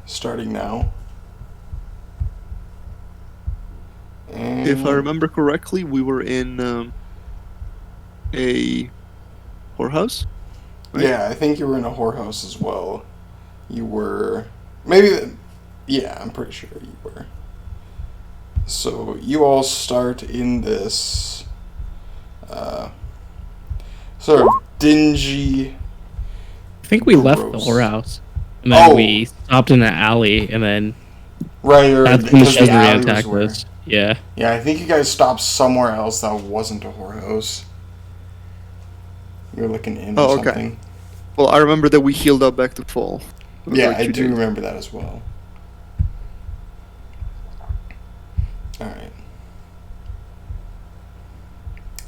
starting now. And If I remember correctly, we were in a whorehouse. right? yeah, I think you were in a whorehouse as well. You were maybe. Yeah, I'm pretty sure you were. So you all start in this sort of dingy. I think we left the Gross. whorehouse, and then Oh. we stopped in an alley, and then Right, or that's when the because the Chesney alley was attacked where. us. Yeah. Yeah, I think you guys stopped somewhere else that wasn't a whorehouse. You were looking in or Oh, okay. something. Well, I remember that we healed up back to full. It was Yeah, like I 2 do days. remember that as well. Alright.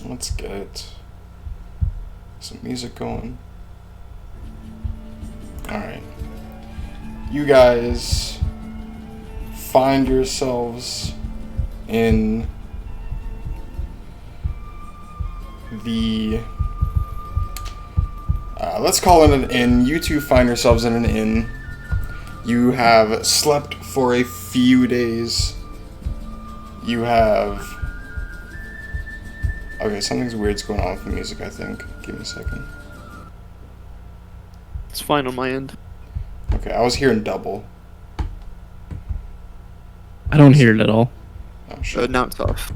Let's get some music going. Alright. You guys find yourselves in the let's call it an inn. You two find yourselves in an inn. You have slept for a few days. You have... Okay, something's weird's going on with the music, I think. Give me a second. It's fine on my end. Okay, I was hearing double. I don't hear it at all. Oh, shit. Now it's off.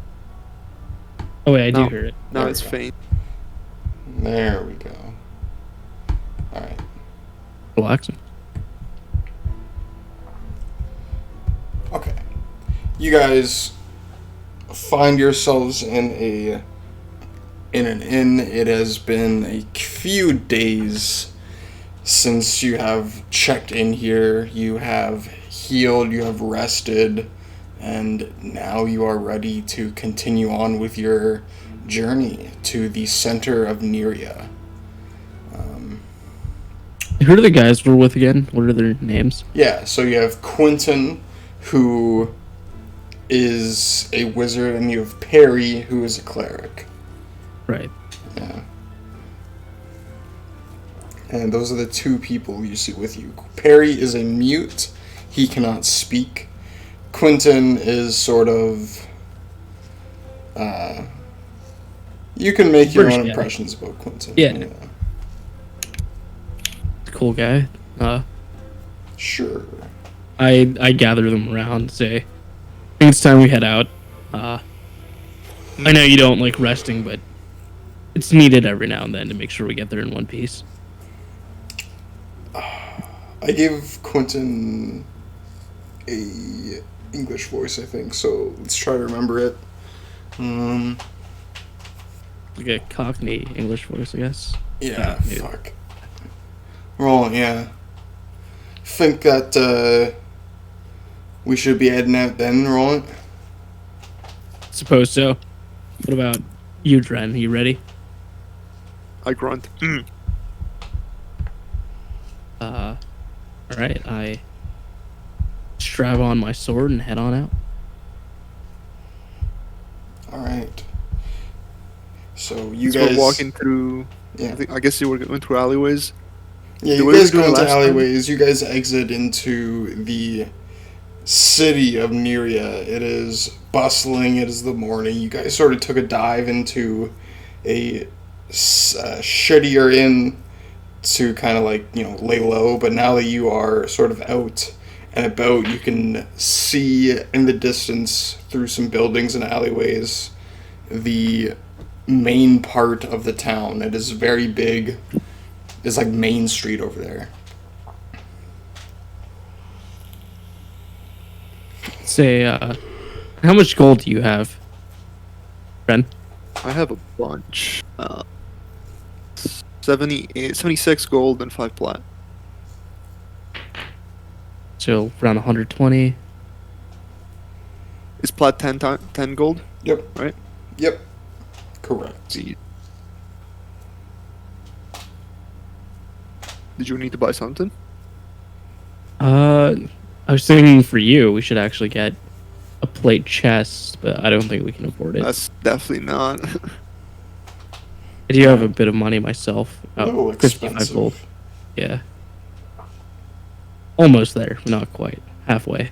Oh wait, I No. do hear it. Now There it's we go. faint. There we go. Alright. Relaxing. Okay. You guys find yourselves in an inn. It has been a few days since you have checked in here. You have healed, you have rested, and now you are ready to continue on with your journey to the center of Neria. Who are the guys we're with again? What are their names? Yeah, so you have Quentin, who is a wizard, and you have Perry, who is a cleric. Right. Yeah. And those are the two people you see with you. Perry is a mute. He cannot speak. Quentin is sort of... you can make your British own guy. impressions about Quentin. Yeah. Cool guy. Sure. I gather them around. Say, I think it's time we head out. I know you don't like resting, but it's needed every now and then to make sure we get there in one piece. I give Quentin a English voice, I think, so let's try to remember it. Like a Cockney English voice, I guess. Yeah, maybe. fuck. Roll, yeah. Think that, we should be heading out then, Roland? Suppose so. What about you, Dren? You ready? I grunt. All right. I strap on my sword and head on out. Alright. So, you So guys... we're walking through. Yeah. I guess you were going through alleyways. Yeah, The you way we guys were go doing into last time? alleyways, you guys exit into the city of Neria. It is bustling, it is the morning. You guys sort of took a dive into a shittier inn to kind of like, lay low, but now that you are sort of out and about, you can see in the distance through some buildings and alleyways the main part of the town. It is very big. It's like Main Street over there. Say, how much gold do you have, Dren? I have a bunch. 76 gold and 5 plat. So around 120. Is plat 10 gold? Yep. Right? Yep. Correct. See. Did you need to buy something? I was thinking for you, we should actually get a plate chest, but I don't think we can afford it. That's definitely not. I do have a bit of money myself. A little 55 expensive. gold. Yeah. Almost there, not quite. Halfway.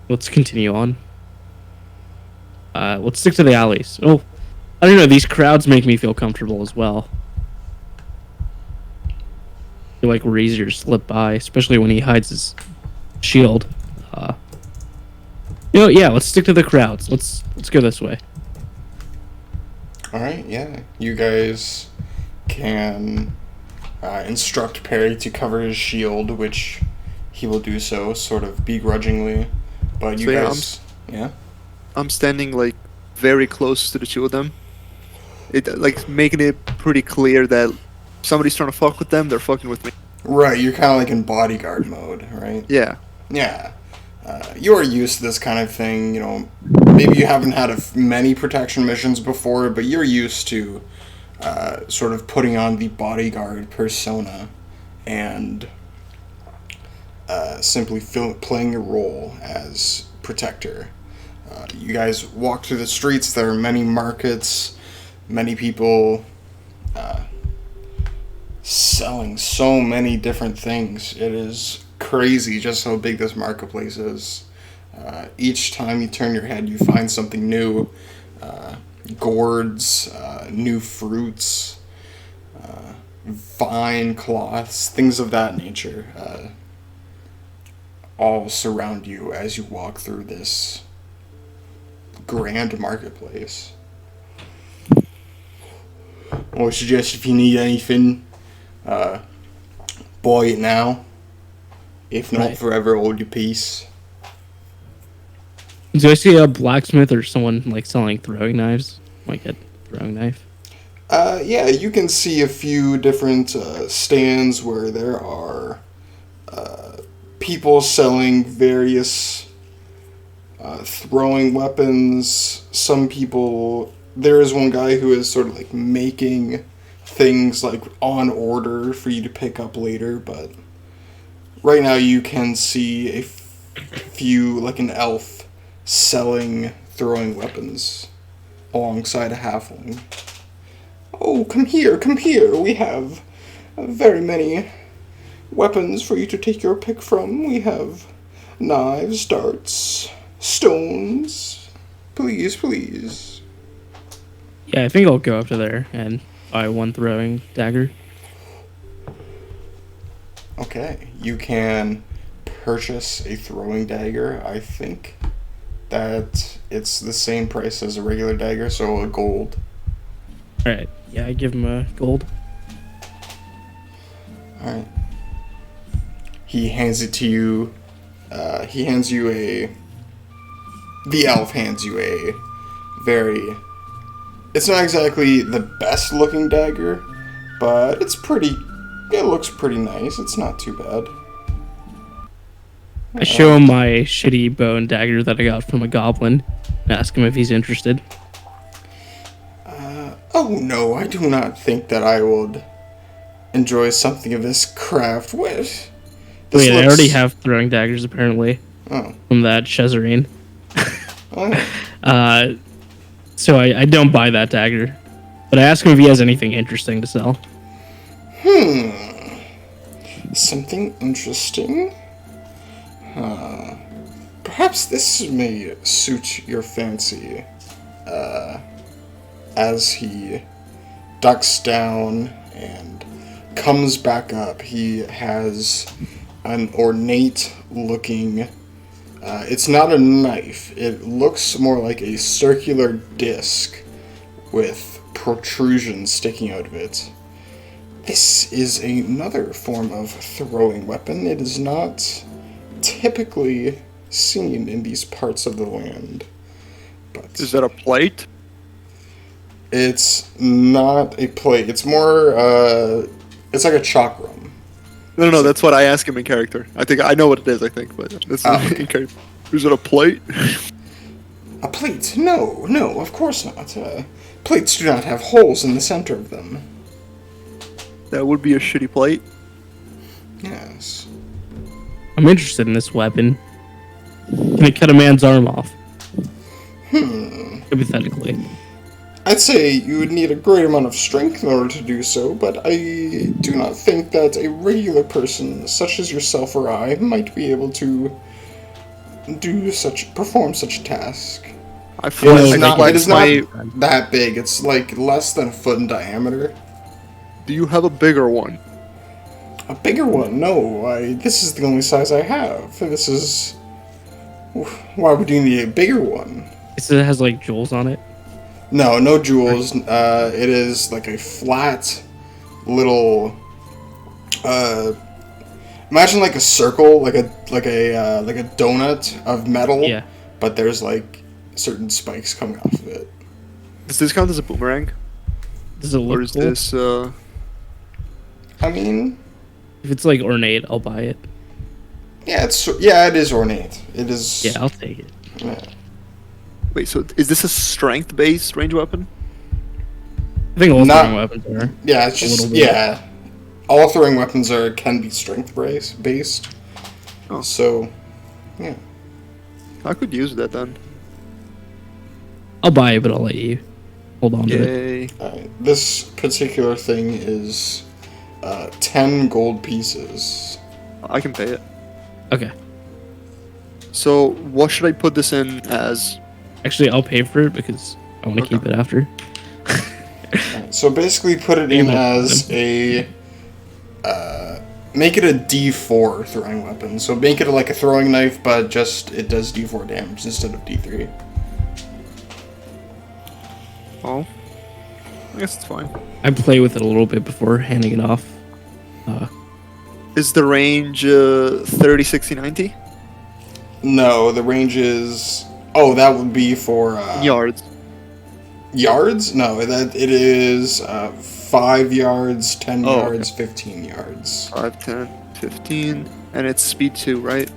Let's continue on. Let's stick to the alleys. Oh, I don't know. These crowds make me feel comfortable as well. I feel like Razor slip by, especially when he hides his shield. Yeah. Let's stick to the crowds. Let's go this way. All right, yeah. You guys can instruct Perry to cover his shield, which he will do so, sort of begrudgingly. But you So, yeah, guys, yeah. I'm standing like very close to the two of them. It like making it pretty clear that somebody's trying to fuck with them, they're fucking with me. Right, you're kind of like in bodyguard mode, right? Yeah. Yeah. You're used to this kind of thing, you know. Maybe you haven't had many protection missions before, but you're used to sort of putting on the bodyguard persona and simply playing a role as protector. You guys walk through the streets. There are many markets, many people selling so many different things. It is crazy just how big this marketplace is. Each time you turn your head, you find something new. Gourds, new fruits, vine cloths, things of that nature. All surround you as you walk through this grand marketplace. I would suggest if you need anything, buy it now. If not, Right. forever hold your peace. Do I see a blacksmith or someone like selling throwing knives? Like a throwing knife? Yeah, you can see a few different stands where there are people selling various throwing weapons. Some people... There is one guy who is sort of like making things like on order for you to pick up later, but right now you can see a few, like an elf, selling throwing weapons alongside a halfling. Oh, come here, we have very many weapons for you to take your pick from. We have knives, darts, stones. Please, please. Yeah, I think I'll go up to there and buy one throwing dagger. Okay, you can purchase a throwing dagger. I think that it's the same price as a regular dagger, so a gold. Alright, yeah, I give him a gold. Alright. He hands it to you. He hands you a... The elf hands you a very... It's not exactly the best looking dagger, but it's pretty... It looks pretty nice. It's not too bad. I show him my shitty bow and dagger that I got from a goblin and ask him if he's interested. Oh no, I do not think that I would enjoy something of this craft. What? This Wait, I looks- already have throwing daggers apparently Oh. from that Chezarine. Oh. So I don't buy that dagger. But I ask him if he has anything interesting to sell. Something interesting? Perhaps this may suit your fancy. As he ducks down and comes back up, he has an ornate looking... it's not a knife. It looks more like a circular disc with protrusions sticking out of it. This is another form of throwing weapon. It is not typically seen in these parts of the land. But Is that a plate? it's not a plate. It's more, it's like a chakram. No, that's what I ask him in character. I think I know what it is. I think, but that's Okay. in character. Is it a plate? A plate? No, of course not. Plates do not have holes in the center of them. That would be a shitty plate. Yes. I'm interested in this weapon. Can it cut a man's arm off? Hypothetically. I'd say you would need a great amount of strength in order to do so, but I do not think that a regular person, such as yourself or I, might be able to perform such a task. I It feel is like not. It is my. not that big. It's like less than a foot in diameter. Do you have a bigger one? A bigger one? No. This is the only size I have. This is. Why would you need a bigger one? It says it has like jewels on it. No jewels. It is like a flat little. Imagine like a circle, like a donut of metal. Yeah. But there's like certain spikes coming off of it. Does this count as a boomerang? Does it Or look is cool? this I mean, If it's like ornate, I'll buy it. yeah, it is ornate. It is. Yeah, I'll take it. Yeah. wait, so is this a strength based range weapon? I think all Not- throwing weapons are. Yeah, it's A just little bit. yeah. All throwing weapons can be strength based. Oh. So, yeah. I could use that then. I'll buy it, but I'll let you hold on to it. Yay. This particular thing is 10 gold pieces. I can pay it. Okay. So what should I put this in as? Actually, I'll pay for it because I want to Okay. keep it after. So basically, put it in as a. Make it a D4 throwing weapon. So make it like a throwing knife, but just it does D4 damage instead of D3. Oh, I guess it's fine. I play with it a little bit before handing it off. Is the range 30, 60, 90? No, the range is. Oh, that would be for. Yards. Yards? No, that it is 5 yards, 10 Oh, yards, 15 yards. 5, 10, 15. And it's speed 2, right?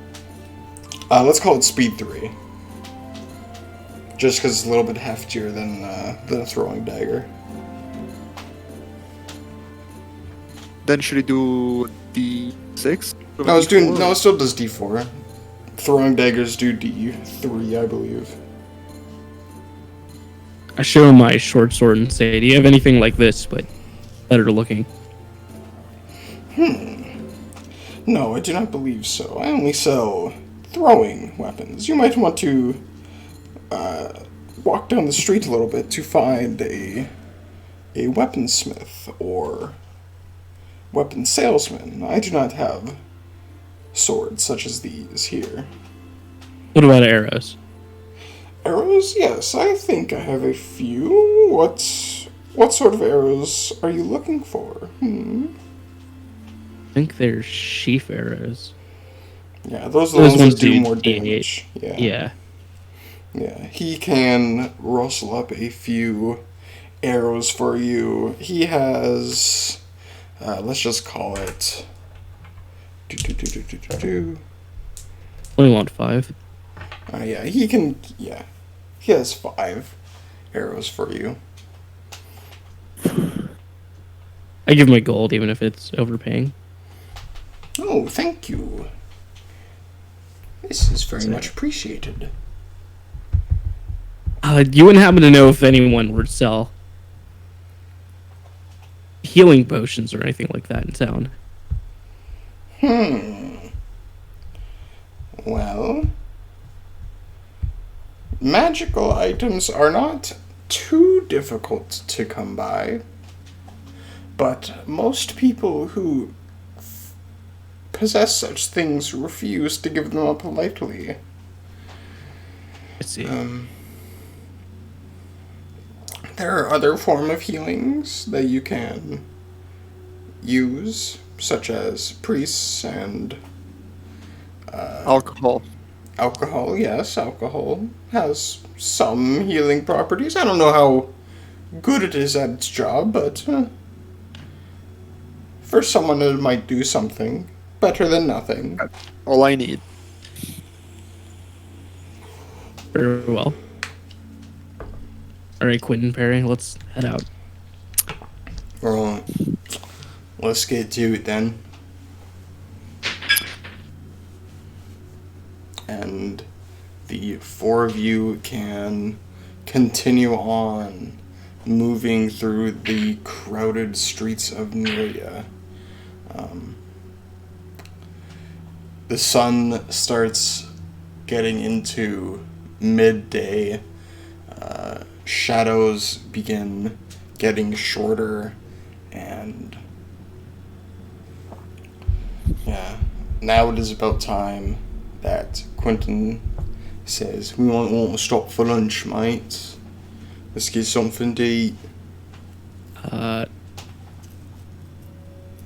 Let's call it speed 3. Just because it's a little bit heftier than a throwing dagger. Then should I do D6? No, it still does D4. Throwing daggers do D3, I believe. I show him my short sword and say, "Do you have anything like this, but better looking?" No, I do not believe so. I only sell throwing weapons. You might want to walk down the street a little bit to find a weaponsmith or weapon salesman. I do not have swords such as these here. What about arrows? Arrows? Yes, I think I have a few. What sort of arrows are you looking for? I think they're sheaf arrows. Yeah, those are the Those ones that ones do do more D8. damage. Yeah. Yeah. Yeah. He can rustle up a few arrows for you. He has let's just call it Only want 5. yeah, he can he has 5 arrows for you. I give my gold even if it's overpaying. Oh, thank you. This is very much appreciated. You wouldn't happen to know if anyone would sell healing potions or anything like that in town? Well, magical items are not too difficult to come by, but most people who possess such things refuse to give them up lightly. Let's see. There are other form of healings that you can use, such as priests and Alcohol. alcohol. Yes, alcohol has some healing properties. I don't know how good it is at its job, but for someone it might do something. Better than nothing. All I need. Very well. Alright, Quentin Perry, let's head out. Well, let's get to it then. And the 4 of you can continue on moving through the crowded streets of Neria. The sun starts getting into midday. Shadows begin getting shorter, and yeah, now it is about time that Quentin says, "We might want to stop for lunch, mate. Let's get something to eat." Uh,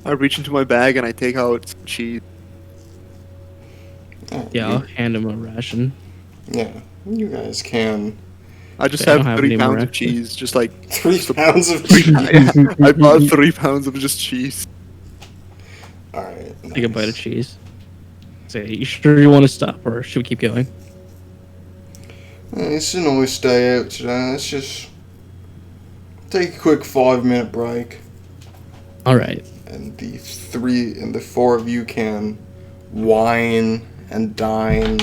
I reach into my bag and I take out some cheese. yeah, I'll hand him a ration. Yeah, you guys can. I just I don't have have 3 any more pounds of actually. cheese, just like 3 pounds of three- cheese. yeah, I bought 3 pounds of just cheese. Alright. Take a bite of cheese. Say, you sure you want to stop, or should we keep going? It's a nice day out today. Let's just take a quick 5-minute break. All right. And the 4 of you can wine and dine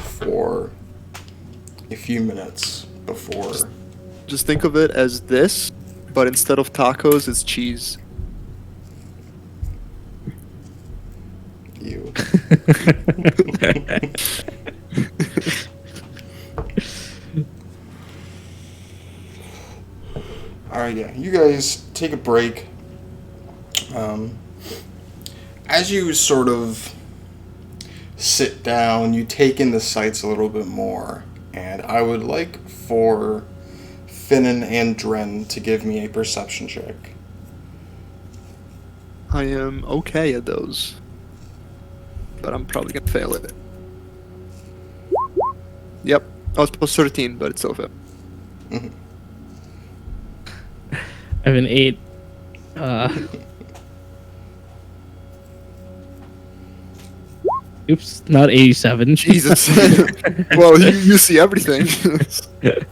for a few minutes before. Just think of it as this, but instead of tacos, it's cheese. You. Alright, yeah. You guys take a break. As you sort of sit down, you take in the sights a little bit more. And I would like for Finnan and Dren to give me a perception check. I am okay at those, but I'm probably gonna fail it. Yep, I was plus 13, but it's still fail. I have an 8. Oops, not 87. Jesus. Well, you see everything. Yeah,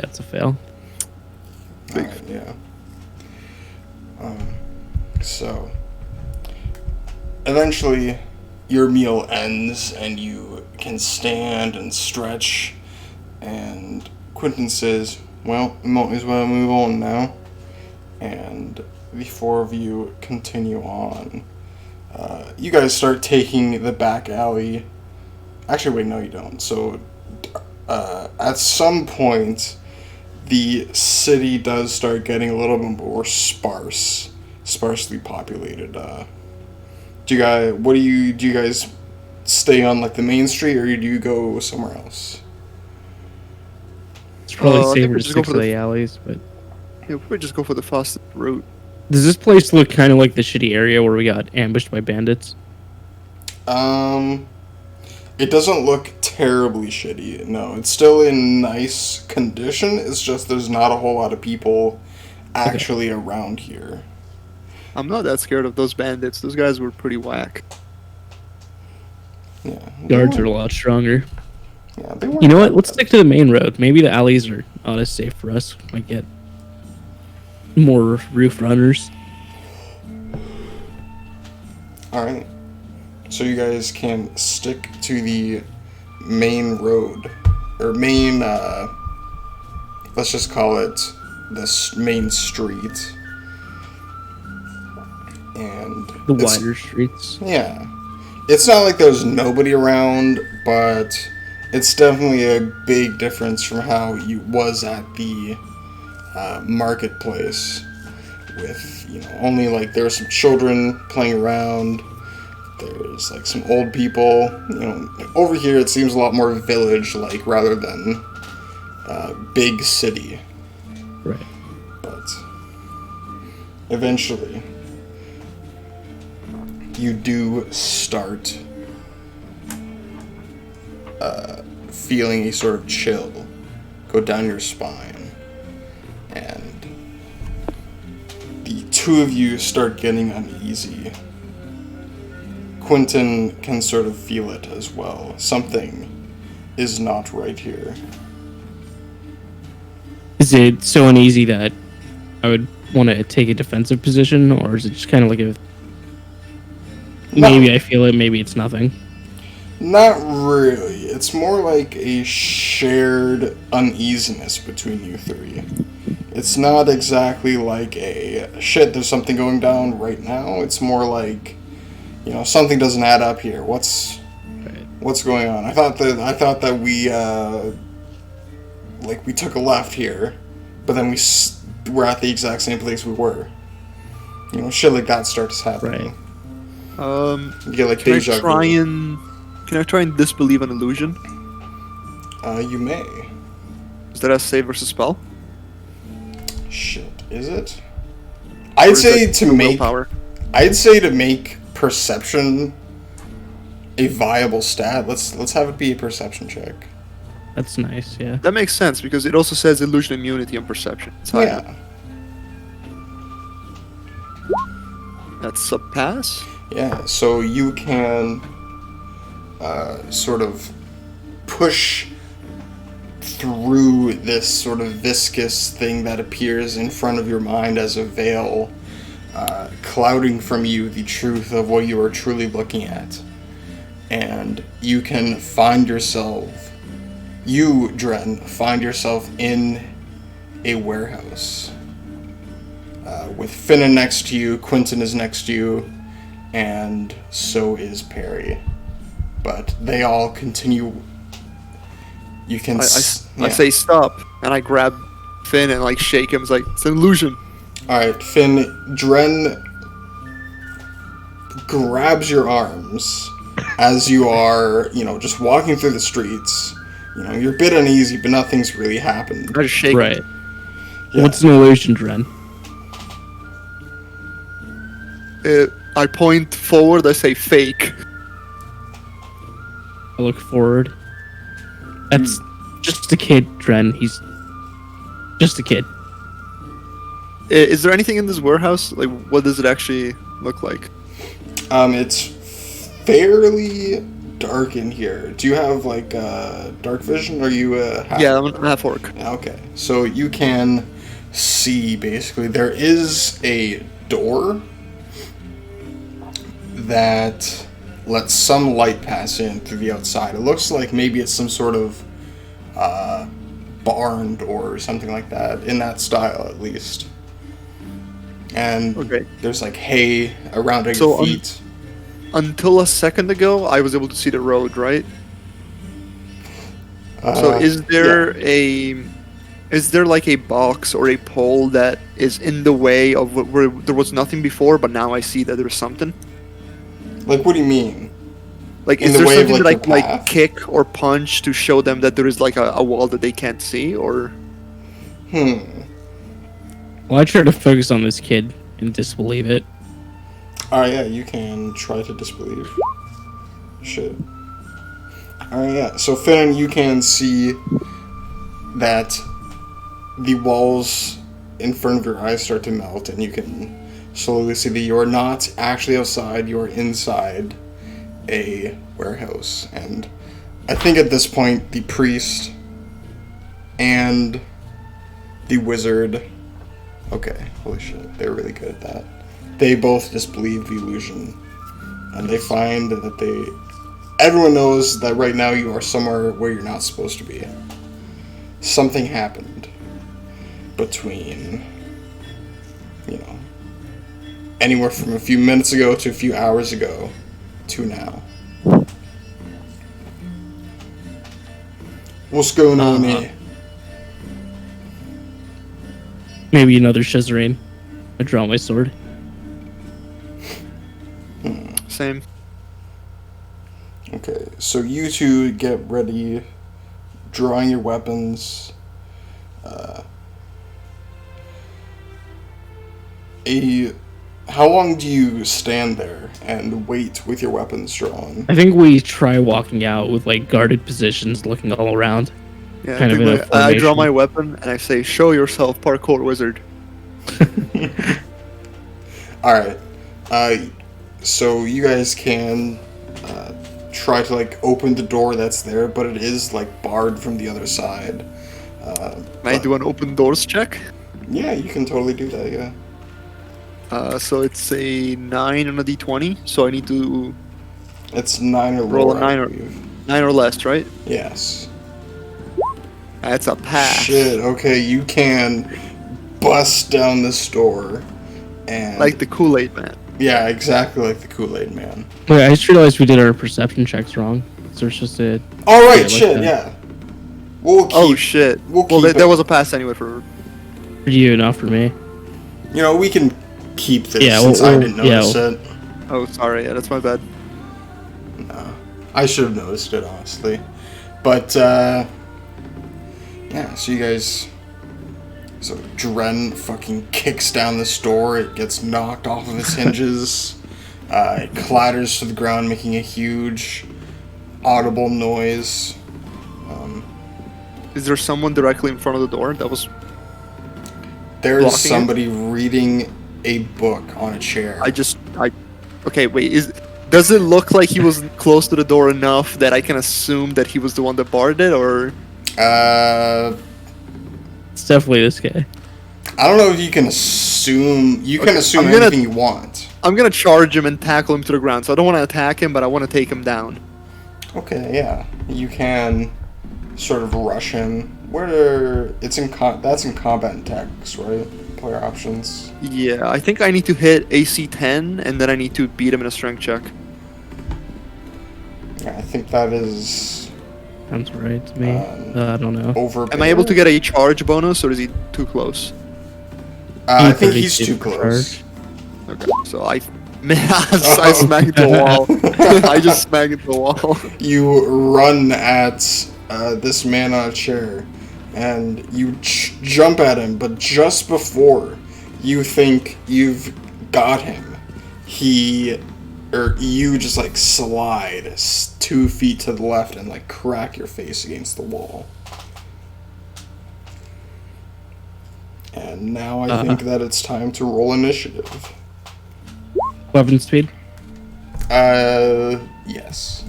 it's a fail. Alright, yeah. So, eventually, your meal ends and you can stand and stretch. And Quentin says, "Well, we might as well move on now." And the 4 of you continue on. You guys start taking the back alley. Actually, wait, no, you don't. So, at some point, the city does start getting a little bit more sparsely populated. Do you guys stay on like the main street, or do you go somewhere else? It's probably I think safer we to just go stick for to the- the alleys, but Yeah, we just go for the fastest route. does this place look kind of like the shitty area where we got ambushed by bandits? It doesn't look terribly shitty. No, it's still in nice condition. It's just there's not a whole lot of people actually around here. I'm not that scared of those bandits. Those guys were pretty whack. Yeah, Guards are a lot stronger. Yeah, they weren't You know what? that Let's bad. stick to the main road. Maybe the alleys are not as safe for us. Might get more roof runners. All right. So you guys can stick to the main road, or main. Let's just call it this main street. And The it's- wider streets. Yeah. It's not like there's nobody around, but it's definitely a big difference from how you was at the marketplace with, only like there were some children playing around. There's like some old people. Over here it seems a lot more village-like rather than big city. Right. But eventually, you do start feeling a sort of chill go down your spine. And the 2 of you start getting uneasy. Quentin can sort of feel it as well. Something is not right here. Is it so uneasy that I would want to take a defensive position, or is it just kind of like a maybe I feel it, maybe it's nothing? Not really. it's more like a shared uneasiness between you three. It's not exactly like a shit, there's something going down right now. It's more like, something doesn't add up here. What's going on? I thought that we we took a left here, but then we're at the exact same place we were. Shit like that starts happening. You get like Can I deja vu. can I try and disbelieve an illusion? You may. Is that a save versus spell? Shit, is it? Or I'd is say that to make. willpower? I'd say to make perception a viable stat. Let's have it be a perception check. That's nice. Yeah. That makes sense because it also says illusion immunity and perception. It's high up. Yeah. That's a pass. Yeah. So you can sort of push through this sort of viscous thing that appears in front of your mind as a veil, clouding from you the truth of what you are truly looking at. And you can find yourself, Dren, find yourself in a warehouse. With Finnan next to you, Quentin is next to you, and so is Perry. But they all continue. You can. I say stop, and I grab Finn and like shake him. It's like it's an illusion. Alright, Finn, Dren grabs your arms as you are, just walking through the streets. You're a bit uneasy, but nothing's really happened. I just shake him. Right. Yeah. What's an illusion, Dren? I point forward. I say fake. I look forward. That's just a kid, Dren. He's just a kid. Is there anything in this warehouse? Like, what does it actually look like? It's fairly dark in here. Do you have dark vision? Or are you Yeah, I'm a half orc. Okay, so you can see basically there is a door that lets some light pass in through the outside. It looks like maybe it's some sort of barn door or something like that, in that style at least. And Okay. there's hay around your So, feet. Until a second ago, I was able to see the road, right? So is there like a box or a pole that is in the way of where there was nothing before, but now I see that there's something? Like, what do you mean? Like, In is the there way of, something like, that the I path? kick or punch to show them that there is like a wall that they can't see, or? Well, I try to focus on this kid and disbelieve it. Alright, yeah, you can try to disbelieve. Shit. Alright, yeah. So, Finn, you can see that the walls in front of your eyes start to melt, and you can slowly see that you're not actually outside, you're inside a warehouse. And I think at this point, the priest and the wizard... Okay, holy shit, they're really good at that. They both disbelieve the illusion, and they find that everyone knows that right now you are somewhere where you're not supposed to be. Something happened between, anywhere from a few minutes ago to a few hours ago to now. What's going on here? Maybe another Shizarine. I draw my sword. Same. Okay, so you two get ready, drawing your weapons. How long do you stand there and wait with your weapons drawn? I think we try walking out with guarded positions, looking all around. Yeah, Kind of in a I draw formation. my weapon and I say, "Show yourself, parkour wizard." Alright, so you guys can try to open the door that's there, but it is barred from the other side. Can I do an open doors check? Yeah, you can totally do that, yeah. So it's a 9 on a d20, so I need to... It's 9 or Roll lower. a 9 I or- believe. 9 or less, right? Yes. That's a pass. Shit, okay, you can bust down this door and... Like the Kool-Aid man. Yeah, exactly like the Kool-Aid man. Wait, I just realized we did our perception checks wrong. So it's just a. Alright, like shit, that. yeah. We'll keep, Oh shit. We'll Well, keep there it. was a pass anyway for. For you, not for me. You know, we can keep this Yeah, since I well, didn't yeah. notice it. Oh, sorry. Yeah, that's my bad. No. I should have noticed it, honestly. But, yeah, so you guys... So, Dren fucking kicks down this door, it gets knocked off of its hinges, it clatters to the ground, making a huge, audible noise. Is there someone directly in front of the door? That was. There's Blocking it? somebody reading a book on a chair. Okay, wait. Does it look like he was close to the door enough that I can assume that he was the one that barred it, or? It's definitely this guy. I don't know if you can assume... You can Okay, assume I'm gonna- anything you want. I'm gonna charge him and tackle him to the ground. So I don't want to attack him, but I want to take him down. Okay, yeah. You can sort of rush him. That's in combat and tactics, right? Player options. Yeah, I think I need to hit AC 10, and then I need to beat him in a strength check. Yeah, I think that is Sounds right to me. I don't know. over. Am I able to get a charge bonus, or is he too close? I You think can he's be too super close. Okay, so I smacked the wall. I just smacked the wall. You run at this man on a chair, and you jump at him, but just before you think you've got him, you just like slide 2 feet to the left and like crack your face against the wall. And now I think that it's time to roll initiative. Weapon speed. Yes.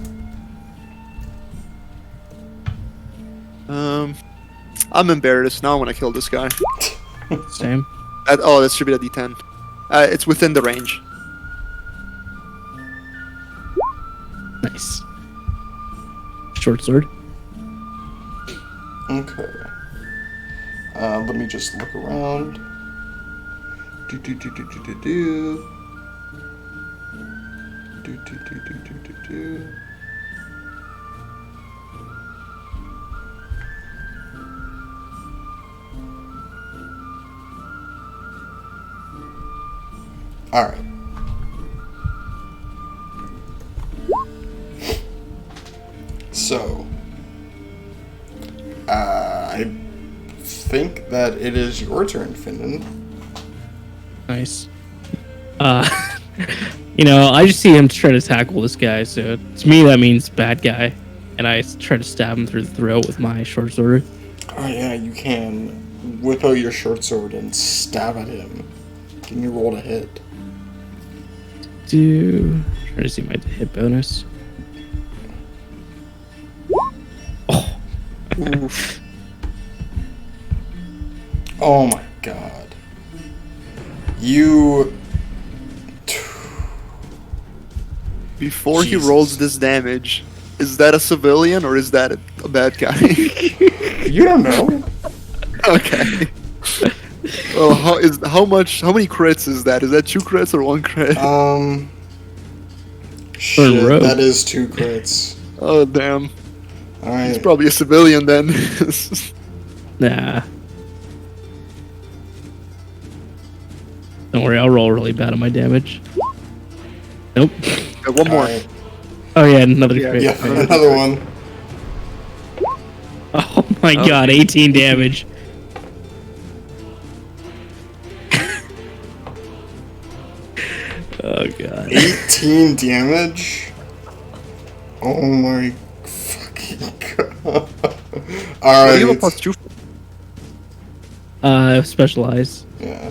I'm embarrassed. Now I want to kill this guy. Same. That should be a D10. It's within the range. Nice. Short sword. Okay. Let me just look around. Do. Alright. So, I think that it is your turn, Finnan. Nice. I just see him try to tackle this guy, so to me that means bad guy. And I try to stab him through the throat with my short sword. Oh yeah, you can whip out your short sword and stab at him. Give me a roll to hit. Try to see my hit bonus. Oh. Oof. Oh my god. You... Before Jesus. he rolls this damage, is that a civilian or is that a bad guy? You don't know. Okay. Well, how many crits is that? Is that 2 crits or 1 crit? Shit, rogue. that is 2 crits. Oh damn. He's Alright. probably a civilian then. Nah. Don't worry, I'll roll really bad on my damage. Nope. Okay, one more. Alright. Oh yeah, another Yeah, crit. Yeah, another one. Oh my god, 18 damage. Oh god. 18 damage? Oh my fucking god. Oh, you have a Alright. plus 2. Specialize. Yeah.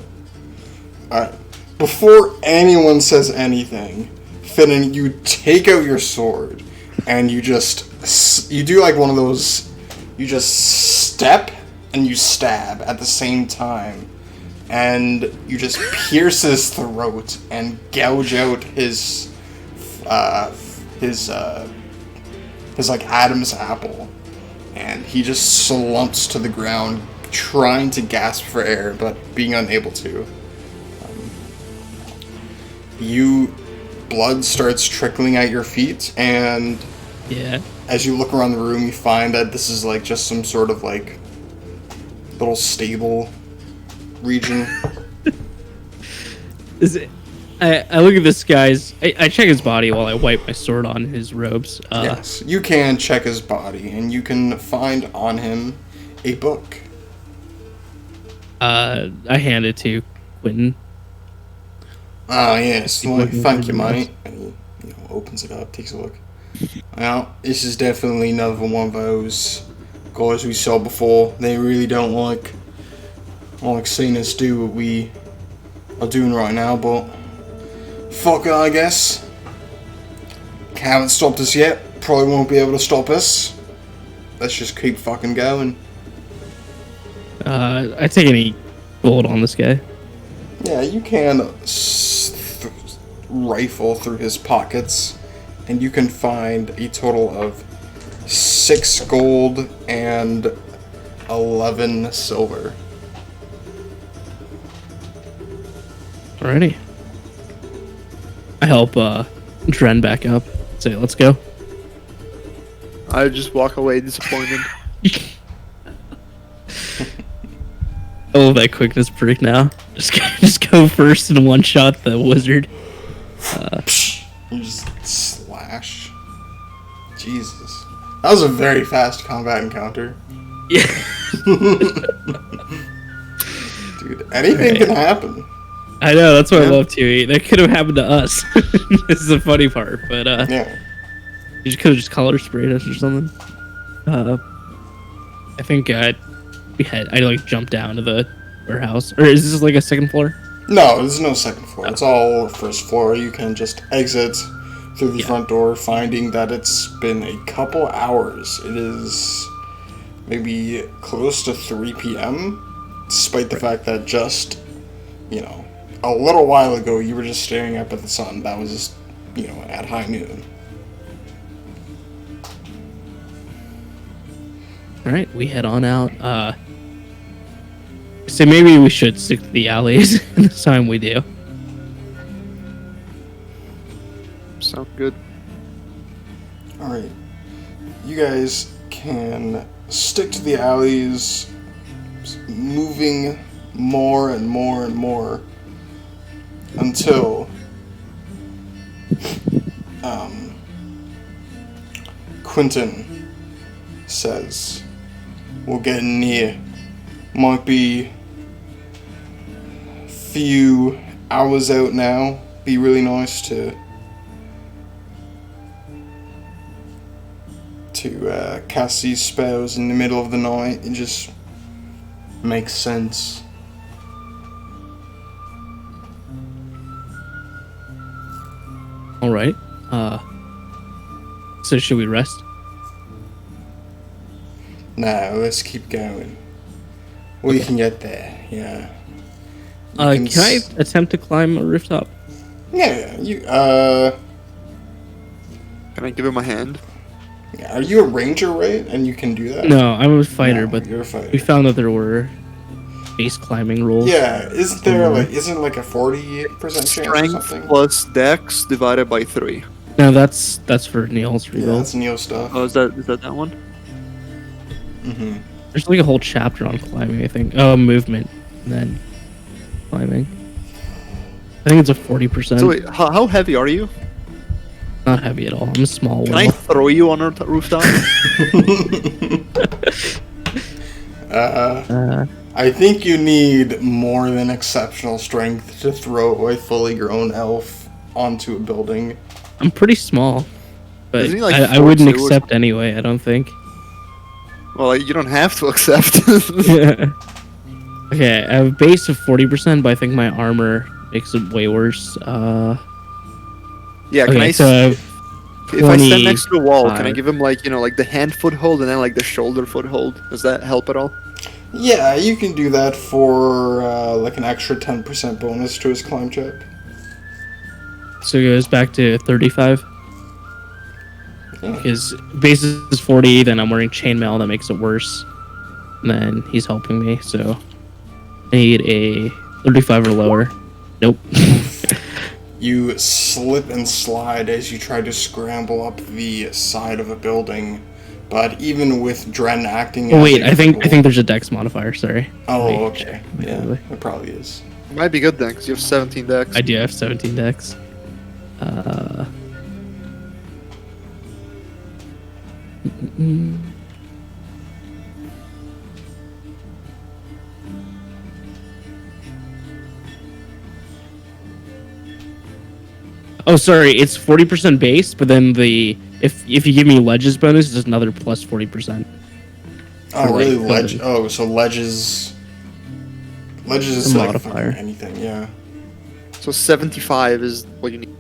Alright. Before anyone says anything, Finnan, you take out your sword and you do like one of those, you just step and you stab at the same time. And you just pierce his throat and gouge out his his like Adam's apple, and he just slumps to the ground, trying to gasp for air, but being unable to. Blood starts trickling at your feet, and Yeah. as you look around the room, you find that this is like just some sort of like little stable region. Is it? I look at this guy's. I check his body while I wipe my sword on his robes. Yes, you can check his body, and you can find on him a book. I hand it to Quentin. Ah, yes. He Well, wouldn't thank you, recognize. mate. And he, opens it up, takes a look. Well, this is definitely another one of those guys we saw before. They really don't like seeing us do what we are doing right now, but fuck it, I guess. Haven't stopped us yet. Probably won't be able to stop us. Let's just keep fucking going. I take any gold on this guy. Yeah, you can rifle through his pockets, and you can find a total of 6 gold and 11 silver. Alrighty. I help Dren back up. Say, let's go. I just walk away disappointed. I love that quickness perk now. Just go first and one shot the wizard. You just slash. Jesus. That was a very fast combat encounter. Yeah. Dude, anything can happen. I know, that's what I Yeah. love too. That could have happened to us. This is the funny part, but Yeah. you could have just color sprayed us or something. I think I like jumped down to the warehouse, or is this like a second floor? No, there's no second floor. It's all first floor. You can just exit through the Yeah. front door, finding that it's been a couple hours. It is maybe close to 3 p.m., despite the fact that just, a little while ago you were just staring up at the sun. That was just, at high noon. All right, we head on out. So maybe we should stick to the alleys this time we do. Sound good. Alright. You guys can stick to the alleys, moving more and more and more until Quentin says, "We're getting near. Might be a few hours out now. Be really nice to cast these spells in the middle of the night. It just makes sense." All right. So should we rest? No, let's keep going. We can get there, yeah. Can I attempt to climb a rooftop? Yeah, Can I give him a hand? are you a ranger, right? And you can do that? No, I'm a fighter, No, but you're a fighter. we found that there were base climbing rules. Yeah, isn't like a 40% chance or Strength something? plus dex divided by 3. No, that's for Neil's Yeah, reroll. that's Neil stuff. Oh, is that one? Mm-hmm. There's like a whole chapter on climbing, I think. Oh, movement, and then climbing. I think it's a 40%. So wait, how heavy are you? Not heavy at all. I'm a small Can one. I throw you on a rooftop? I think you need more than exceptional strength to throw a fully grown elf onto a building. I'm pretty small, but Isn't he, like, I wouldn't 4'2" or accept anyway. I don't think. Well, you don't have to accept. Okay, I have a base of 40%, but I think my armor makes it way worse. Yeah, can Okay, I? so I have If I stand next to the wall, can I 25. give him like the hand foothold and then like the shoulder foothold? Does that help at all? Yeah, you can do that for like an extra 10% bonus to his climb check. So it goes back to 35. because base is 40, then I'm wearing chainmail that makes it worse. And then he's helping me, so I need a 35 or lower. Nope. You slip and slide as you try to scramble up the side of a building, but even with Dren acting Oh as wait, a I think critical- there's a dex modifier. Sorry. Oh, Wait, okay. Yeah, really? it probably is. It might be good then, because you have 17 decks. I do have 17 dex. Oh, sorry, it's 40% base, but then if you give me ledges bonus, it's another plus 40%. Oh, For, really? like, Ledge? Oh, so ledges. Ledges is A like modifier. fucking anything. Yeah. So 75 is what you need.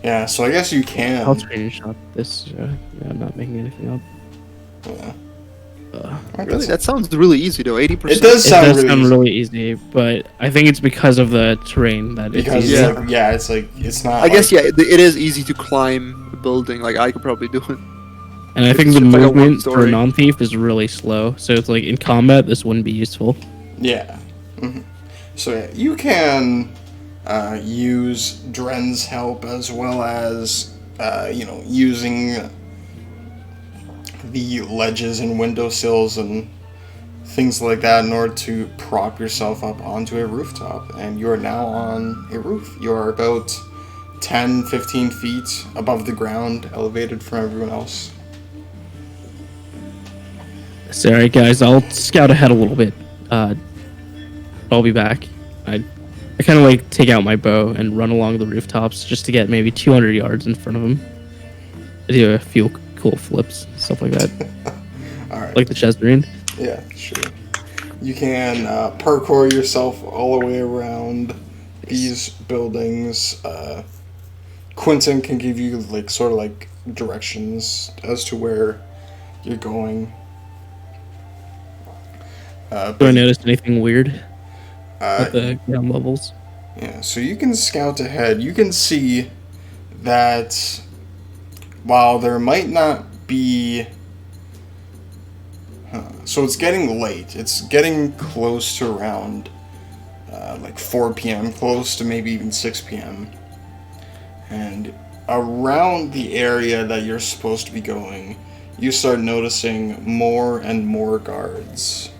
Yeah. So I guess you can. I'll screenshot this. Yeah, I'm not making anything up. Yeah. Really? That's- That sounds really easy though. 80%. It does sound It does really sound easy. really easy, but I think it's because of the terrain that it's Because easy. Yeah. it's like it's not. I guess like- yeah, it is easy to climb the building. Like I could probably do it. And I think It's the like a movement for a one-story. non-thief is really slow, so it's like in combat this wouldn't be useful. Yeah. So yeah, you can use Dren's help as well as using the ledges and windowsills and things like that in order to prop yourself up onto a rooftop. And you are now on a roof. You are about 10-15 feet above the ground, elevated from everyone else. Sorry guys, I'll scout ahead a little bit. I'll be back. I kind of like take out my bow and run along the rooftops just to get maybe 200 yards in front of them. I do a few cool flips, stuff like that, Alright. like the Chesnarine. Yeah, sure. You can parkour yourself all the way around these buildings. Quentin can give you like sort of like directions as to where you're going. Do I notice anything weird uh, at the ground levels? Yeah, so you can scout ahead. You can see that while there might not be. So it's getting late. It's getting close to around like 4 p.m., close to maybe even 6 p.m. And around the area that you're supposed to be going, you start noticing more and more guards.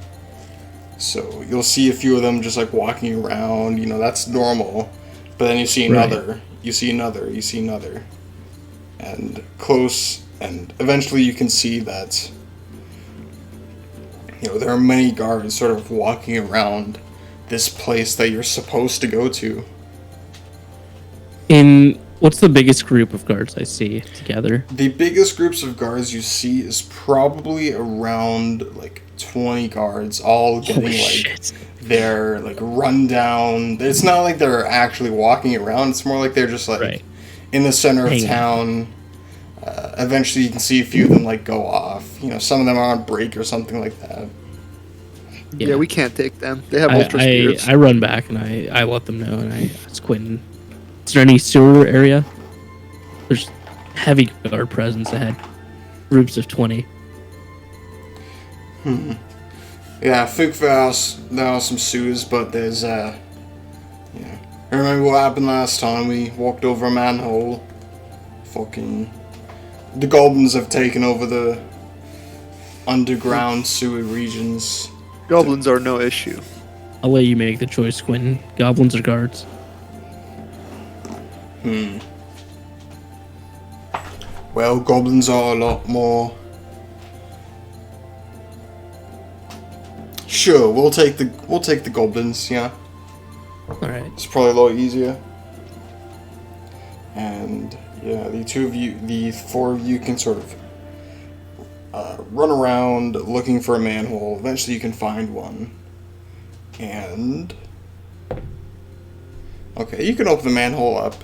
So you'll see a few of them just like walking around, that's normal. But then you see another, you see another, you see another. And close, and eventually you can see that, there are many guards sort of walking around this place that you're supposed to go to. What's the biggest group of guards I see together? The biggest groups of guards you see is probably around like 20 guards, all getting Holy like shit. their like rundown. It's not like they're actually walking around. It's more like they're just like Right. in the center of Hanging. town. Eventually, you can see a few of them like go off. Some of them are on break or something like that. Yeah, we can't take them. They have ultra spirits. I run back and I let them know, and I ask Quentin, is there any sewer area? There's heavy guard presence ahead. Groups of 20. Yeah, Fugfaus, there are some sewers, but there's remember what happened last time? We walked over a manhole. Fucking the goblins have taken over the underground sewer regions. Goblins are no issue. I'll let you make the choice, Quentin. Goblins or guards? Well, goblins are a lot more. Sure, we'll take the goblins. Yeah, Alright. it's probably a lot easier. And yeah, the four of you can sort of run around looking for a manhole. Eventually, you can find one. And okay, you can open the manhole up,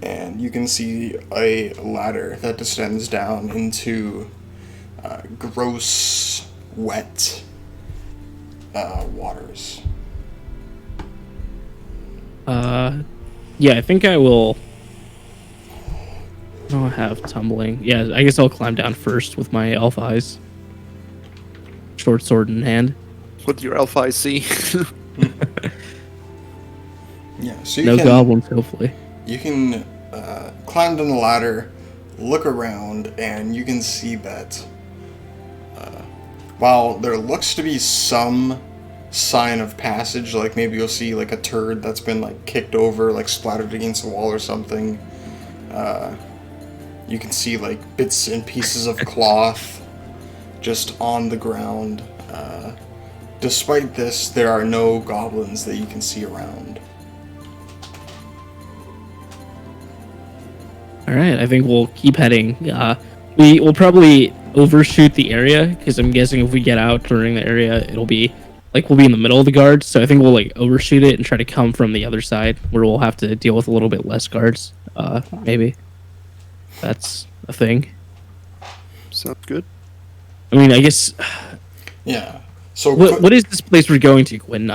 and you can see a ladder that descends down into gross, wet waters. Yeah, I think I will I don't have tumbling. Yeah, I guess I'll climb down first with my elf eyes. Short sword in hand. What do your elf eyes see? Yeah, so you No can goblins, hopefully. you can climb down the ladder, look around, and you can see that while there looks to be some sign of passage, like maybe you'll see like a turd that's been like kicked over, like splattered against a wall or something. You can see like bits and pieces of cloth just on the ground. Despite this, there are no goblins that you can see around. All right, I think we'll keep heading. We will probably overshoot the area because I'm guessing if we get out during the area, it'll be like we'll be in the middle of the guards. So I think we'll like overshoot it and try to come from the other side where we'll have to deal with a little bit less guards. Maybe that's a thing. Sounds good. I mean, I guess Yeah. So what is this place we're going to, Quinn?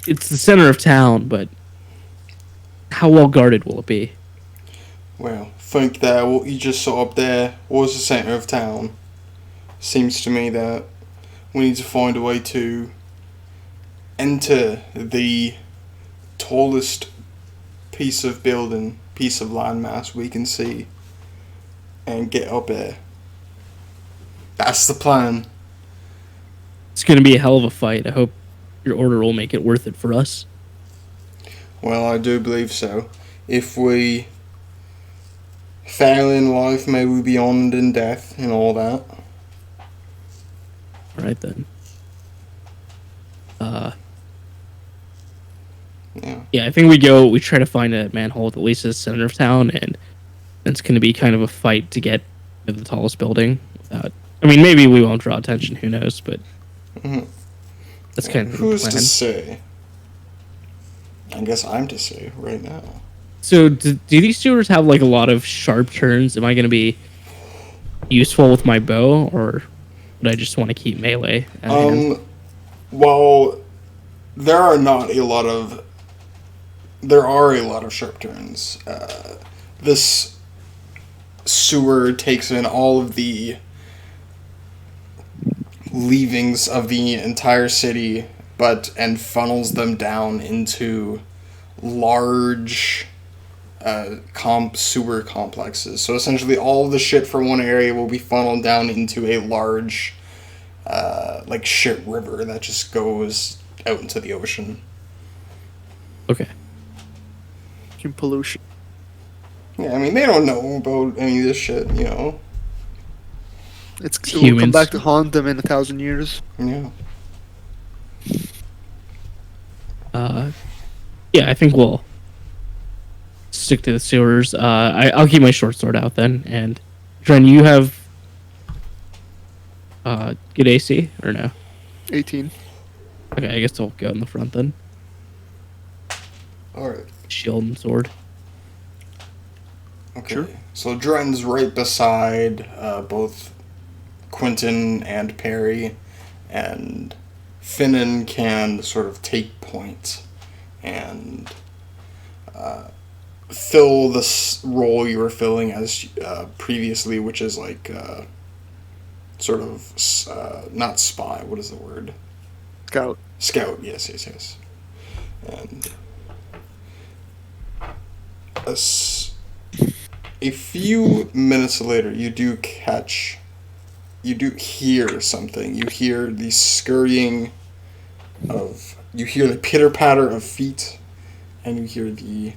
It's the center of town, but how well guarded will it be? Well, think that what you just saw up there was the center of town. Seems to me that we need to find a way to enter the tallest piece of landmass we can see, and get up there. That's the plan. It's going to be a hell of a fight. I hope your order will make it worth it for us. Well, I do believe so. If we fail in life, may we be honored in death and all that. All right then. Yeah. Yeah, I think we try to find a manhole at least at the center of town, and it's going to be kind of a fight to get to the tallest building. Without, I mean, maybe we won't draw attention. Who knows? But that's kind of the Who's plan. to say? I guess I'm to say right now. So, do these sewers have like a lot of sharp turns? Am I going to be useful with my bow, or would I just want to keep melee at hand? Well, there are a lot of sharp turns. This sewer takes in all of the leavings of the entire city, and funnels them down into large sewer complexes. So essentially, all of the shit from one area will be funneled down into a large like shit river that just goes out into the ocean. Okay. Pollution. Yeah, I mean, they don't know about any of this shit, you know. It will come Humans. back to haunt them in 1,000 years. Yeah. Yeah, I think we'll stick to the sewers. I'll keep my short sword out then. And Dren, you have good AC or no? 18. Okay, I guess I'll go in the front then. Alright. Shield and sword. Okay. Sure. So Dren's right beside both Quentin and Perry, and Finnan can sort of take point and fill this role you were filling as previously, which is like sort of not spy. What is the word? Scout. Scout. Yes. And a few minutes later, you do hear something. You hear the scurrying you hear the pitter-patter of feet, and you hear the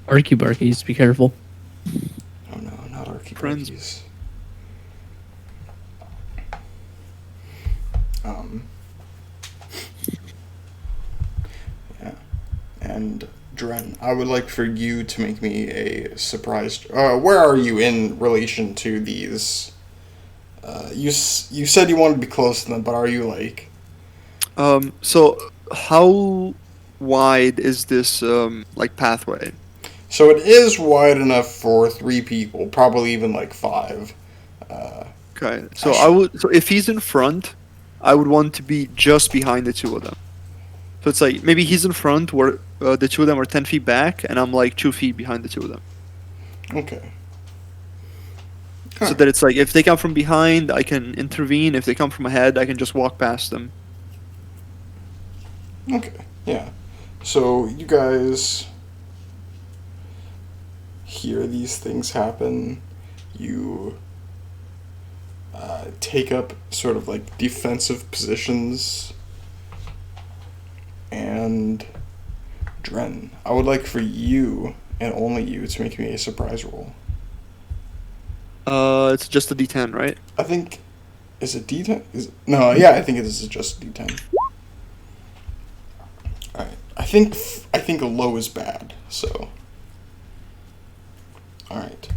Arky barkies, be careful. oh no, not Arky Friends. Barkies. Yeah, and Dren, I would like for you to make me a surprise. Where are you in relation to these? You said you wanted to be close to them, but are you like? So how wide is this like pathway? So it is wide enough for 3 people, probably even like 5. Okay. So So if he's in front, I would want to be just behind the two of them. So it's like maybe he's in front, where the two of them are 10 feet back, and I'm like 2 feet behind the two of them. Okay. So that it's like if they come from behind, I can intervene. If they come from ahead, I can just walk past them. Okay, yeah. So you guys hear these things happen. You take up sort of like defensive positions. And Dren, I would like for you and only you to make me a surprise roll. It's just a D10, right? I think, is it D10? No, yeah, I think it is just D10. All right, I think a low is bad. So, all right,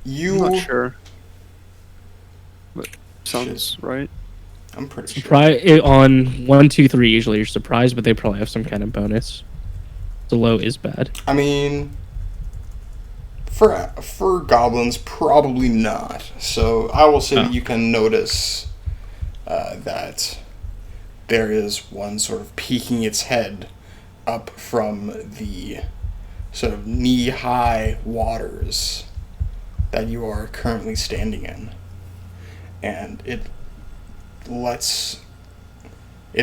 you. I'm not sure. But sounds right. I'm pretty sure. On 1, 2, 3, usually you're surprised, but they probably have some kind of bonus. The low is bad. I mean, for goblins, probably not. So I will say that you can notice that there is one sort of peeking its head up from the sort of knee-high waters that you are currently standing in. And it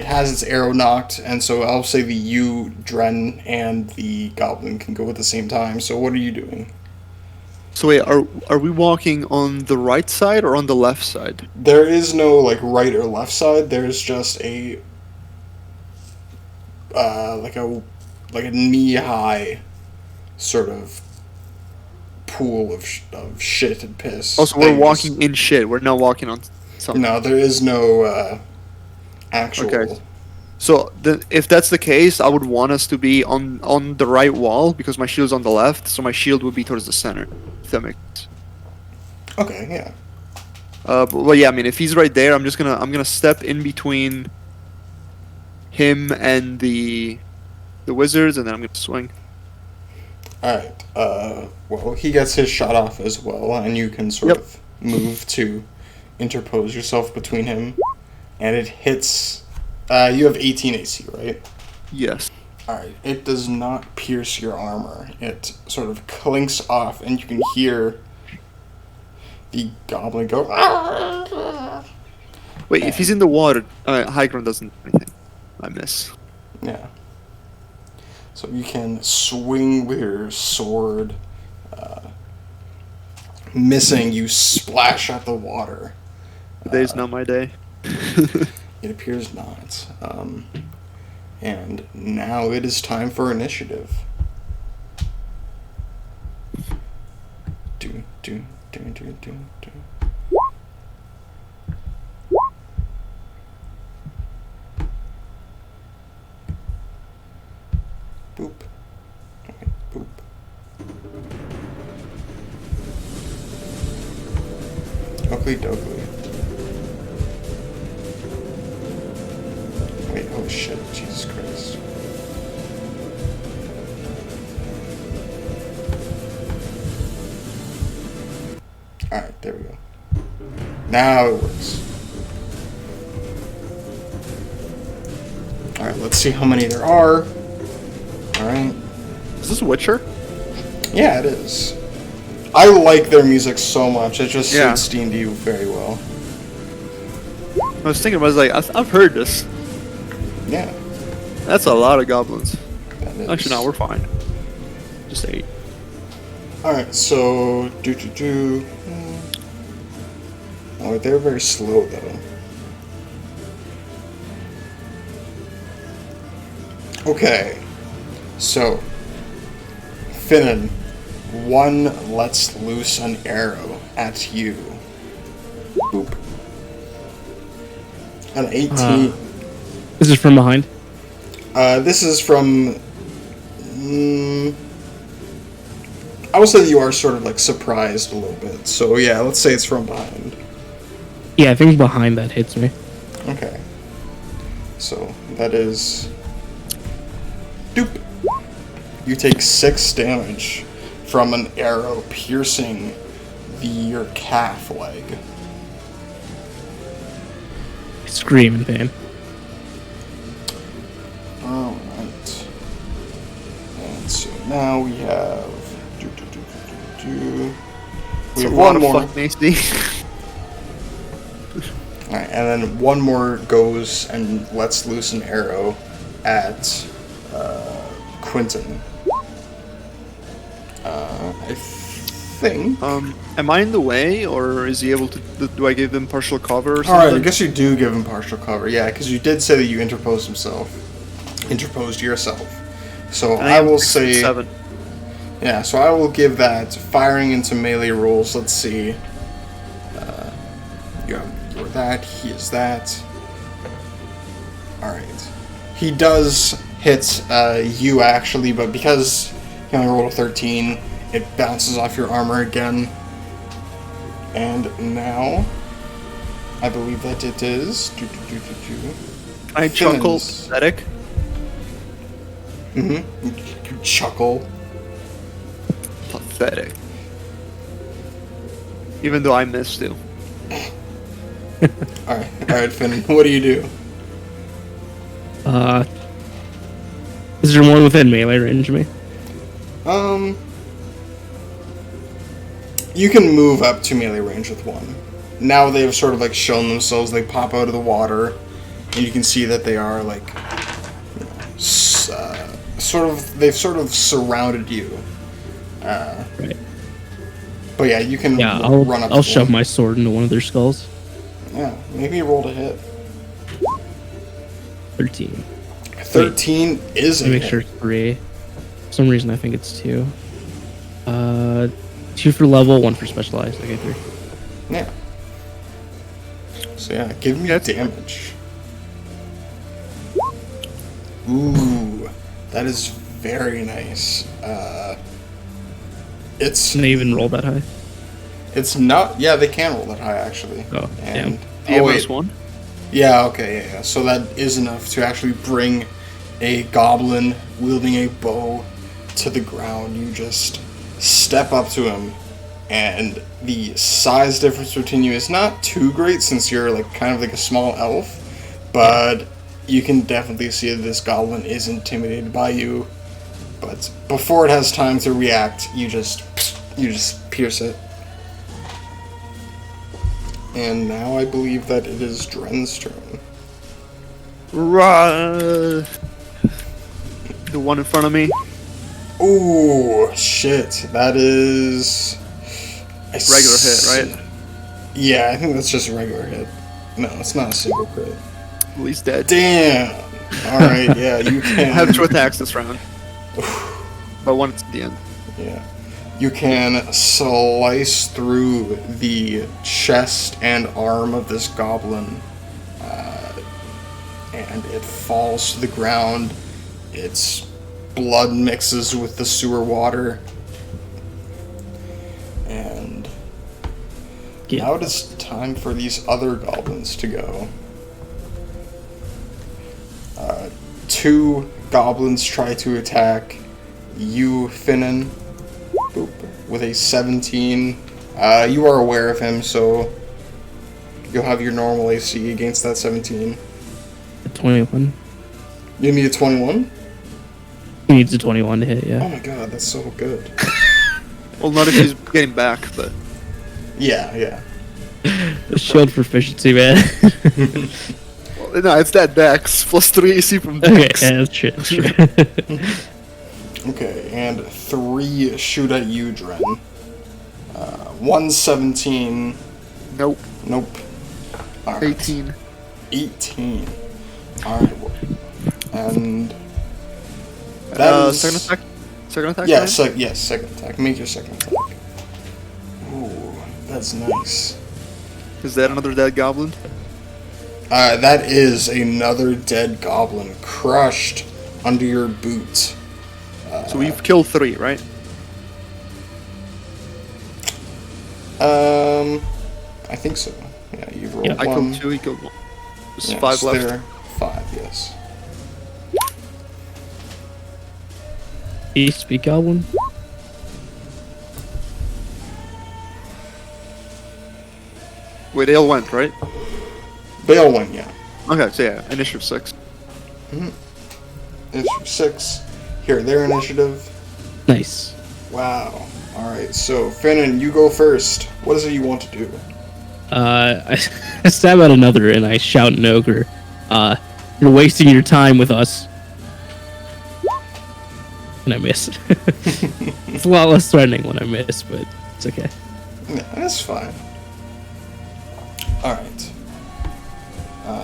has its arrow knocked, and so I'll say the you, Dren, and the goblin can go at the same time. So what are you doing? So wait, are we walking on the right side or on the left side? There is no like right or left side. There's just a like a knee high sort of pool of shit and piss. Oh, so we're walking in shit. We're not walking on something. No, there is no actual. Okay. So if that's the case, I would want us to be on the right wall because my shield's on the left, so my shield would be towards the center. If that makes sense. Okay, yeah. But yeah, I mean, if he's right there, I'm gonna step in between him and the wizards, and then I'm gonna swing. Alright, well, he gets his shot off as well, and you can sort of move to interpose yourself between him, and it hits, you have 18 AC, right? Yes. Alright, it does not pierce your armor. It sort of clinks off, and you can hear the goblin go, Wait, if he's in the water, high ground doesn't do anything. I miss. yeah. So you can swing with your sword. Missing, you splash at the water. Today's not my day. It appears not. And now it is time for initiative. Do. Boop. Okay, boop. Oakley dokley. Wait, oh shit, Jesus Christ. Alright, there we go. Now it works. Alright, let's see how many there are. Alright. Is this Witcher? Yeah, it is. I like their music so much. It just Yeah. suits D&D very well. I was thinking, I was like, I've heard this. Yeah. That's a lot of goblins. That is. Actually, no, we're fine. Just 8. Alright, so Oh, they're very slow though. Okay. So Finnan, one lets loose an arrow at you. Boop. An 18. This is from behind. This is from. I would say that you are sort of like surprised a little bit. So yeah, let's say it's from behind. Yeah, I think behind that hits me. Okay. So that is. Doop. You take 6 damage from an arrow piercing your calf leg. I scream in pain. now we have. We have a lot one of more. fucking AC. Alright, and then one more goes and lets loose an arrow at Quentin. I think. Am I in the way, or is he able to? Do I give him partial cover or something? Alright, I guess you do give him partial cover, yeah, because you did say that you interposed yourself. So And I am will 6 and say. 7. Yeah, so I will give that firing into melee rules. Let's see. You're that, he is that. Alright. He does hit you actually, but because he only rolled a 13, it bounces off your armor again. And now, I believe that it is. I chuckle. Finn's. Pathetic. You chuckle. Pathetic. Even though I missed you. Alright, Finn, what do you do? Is there one within melee range of me? You can move up to melee range with one. Now they've sort of like shown themselves, they pop out of the water, and you can see that they are like, they've sort of surrounded you. Right. But yeah, you can Yeah, run up I'll to shove one. my sword into one of their skulls. Yeah, maybe you rolled a hit. 13. 13 is a Let me make hit. sure it's 3. For some reason I think it's 2. 2 for level, 1 for specialized. Okay, 3. Yeah. So yeah, give me damage. Ooh, that is very nice. It's Can they even roll that high? It's not. Yeah, they can roll that high actually. Oh, And The oh, wait. MS1? Yeah. Okay. Yeah. So that is enough to actually bring a goblin wielding a bow to the ground. You just step up to him, and the size difference between you is not too great since you're like kind of like a small elf, but you can definitely see that this goblin is intimidated by you. But before it has time to react, you just pierce it. And now I believe that it is Dren's turn. The one in front of me. Ooh, shit. That is a Regular hit, right? Yeah, I think that's just a regular hit. No, it's not a single crit. Well, he's dead. Damn. All right, yeah, you I can. have 2 attacks this round. But one at the end. Yeah, you can slice through the chest and arm of this goblin, and it falls to the ground. Its blood mixes with the sewer water, and Yeah. now it is time for these other goblins to go. 2 goblins try to attack you, Finnan, boop, with a 17. You are aware of him, so you'll have your normal AC against that 17. 21. You need a 21? He needs a 21 to hit, Oh yeah. my god, that's so good. Well, not if he's getting back, but... Yeah. Shield proficiency, man. Well, no, it's that dex, plus 3 AC from Okay, dex. yeah, that's true. That's true. Okay, and 3 shoot at you, Dren. 117. Nope. Nope. Alright. 18. 18. Alright. And that is... Second attack? Second attack? Yeah, right? yes, second attack. Make your second attack. Ooh, that's nice. Is that another dead goblin? That is another dead goblin crushed under your boot. So we've killed 3, right? I think so. Yeah, you've rolled Yeah, I one. killed 2, he killed 1. There's Yes, 5 left. there are 5, yes. East Speak Goblin. Wait, they all went, right? They all went, yeah. Okay, so yeah, initiative 6. Initiative 6. Here, their initiative. Nice. Wow. Alright, so Finnan, you go first. What is it you want to do? I stab at another and I shout in ogre. You're wasting your time with us. And I miss. It's a lot less threatening when I miss, but it's okay. Yeah, that's fine. Alright.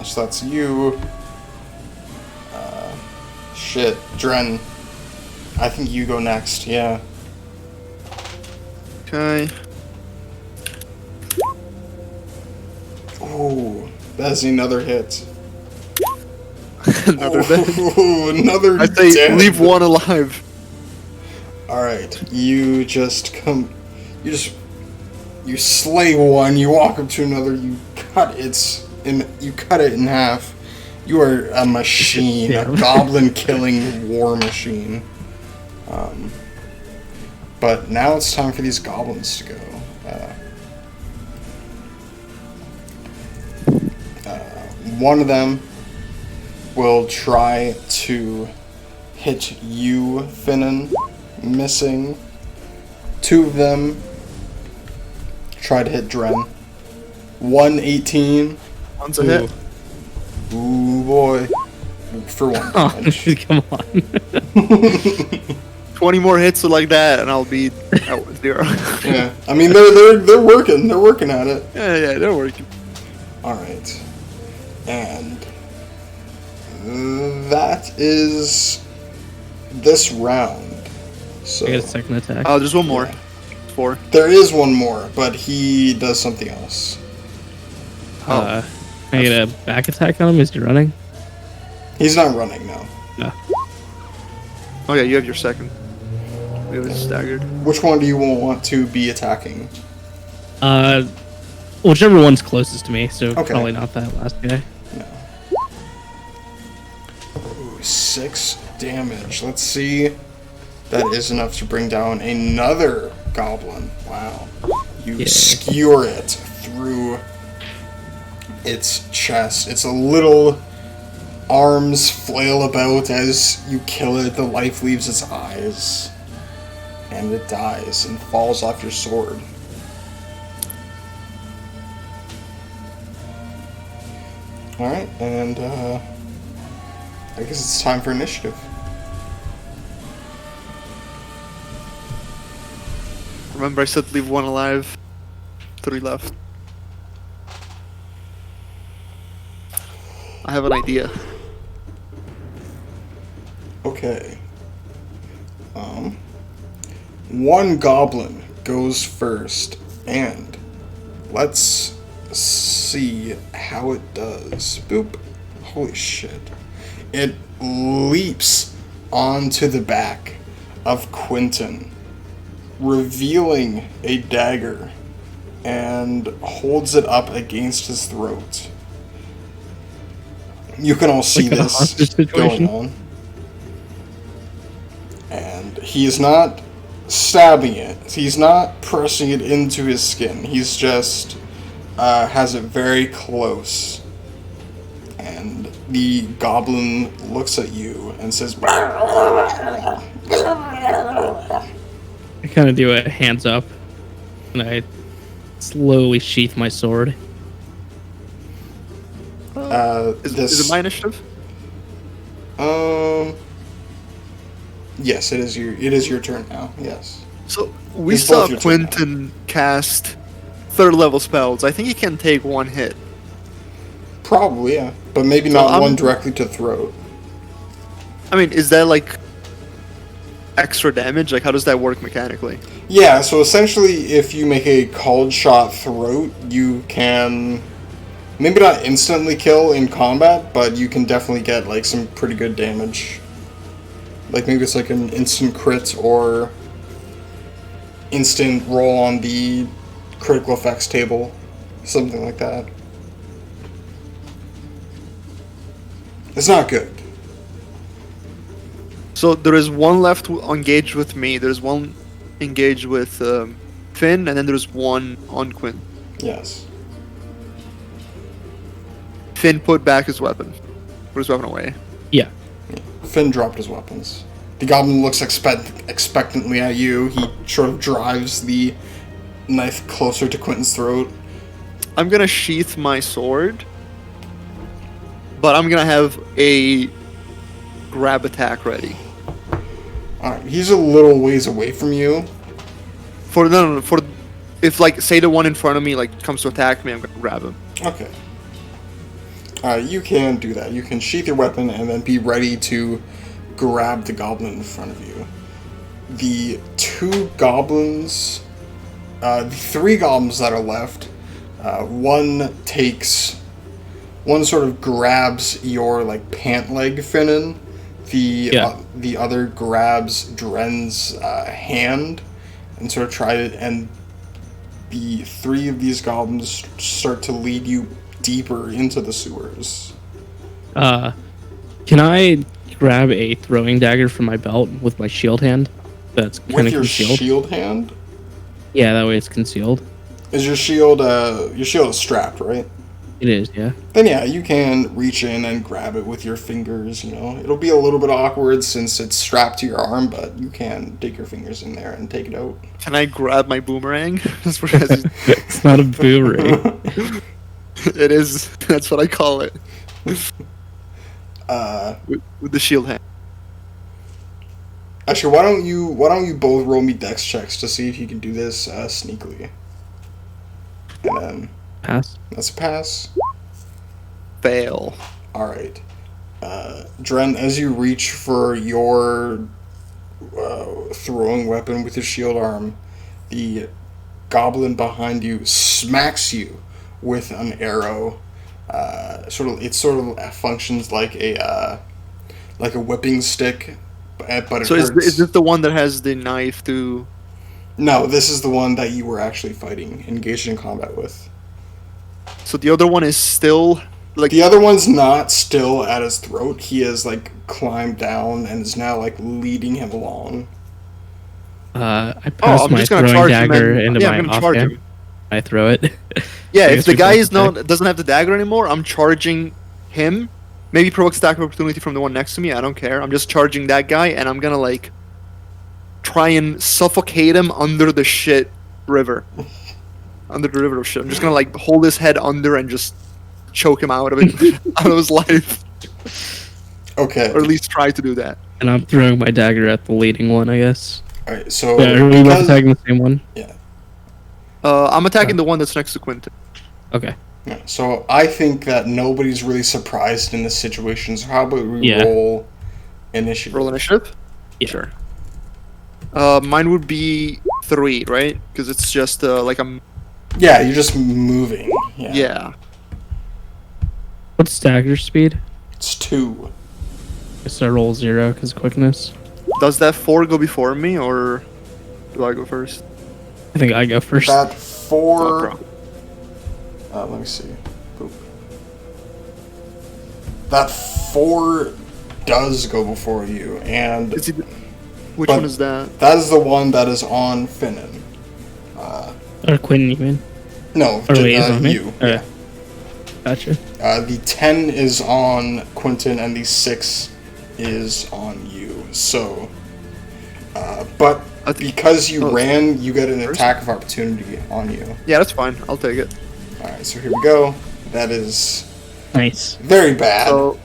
So that's you. Shit. Dren. I think you go next, yeah. Okay. Ooh, that's another hit. Another death. Ooh, another I say death. leave one alive. Alright, you slay one, you walk up to another, you cut it in half. You are a machine, a Damn. goblin killing war machine. But now it's time for these goblins to go. One of them will try to hit you, Finnan, missing. Two of them try to hit Dren. 118. One's a hit. Ooh boy. For one Oh, damage. come on. 20 more hits like that, and I'll be out with 0. Yeah. I mean they're working. They're working at it. Yeah, they're working. Alright. And that is this round. So I get a second attack. Oh, there's one more. Yeah. 4. There is one more, but he does something else. Can I get a back attack on him? Is he running? He's not running now. No. Oh yeah, you have your second. We have it staggered. Which one do you want to be attacking? Whichever one's closest to me. So Okay. probably not that last guy. Ooh, 6 damage. Let's see. That is enough to bring down another goblin. Wow. You Yeah. skewer it through its chest. Its little arms flail about as you kill it. The life leaves its eyes. And it dies and falls off your sword. Alright, and I guess it's time for initiative. Remember, I said leave one alive. 3 left. I have an idea. Okay. One goblin goes first, and let's see how it does. Boop. Holy shit. It leaps onto the back of Quentin, revealing a dagger, and holds it up against his throat. You can all see Like a this hostage situation? going on. And he's not stabbing it. He's not pressing it into his skin. He's just has it very close. And the goblin looks at you and says, I kind of do a hands up, and I slowly sheath my sword. Is it my initiative? Yes, it is your turn now. Yes. So we It's saw both your turn now. Quentin cast 3rd level spells. I think he can take 1 hit. Probably, yeah. But maybe So not I'm- one directly to throat. I mean, is that like extra damage? Like, how does that work mechanically? Yeah, so essentially if you make a called shot throat, you can maybe not instantly kill in combat, but you can definitely get like some pretty good damage. Like maybe it's like an instant crit or instant roll on the critical effects table. Something like that. It's not good. So there is one left engaged with me. There's one engaged with Finn, and then there's one on Quinn. Yes. Finn put back his weapon. Put his weapon away. Yeah. Finn dropped his weapons. The goblin looks expectantly at you. He sort of drives the knife closer to Quentin's throat. I'm gonna sheath my sword, but I'm gonna have a grab attack ready. Alright, he's a little ways away from you. For if like say the one in front of me like comes to attack me, I'm gonna grab him. Okay. You can do that. You can sheath your weapon and then be ready to grab the goblin in front of you. The three goblins that are left, one sort of grabs your like pant leg, Finnan. The other grabs Dren's hand and sort of and the three of these goblins start to lead you deeper into the sewers. Can I grab a throwing dagger from my belt with my shield hand? That's kind With of your concealed. shield hand? Yeah, that way it's concealed. Is your shield is strapped, right? It is, yeah. Then yeah, you can reach in and grab it with your fingers, you know. It'll be a little bit awkward since it's strapped to your arm, but you can dig your fingers in there and take it out. Can I grab my boomerang? It's not a boomerang. It is. That's what I call it. With the shield hand. Actually, why don't you both roll me dex checks to see if you can do this sneakily? And then Pass. that's a pass. Fail. All right, Dren, as you reach for your throwing weapon with your shield arm, the goblin behind you smacks you with an arrow. It functions like a whipping stick, but it So hurts. is this the one that has the knife to? No, this is the one that you were actually fighting, engaged in combat with. So the other one is still like The other one's not still at his throat. He has like climbed down and is now like leading him along. I pass I'm my just gonna throwing charge him dagger and- into yeah, my I'm gonna charge offhand. him. I throw it. Yeah, I if guess the we guy both doesn't have the dagger anymore, I'm charging him. Maybe provokes attack of opportunity from the one next to me. I don't care. I'm just charging that guy, and I'm gonna like try and suffocate him under the shit river, under the river of shit. I'm just gonna like hold his head under and just choke him out of it, out of his life, Okay. or at least try to do that. And I'm throwing my dagger at the leading one, I guess. Alright, so Yeah, are we both because- attacking the same one? I'm attacking the one that's next to Quentin. Okay. yeah, so I think that nobody's really surprised in this situation. So how about we Yeah. roll initiative? Roll initiative. Yeah. Sure. Mine would be 3, right? Because it's just like a Yeah, you're just moving. Yeah. yeah. What's dagger speed? It's 2. Guess I roll 0 because quickness. Does that 4 go before me, or do I go first? I think I go first. That No 4. problem. Let me see. Boop. That 4 does go before you, and Is it? Which But- one is that? that is the one that is on Finnan. Or Quinn, you mean? No, Or wait, is it on me? you. Okay. Gotcha. The 10 is on Quentin, and the 6 is on you. So, but I think- because you oh, ran, you get an first? attack of opportunity on you. Yeah, that's fine. I'll take it. Alright, so here we go. That is Nice. very bad. So,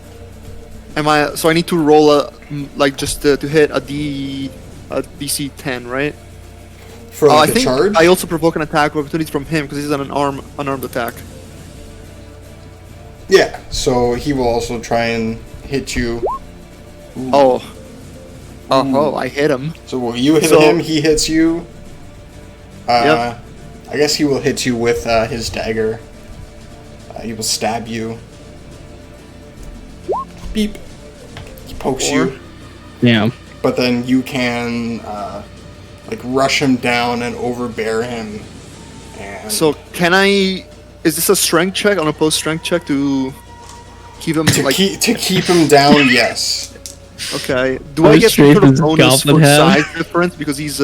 So I need to roll like just to hit a DC 10, right? For I like a think charge? I also provoke an attack of opportunity from him because he's an unarmed attack. Yeah, so he will also try and hit you. Ooh. Oh, I hit him. So will you hit So- him, he hits you. Yep. I guess he will hit you with his dagger. He will stab you. Beep. He pokes 4. you, Yeah. but then you can like rush him down and overbear him. And So can I? Is this a strength check, on a post strength check to keep him to like? keep him down, yes. Okay. Do How I much get some strength sort of does bonus Goblin for have? size difference because he's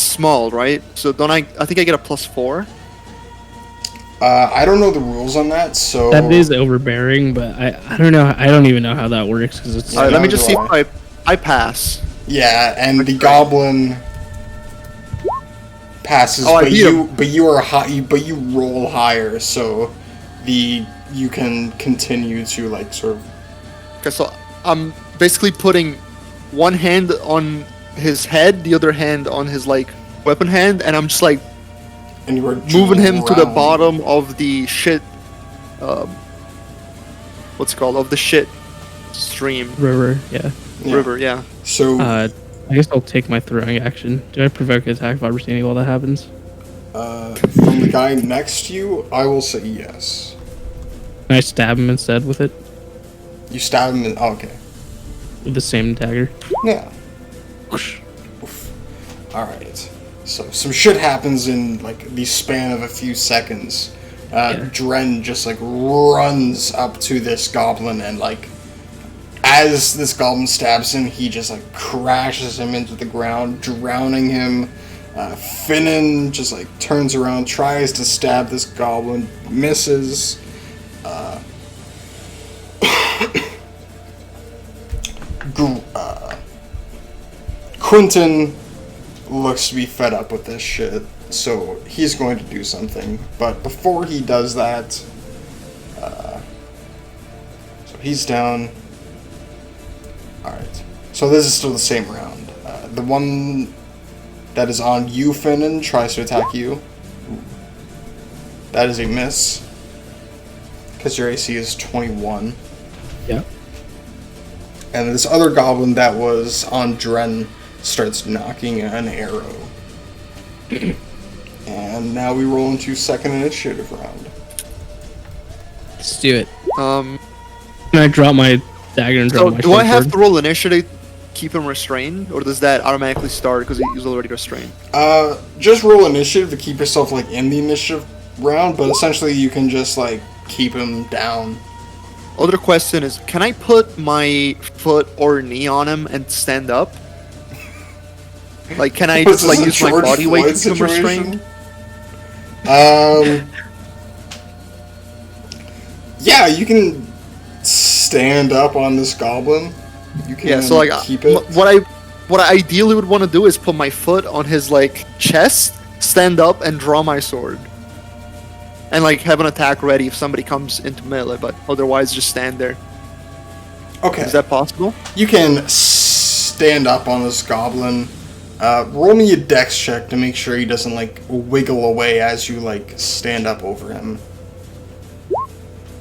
small, right? So don't I? I think I get a +4. I don't know the rules on that, so That is overbearing, but I don't know. I don't even know how that works because it's. Yeah, Alright, let me neither just do see if I pass. yeah, and the goblin passes, Oh, I but beat you but you are high, but you roll higher, so you can continue to like sort of. Okay, so I'm basically putting one hand on his head, the other hand on his like weapon hand, and I'm just like And you are moving him to the drowning. bottom of the shit. What's it called? Of the shit stream River, yeah. Yeah. river. Yeah. So I guess I'll take my throwing action. Do I provoke attack of opportunity while that happens? from the guy next to you, I will say yes. Can I stab him instead with it? You stab him in. Oh, okay. With the same dagger? Yeah. Whoosh. All right. So some shit happens in like the span of a few seconds. Dren just like runs up to this goblin and like as this goblin stabs him, he just like crashes him into the ground, drowning him. Finnan just like turns around, tries to stab this goblin, misses. Quentin looks to be fed up with this shit, so he's going to do something. But before he does that, so he's down. Alright, so this is still the same round. The one that is on you, Finnan, tries to attack you. That is a miss, because your AC is 21. Yeah. And this other goblin that was on Dren starts knocking an arrow. And now we roll into second initiative round. Let's do it. Um. Can I drop my dagger and drop So my do I have sword? to roll initiative, keep him restrained, or does that automatically start because he's already restrained? Just roll initiative to keep yourself like in the initiative round, but essentially you can just like keep him down. Other question is, can I put my foot or knee on him and stand up? Like, can I Was just like this a use my George body weight Floyd to keep him restrained? Yeah, you can stand up on this goblin. You can Yeah, so like keep it. what I ideally would want to do is put my foot on his like chest, stand up, and draw my sword, and like have an attack ready if somebody comes into melee. But otherwise, just stand there. Okay. Is that possible? You can stand up on this goblin. Roll me a dex check to make sure he doesn't like wiggle away as you like stand up over him.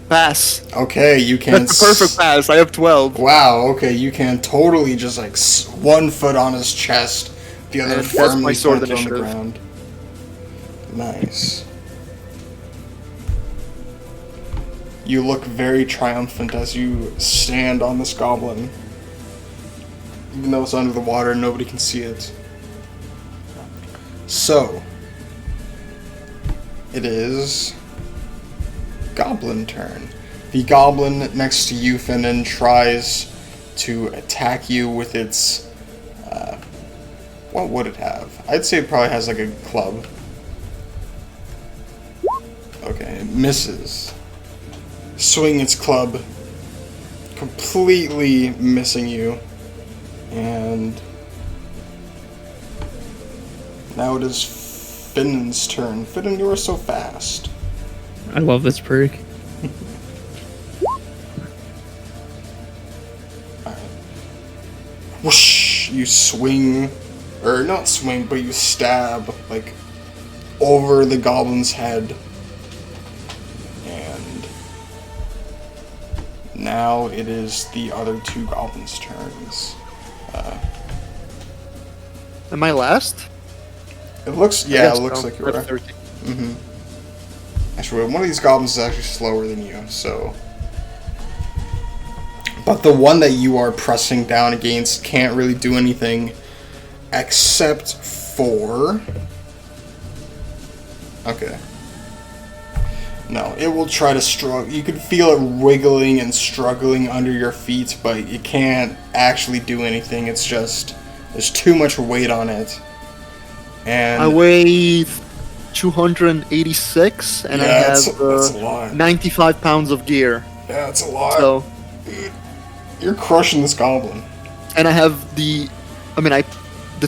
Pass. Okay, you can. That's a perfect pass. I have 12. Wow. Okay, you can totally just like one foot on his chest, the other And that's firmly my sword planted on the initiative. ground. Nice. You look very triumphant as you stand on this goblin. Even though it's under the water, nobody can see it. So, it is goblin turn. The goblin next to you, Finnan, tries to attack you with its... what would it have? I'd say it probably has like a club. Okay, it misses. Swing its club, completely missing you. And now it is Finnan's turn. Finnan, you are so fast. I love this perk. Whoosh! You swing, or not swing, but you stab, like, over the goblin's head. And now it is the other two goblins' turns. Am I last? It looks, I yeah, guess it looks so. like you That's are. 13. Actually, one of these goblins is actually slower than you, so... But the one that you are pressing down against can't really do anything except for... Okay. No, it will try to struggle. You can feel it wiggling and struggling under your feet, but it can't actually do anything. It's just... There's too much weight on it. And... I weigh 286, and I Yeah, have that's a lot. 95 pounds of gear. Yeah, that's a lot. So, You're crushing this goblin. and I have the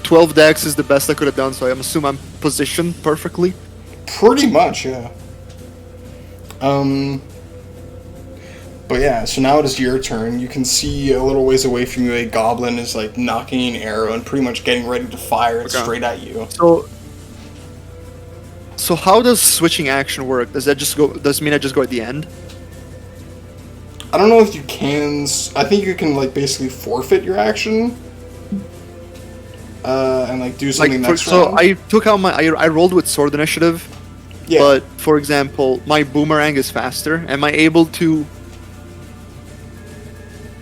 12 dex is the best I could have done. So I'm assuming I'm positioned perfectly. Pretty much, yeah. But yeah, so now it is your turn. You can see a little ways away from you a goblin is like knocking an arrow and pretty much getting ready to fire it Okay. straight at you. So how does switching action work? Does that just go? Does it mean I just go at the end? I don't know if you can. I think you can like basically forfeit your action. And like do something next round. I took out I rolled with sword initiative, Yeah. but for example, my boomerang is faster. Am I able to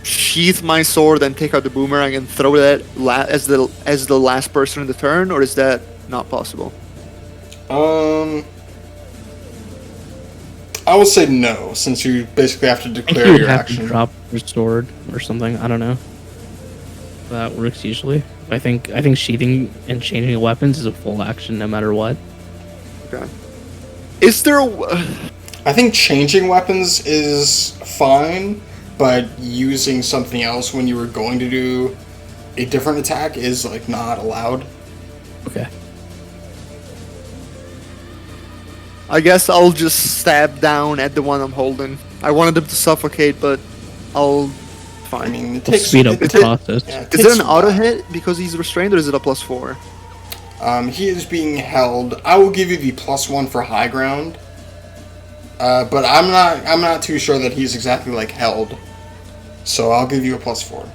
sheath my sword and take out the boomerang and throw that as the last person in the turn, or is that not possible? I will say no, since you basically have to I think declare you would your have action. to drop your sword or something. I don't know. That works usually. I think sheathing and changing weapons is a full action no matter what. Okay. Is there a I think changing weapons is fine, but using something else when you were going to do a different attack is like not allowed. Okay. I guess I'll just stab down at the one I'm holding. I wanted them to suffocate, but I'll. I Fine. mean, it We'll takes speed up the it ta- process. yeah, Is it takes an a auto while. hit because he's restrained, or is it a +4? He is being held. I will give you the +1 for high ground. But I'm not too sure that he's exactly like held. So I'll give you a +4.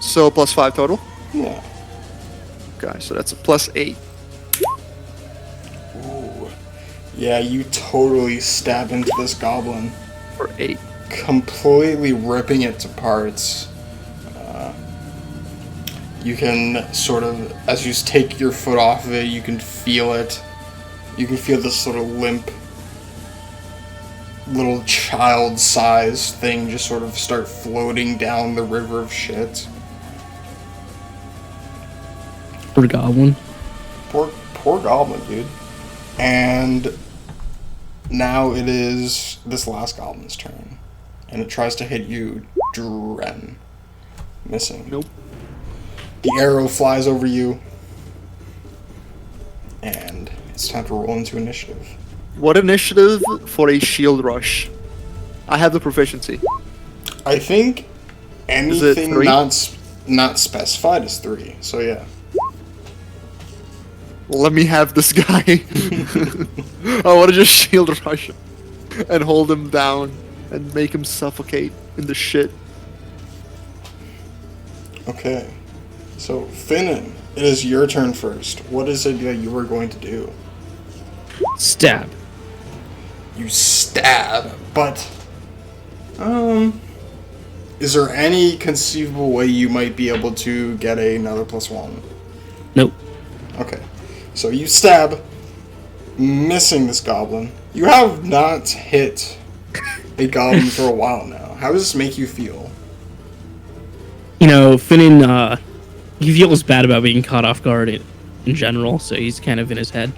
So +5 total. Yeah. Okay, so that's a +8. Ooh. Yeah, you totally stab into this goblin, For 8. completely ripping it to parts. You can sort of, as you take your foot off of it, you can feel it. You can feel this sort of limp, little child-sized thing just sort of start floating down the river of shit. For goblin. Poor goblin, dude. And now it is this last goblin's turn. And it tries to hit you, Dren. Missing. Nope. The arrow flies over you. And it's time to roll into initiative. What initiative for a shield rush? I have the proficiency. I think it anything 3? not specified is 3. So yeah. Let me have this guy. I want to just shield rush him and hold him down and make him suffocate in the shit. Okay. So, Finnan, it is your turn first. What is it that you were going to do? Stab. You stab, but is there any conceivable way you might be able to get another +1? Nope. Okay. So you stab, missing this goblin. You have not hit a goblin for a while now. How does this make you feel? You know, Finnan, he feels bad about being caught off guard in general, so he's kind of in his head.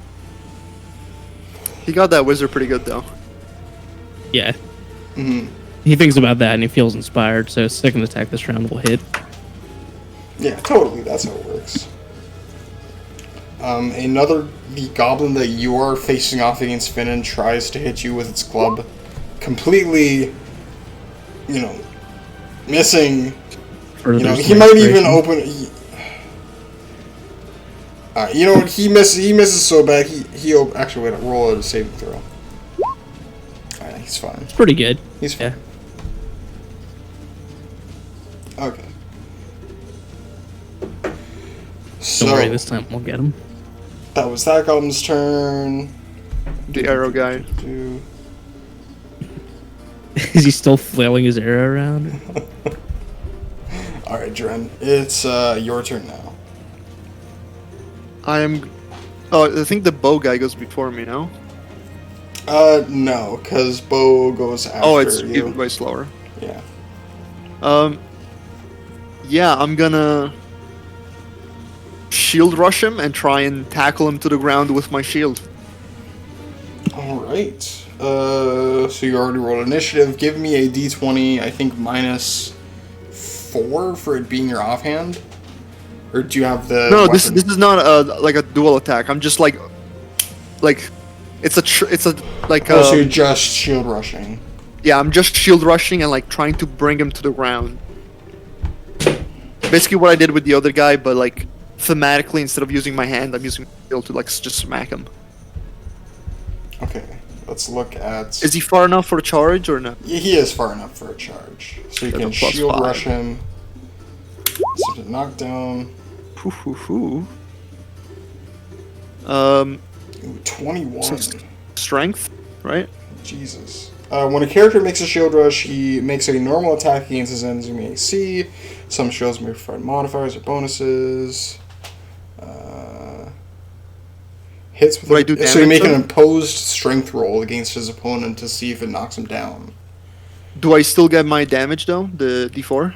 He got that wizard pretty good though. Yeah. Hmm. He thinks about that and he feels inspired, so second attack this round will hit. Yeah, totally. That's how it works. The goblin that you are facing off against Finnan tries to hit you with its club, completely, missing. Further He might even open. You know what? He misses so bad. Actually wait. Roll a saving throw. Alright, he's fine. It's pretty good. He's fine. Okay. So Don't worry, this time we'll get him. that was that goblin's turn. The arrow guy. Do- Is he still flailing his arrow around? All right, Dren. It's your turn now. I think the bow guy goes before me now. No, because Bo goes after Oh, it's you. even way slower. Yeah. Yeah, I'm gonna shield rush him and try and tackle him to the ground with my shield. Alright. So you already rolled initiative. Give me a d20, I think -4 for it being your offhand. Or do you have the No, weapon? this is not like a dual attack. I'm just like it's a Oh, so you're just shield rushing. yeah, I'm just shield rushing and like trying to bring him to the ground. Basically what I did with the other guy, but like thematically instead of using my hand, I'm using my shield to like just smack him. Okay, let's look at... Is he far enough for a charge or no? Yeah, he is far enough for a charge. So you That's can a +5. shield rush him. So to knock down... Hoo, hoo, hoo. Ooh, 21. Strength, right? Jesus. When a character makes a shield rush, he makes a normal attack against his enemy AC. Some shields may provide modifiers or bonuses. Hits with Would I do so you damage, make an though? opposed strength roll against his opponent to see if it knocks him down. Do I still get my damage though? The D4?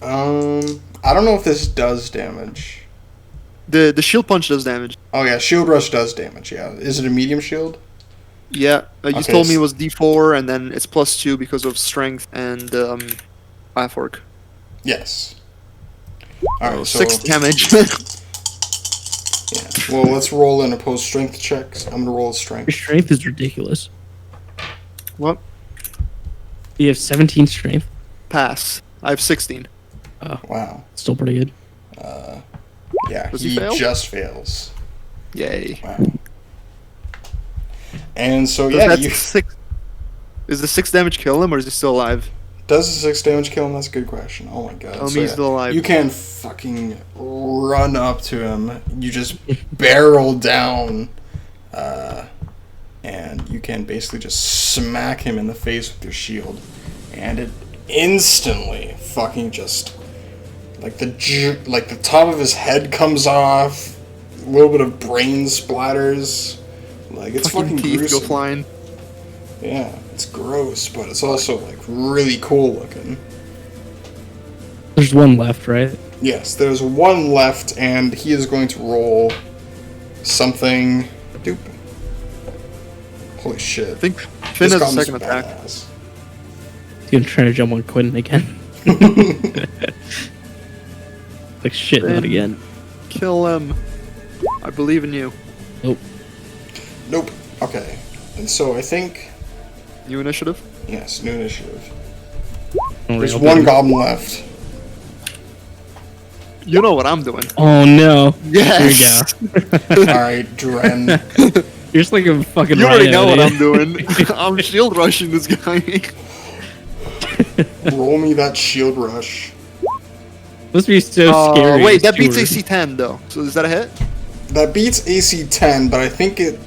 I don't know if this does damage. The shield punch does damage. Oh yeah, shield rush does damage. Yeah, is it a medium shield? Yeah, you Okay, told me it was D4 and then it's +2 because of strength and laugh work. Yes. All right, so 6 damage. yeah. Well, let's roll an opposed strength checks. I'm gonna roll a Your strength. strength is ridiculous. What? You have 17 strength. Pass. I have 16. Wow. Still pretty good. Yeah, Does he fail? just fails. Yay. Wow. And so Does yeah, that you 6? Is the 6 damage kill him or is he still alive? does the 6 damage kill him? That's a good question. Oh my god. Tell So, me he's yeah, still alive. you can fucking run up to him. You just barrel down, and you can basically just smack him in the face with your shield, and it instantly fucking just like the top of his head comes off, a little bit of brain splatters. Like it's fucking teeth gruesome. go flying. Yeah, it's gross, but it's also like really cool looking. There's one left, right? Yes, there's one left, and he is going to roll something. Doop. Holy shit! I think Finn This has a goblin's second attack. badass. He's gonna try to jump on Quentin again. Like shit, not Finn. again. Kill him. I believe in you. Nope. Nope. Okay, and so I think New initiative? yes, new initiative. Don't There's worry, I'll one beat goblin left. You know what I'm doing. him. Oh no. Yes! Here we go. All right, Dren. You're just like a fucking You already know rhino, what dude. I'm doing. I'm shield rushing this guy. Roll me that shield rush. Must be so scary. Wait, that It's beats too- AC 10 though. So is that a hit? That beats AC 10, but I think it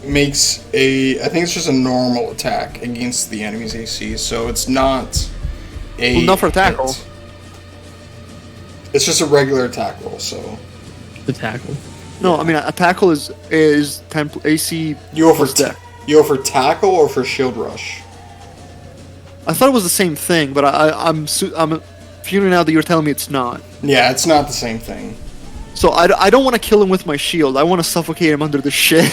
makes a. I think it's just a normal attack against the enemy's AC, so it's not a. Well, not for a tackle. hit. It's just a regular attack roll, so. the tackle. No, I mean a tackle is 10 AC. You go for plus deck. you go for tackle or for shield rush? I thought it was the same thing, but I'm feeling now that you're telling me it's not. Yeah, it's not the same thing. So I don't want to kill him with my shield. I want to suffocate him under the shit.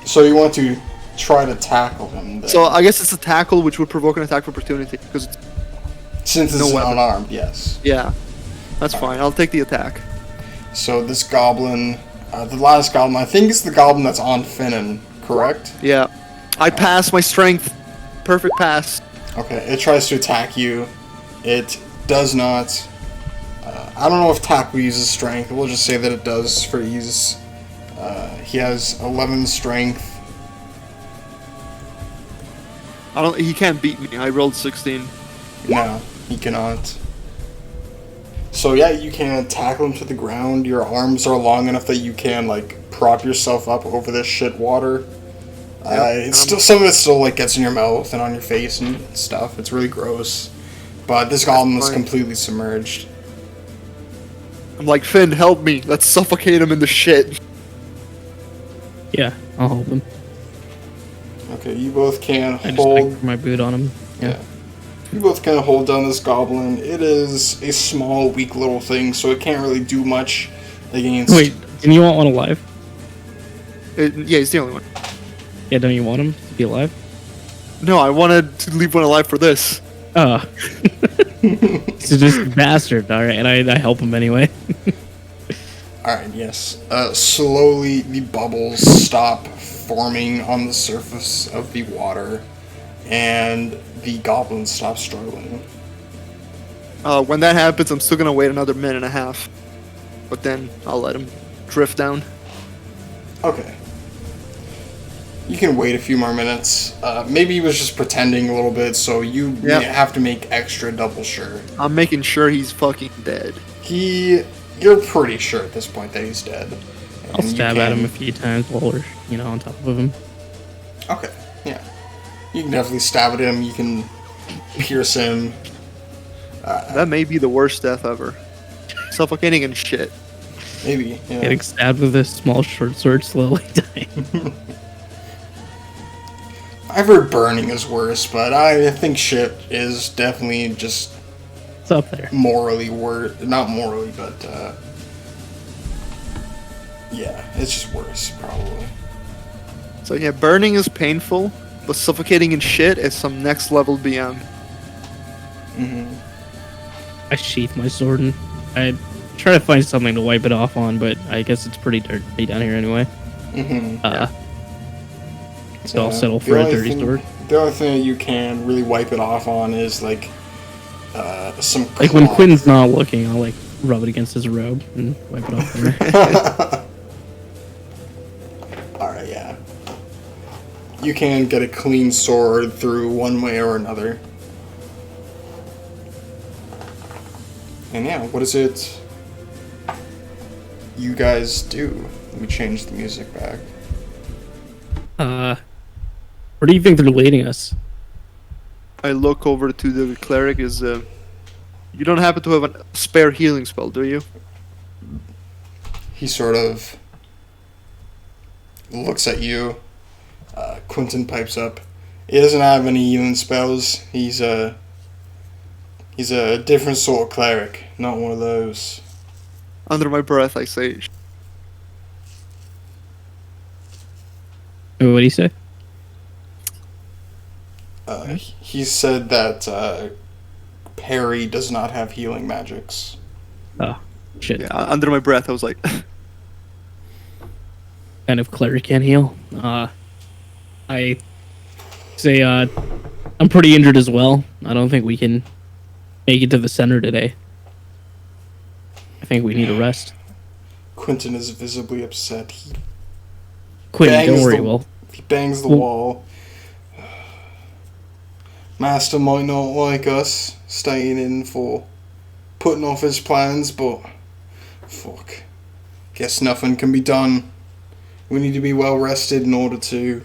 So you want to try to tackle him then. So I guess it's a tackle, which would provoke an attack of opportunity. Because it's, Since it's no weapon. unarmed, yes. yeah, that's fine. I'll take the attack. So this goblin, the last goblin, I think it's the goblin that's on Finnan, correct? Yeah, I pass my strength. Perfect pass. Okay, it tries to attack you. It does not. I don't know if tackle uses strength. We'll just say that it does for ease. He has 11 strength. He can't beat me. I rolled 16. No, he cannot. So yeah, you can tackle him to the ground. Your arms are long enough that you can like prop yourself up over this shit water. It's still some of it still like gets in your mouth and on your face and stuff. It's really gross. But this goblin is fine. completely submerged. I'm like, Finn, help me. Let's suffocate him in the shit. Yeah, I'll help him. Okay, you both can I just hold. like my boot on him. Yeah. You both kind of hold down this goblin. It is a small, weak little thing, so it can't really do much against. Wait, didn't you want one alive? Yeah, he's the only one. Yeah, don't you want him to be alive? No, I wanted to leave one alive for this. Oh. He's just a bastard, alright, and I help him anyway. Alright, yes. Slowly, the bubbles stop forming on the surface of the water, and the goblin stops struggling. When that happens, I'm still gonna wait another minute and a half. But then I'll let him drift down. Okay. You can wait a few more minutes. Maybe he was just pretending a little bit, so you have to make extra double sure. I'm making sure he's fucking dead. You're pretty sure at this point that he's dead. I'll stab at him a few times while we're, on top of him. Okay, yeah. You can definitely stab at him, you can pierce him. That may be the worst death ever. Suffocating and shit. Maybe, yeah. Getting stabbed with a small short sword, slowly dying. I've heard burning is worse, but I think shit is definitely just It's up there. morally worse. Not morally, but yeah, it's just worse, probably. So yeah, burning is painful, but suffocating and shit is some next level beyond. I sheath my sword and I try to find something to wipe it off on, but I guess it's pretty dirty down here anyway. So I'll settle for a dirty sword. The only thing that you can really wipe it off on is like some Like when cloth. Quinn's not looking, I'll like rub it against his robe and wipe it off from there. Alright, yeah. You can get a clean sword through one way or another. And yeah, what is it you guys do? Let me change the music back. Where do you think they're leading us? I look over to the cleric. You don't happen to have a spare healing spell, do you? He sort of looks at you. Quentin pipes up. He doesn't have any healing spells. He's a different sort of cleric, not one of those. Under my breath, I say, What do you say? He said that Perry does not have healing magics. Oh, shit. yeah, under my breath, I was like, Kind of cleric can't heal. I say, I'm pretty injured as well. I don't think we can make it to the center today. I think we need a rest. Quentin is visibly upset. Quinn, don't worry, He bangs the wall. Master might not like us staying in for putting off his plans, but fuck. Guess nothing can be done. We need to be well rested in order to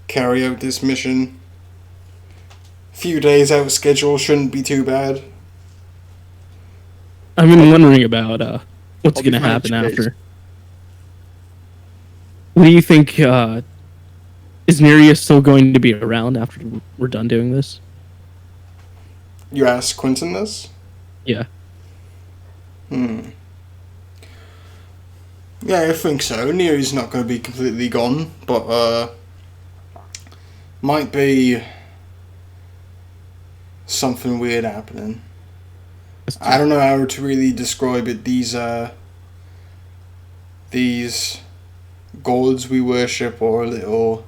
carry out this mission. A few days out of schedule shouldn't be too bad. I've been wondering about what's I'll be going to fine in happen 2 days. after. What do you think? Is Neria still going to be around after we're done doing this? You asked Quentin this? Yeah. Yeah, I think so. Neri's not going to be completely gone, but might be something weird happening. I don't know how to really describe it. These gods we worship are a little,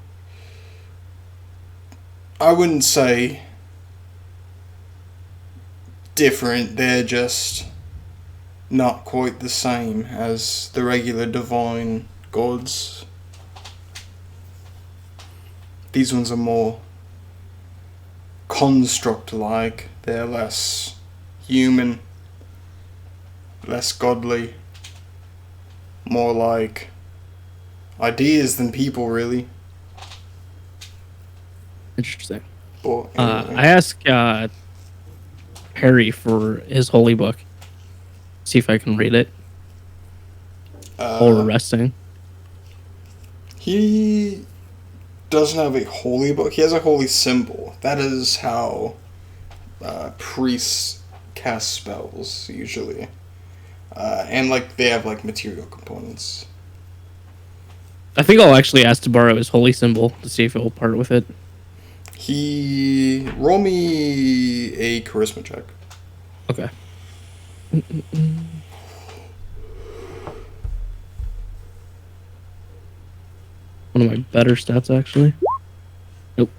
I wouldn't say different, they're just not quite the same as the regular divine gods. These ones are more construct-like, they're less human, less godly, more like ideas than people, really. Interesting. But I asked Perry for his holy book. See if I can read it while we're resting. He doesn't have a holy book. He has a holy symbol. That is how priests cast spells usually, and like they have like material components. I think I'll actually ask to borrow his holy symbol to see if he'll part with it. He roll me a charisma check. Okay. One of my better stats, actually. Nope.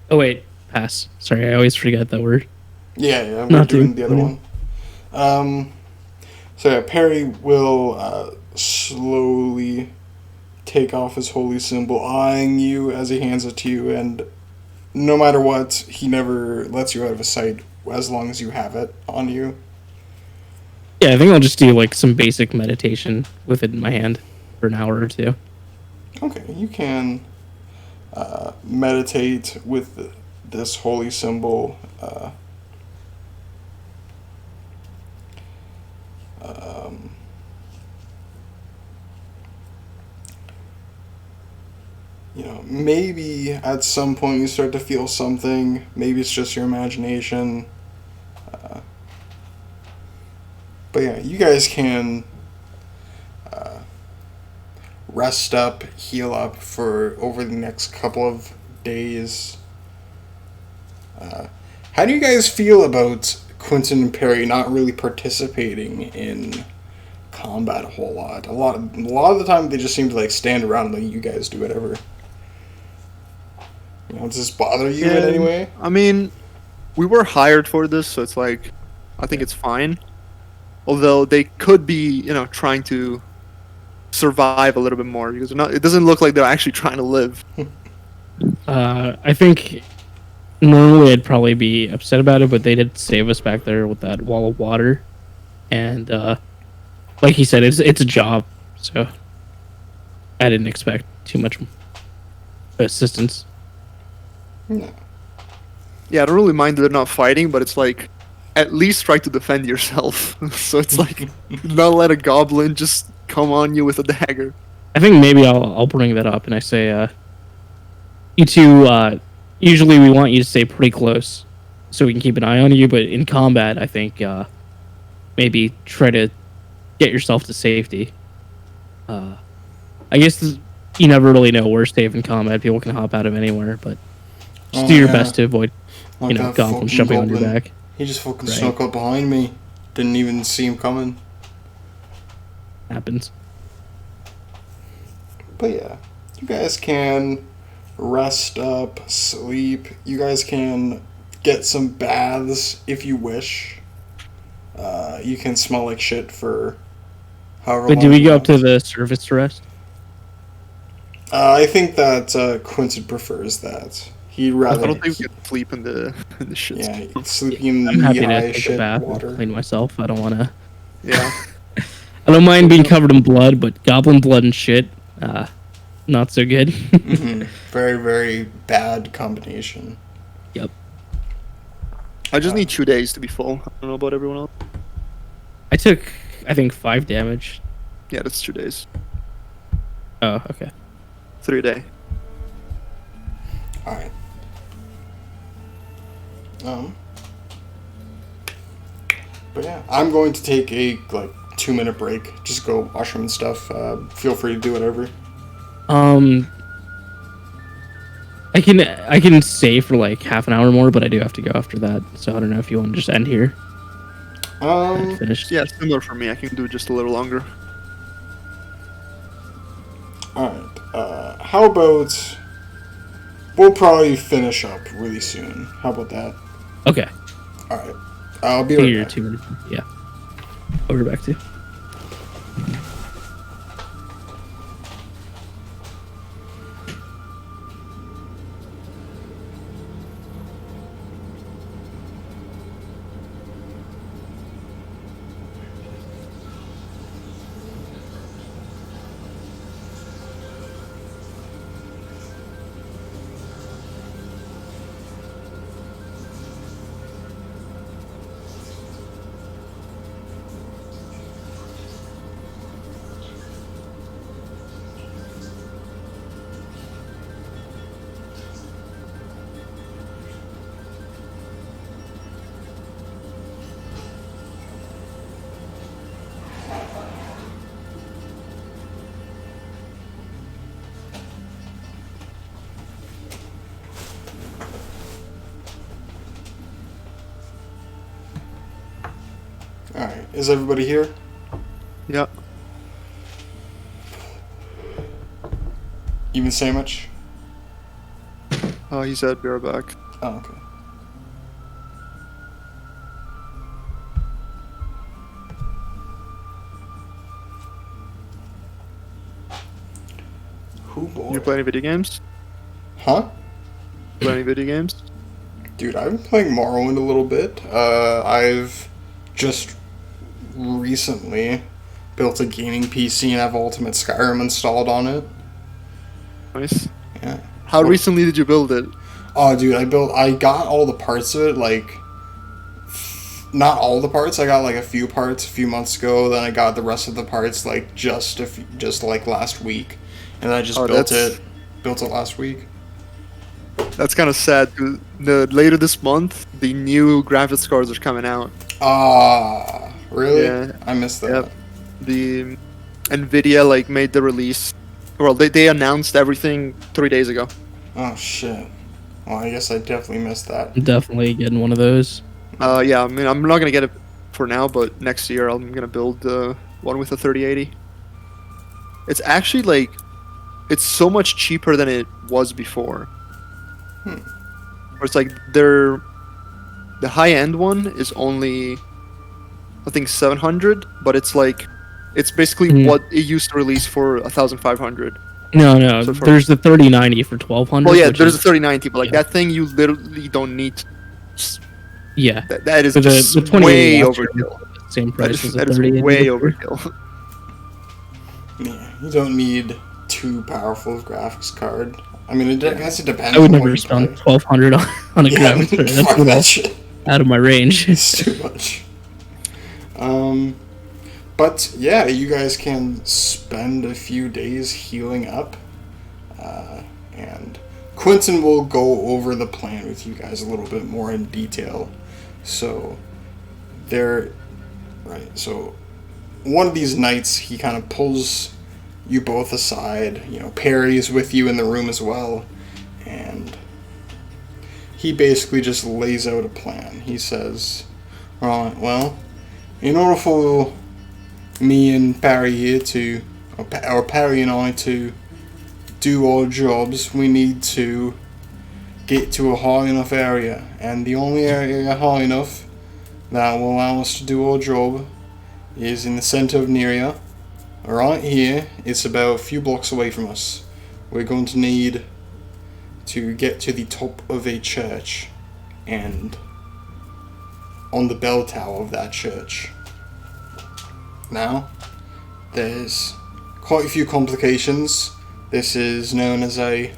Oh, wait. Pass. Sorry, I always forget that word. Yeah, we're Not doing doing- the other one. So yeah, Perry will slowly take off his holy symbol, eyeing you as he hands it to you, and no matter what, he never lets you out of his sight as long as you have it on you. Yeah, I think I'll just do like some basic meditation with it in my hand for an hour or two. Okay, you can meditate with this holy symbol. You know, maybe at some point you start to feel something. Maybe it's just your imagination. But yeah, you guys can rest up, heal up for over the next couple of days. How do you guys feel about Quentin and Perry not really participating in combat a whole lot? A lot of the time they just seem to like stand around and let you guys do whatever. You know, does this bother you in any way? I mean, we were hired for this, so it's like, I think it's fine. Although they could be, trying to survive a little bit more because it doesn't look like they're actually trying to live. I think normally I'd probably be upset about it, but they did save us back there with that wall of water, and like he said, it's a job, so I didn't expect too much assistance. No. Yeah, I don't really mind that they're not fighting, but it's like, at least try to defend yourself. So it's like, not let a goblin just come on you with a dagger. I think maybe I'll bring that up and I say, you two, usually we want you to stay pretty close so we can keep an eye on you, but in combat, I think maybe try to get yourself to safety. I guess you never really know where safe in combat. People can hop out of anywhere, but just do your best to avoid, Like that goblins fucking jumping on your goblin. back. He just fucking Right. snuck up behind me. Didn't even see him coming. Happens. But yeah, you guys can rest up, sleep. You guys can get some baths if you wish. You can smell like shit for however But long do we you go up want. to the surface to rest? I think that Quentin prefers that. He'd I rather. don't think we can sleep in the shit. Yeah, sleeping in I'm happy to knee-high take a shit bath water. and clean myself. I don't want to. Yeah. I don't mind being covered in blood, but goblin blood and shit, not so good. Mhm. Very, very bad combination. Yep. I just need 2 days to be full. I don't know about everyone else. I took, I think, 5 damage. Yeah, that's 2 days. Oh, okay. 3 a day. Alright. But yeah, I'm going to take a 2-minute break. Just go washroom and stuff. Feel free to do whatever. I can stay for like half an hour more, but I do have to go after that. So I don't know if you want to just end here. And finish. Yeah, similar for me. I can do just a little longer. Alright. How about we'll probably finish up really soon. How about that? Okay. Alright. I'll be Take right your back. 2 minutes. Yeah. I'll be back too. Is everybody here? Yeah. Even sandwich? He said be right back. Oh, okay. Who boy? You play any video games? Huh? Play any video games? Dude, I've been playing Morrowind a little bit. I've just recently built a gaming PC and have Ultimate Skyrim installed on it. Nice. Yeah. How recently did you build it? Oh, dude, I got all the parts of it, like, not all the parts. I got like a few parts a few months ago. Then I got the rest of the parts like just like last week, and I just built it last week. That's kind of sad. Later this month, the new graphics cards are coming out. Ah, really? Yeah. I missed that. Yep. The Nvidia like made the release. Well, they announced everything 3 days ago. Oh shit. Well, I guess I definitely missed that. I'm definitely getting one of those. Yeah, I mean, I'm not gonna get it for now, but next year I'm gonna build one with a 3080. It's actually like, it's so much cheaper than it was before. Where it's like the high-end one is only, I think 700, but it's like, it's basically what it used to release for 1,500. No, So for- there's the 3090 for 1200. Well, yeah, which there's is- a 3090, but like yeah. that thing you literally don't need. Yeah, That is for just the way 2080 Ultra, overkill. same That price is, as a that is 3080. way overkill. Yeah, you don't need too powerful of graphics card. I mean, I guess it depends. I would on never what you spend play. 1200 on a Yeah, graphics card. That's fuck a little that shit. out of my range. It's too much. But yeah, you guys can spend a few days healing up, and Quentin will go over the plan with you guys a little bit more in detail. So, so one of these nights he kind of pulls you both aside. You know, Perry's with you in the room as well, and he basically just lays out a plan. He says, "Alright, well, in order for me and Parry here to, or Parry and I to do our jobs, we need to get to a high enough area, and the only area high enough that will allow us to do our job is in the center of Neria. Right here, it's about a few blocks away from us. We're going to need to get to the top of a church, and on the bell tower of that church. Now, there's quite a few complications. This is known as a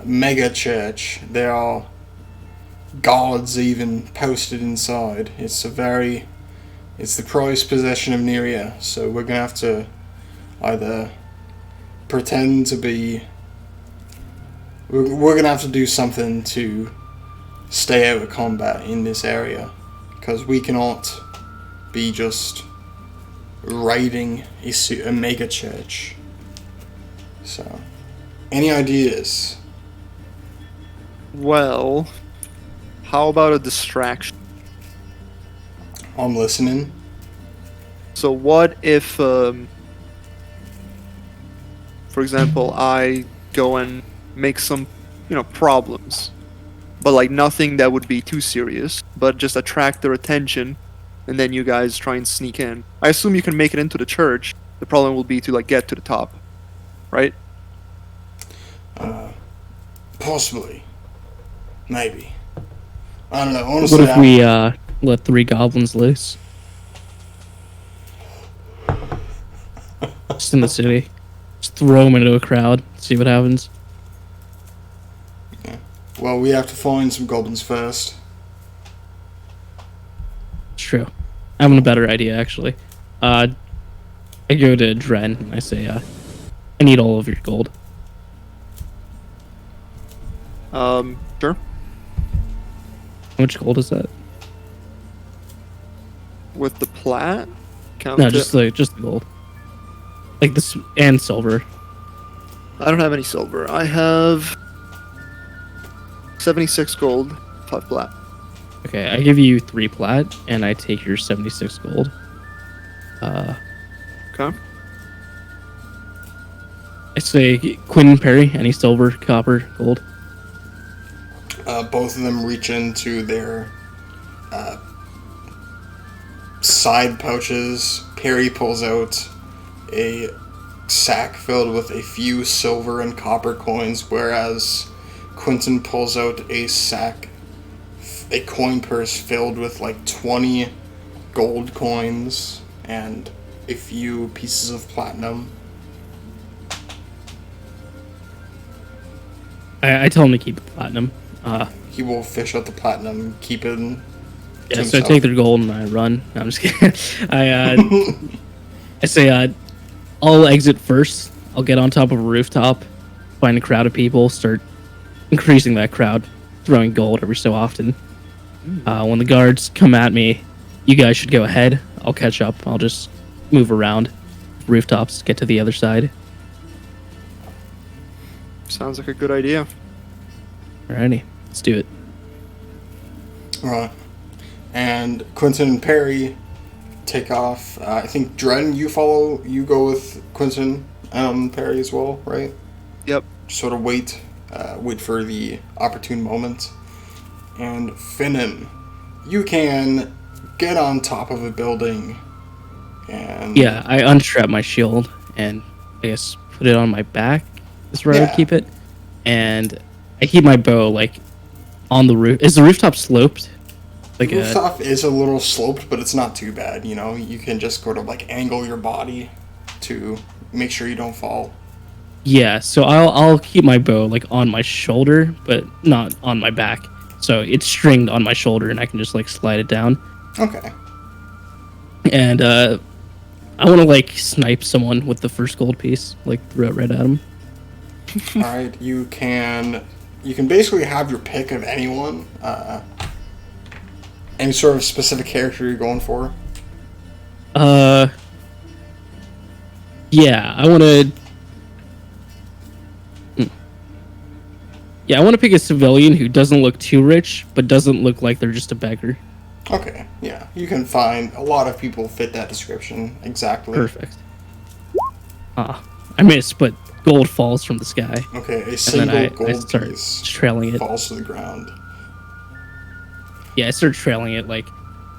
mega church. There are guards even posted inside. It's the prized possession of Neria, so we're gonna have to either pretend to be. We're gonna have to do something to stay out of combat in this area, because we cannot be just raiding a mega church. So, any ideas? Well, how about a distraction? I'm listening. So what if, for example, I go and make some, problems, but like nothing that would be too serious, but just attract their attention, and then you guys try and sneak in. I assume you can make it into the church. The problem will be to like get to the top, right? Possibly. Maybe. I don't know. Honestly, What if we let 3 goblins loose? Just in the city. Just throw them into a crowd, see what happens. well, we have to find some goblins first. It's true. I'm having a better idea, actually. I go to Dren and I say, I need all of your gold. Sure. How much gold is that? With the plat? Count No, it. just the gold. Like this, and silver. I don't have any silver. I have 76 gold, 5 plat. Okay, I give you 3 plat, and I take your 76 gold. Okay. I say Quinn Perry, any silver, copper, gold. Both of them reach into their side pouches. Perry pulls out a sack filled with a few silver and copper coins, whereas Quentin pulls out a coin purse filled with like 20 gold coins and a few pieces of platinum. I tell him to keep the platinum. He will fish out the platinum, keep it to Yeah, so I himself. take their gold and I run. No, I'm just kidding. I say I'll exit first. I'll get on top of a rooftop, find a crowd of people, start increasing that crowd, throwing gold every so often. When the guards come at me, you guys should go ahead. I'll catch up. I'll just move around rooftops, get to the other side. Sounds like a good idea. Alrighty, let's do it. Right. And Quentin and Perry take off. I think Dren, you go with Quentin and Perry as well, right? Yep. Sort of wait for the opportune moment. And Finnan, you can get on top of a building and... Yeah, I unstrap my shield and I guess put it on my back. Is where I Yeah. would keep it. And I keep my bow like on the roof. Is the rooftop sloped? Like The rooftop is a little sloped, but it's not too bad, you know? You can just sort of like angle your body to make sure you don't fall. Yeah, so I'll keep my bow like on my shoulder, but not on my back. So it's stringed on my shoulder, and I can just like slide it down. Okay. And I want to like snipe someone with the first gold piece, like throw it right at him. Alright, you can basically have your pick of anyone. Any sort of specific character you're going for? Yeah, I want to. Yeah, I want to pick a civilian who doesn't look too rich, but doesn't look like they're just a beggar. Okay, yeah. You can find a lot of people fit that description exactly. Perfect. I missed, but gold falls from the sky. Okay, a And single then I gold start piece trailing it. falls to the ground. Yeah, I start trailing it. Like,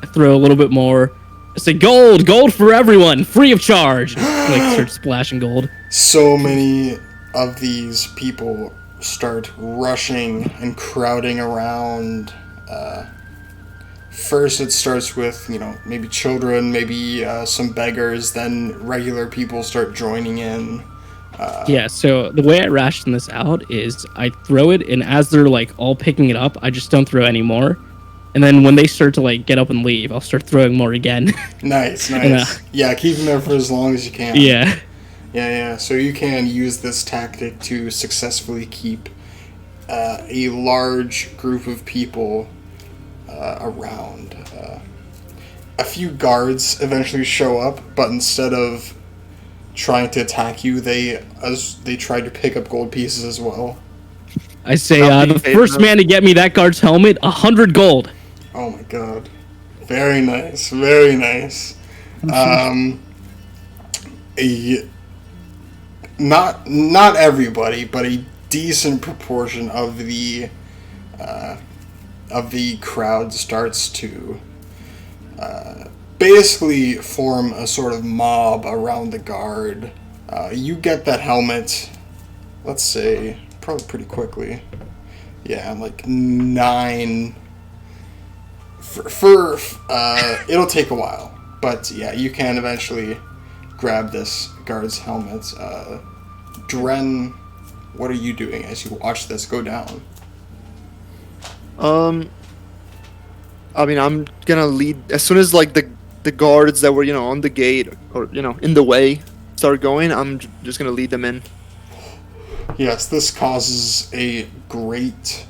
I throw a little bit more. I say, gold for everyone, free of charge. Like, start splashing gold. So many of these people start rushing and crowding around. First, it starts with, maybe children, maybe some beggars, then regular people start joining in. Yeah, so the way I ration this out is I throw it, and as they're, like, all picking it up, I just don't throw any more. And then when they start to, like, get up and leave, I'll start throwing more again. Nice. And, Yeah, keep them there for as long as you can. Yeah. Yeah. So you can use this tactic to successfully keep a large group of people around. A few guards eventually show up, but instead of trying to attack you, they try to pick up gold pieces as well. I say, Not the being paid first enough. man to get me that guard's helmet, 100 gold. Oh my god. Very nice. Very nice. Not everybody, but a decent proportion of the crowd starts to basically form a sort of mob around the guard. You get that helmet, let's say, probably pretty quickly. Yeah, like 9. It'll take a while, but yeah, you can eventually grab this guard's helmet. Dren, what are you doing as you watch this go down? I mean, I'm gonna lead as soon as like the guards that were on the gate or in the way start going. I'm just gonna lead them in. Yes, this causes a great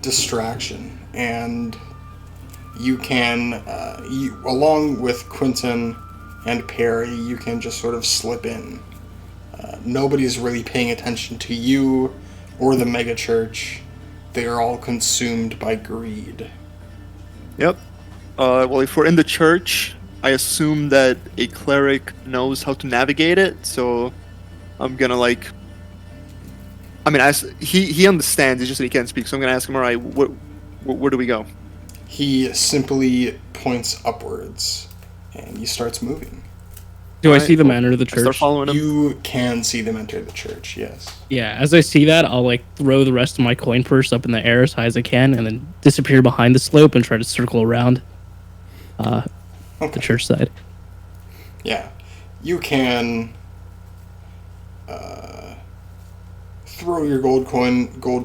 distraction, and you can, along with Quentin and Perry, you can just sort of slip in. Nobody's really paying attention to you or the megachurch. They are all consumed by greed. Yep. Well, if we're in the church, I assume that a cleric knows how to navigate it. So I'm gonna like. I mean, he understands. It's just that he can't speak. So I'm gonna ask him. All right, where do we go? He simply points upwards, and he starts moving. Do I Alright, see them cool. enter the I start church? following him. You can see them enter the church, yes. Yeah, as I see that, I'll like throw the rest of my coin purse up in the air as high as I can, and then disappear behind the slope and try to circle around the church side. Yeah. You can throw your gold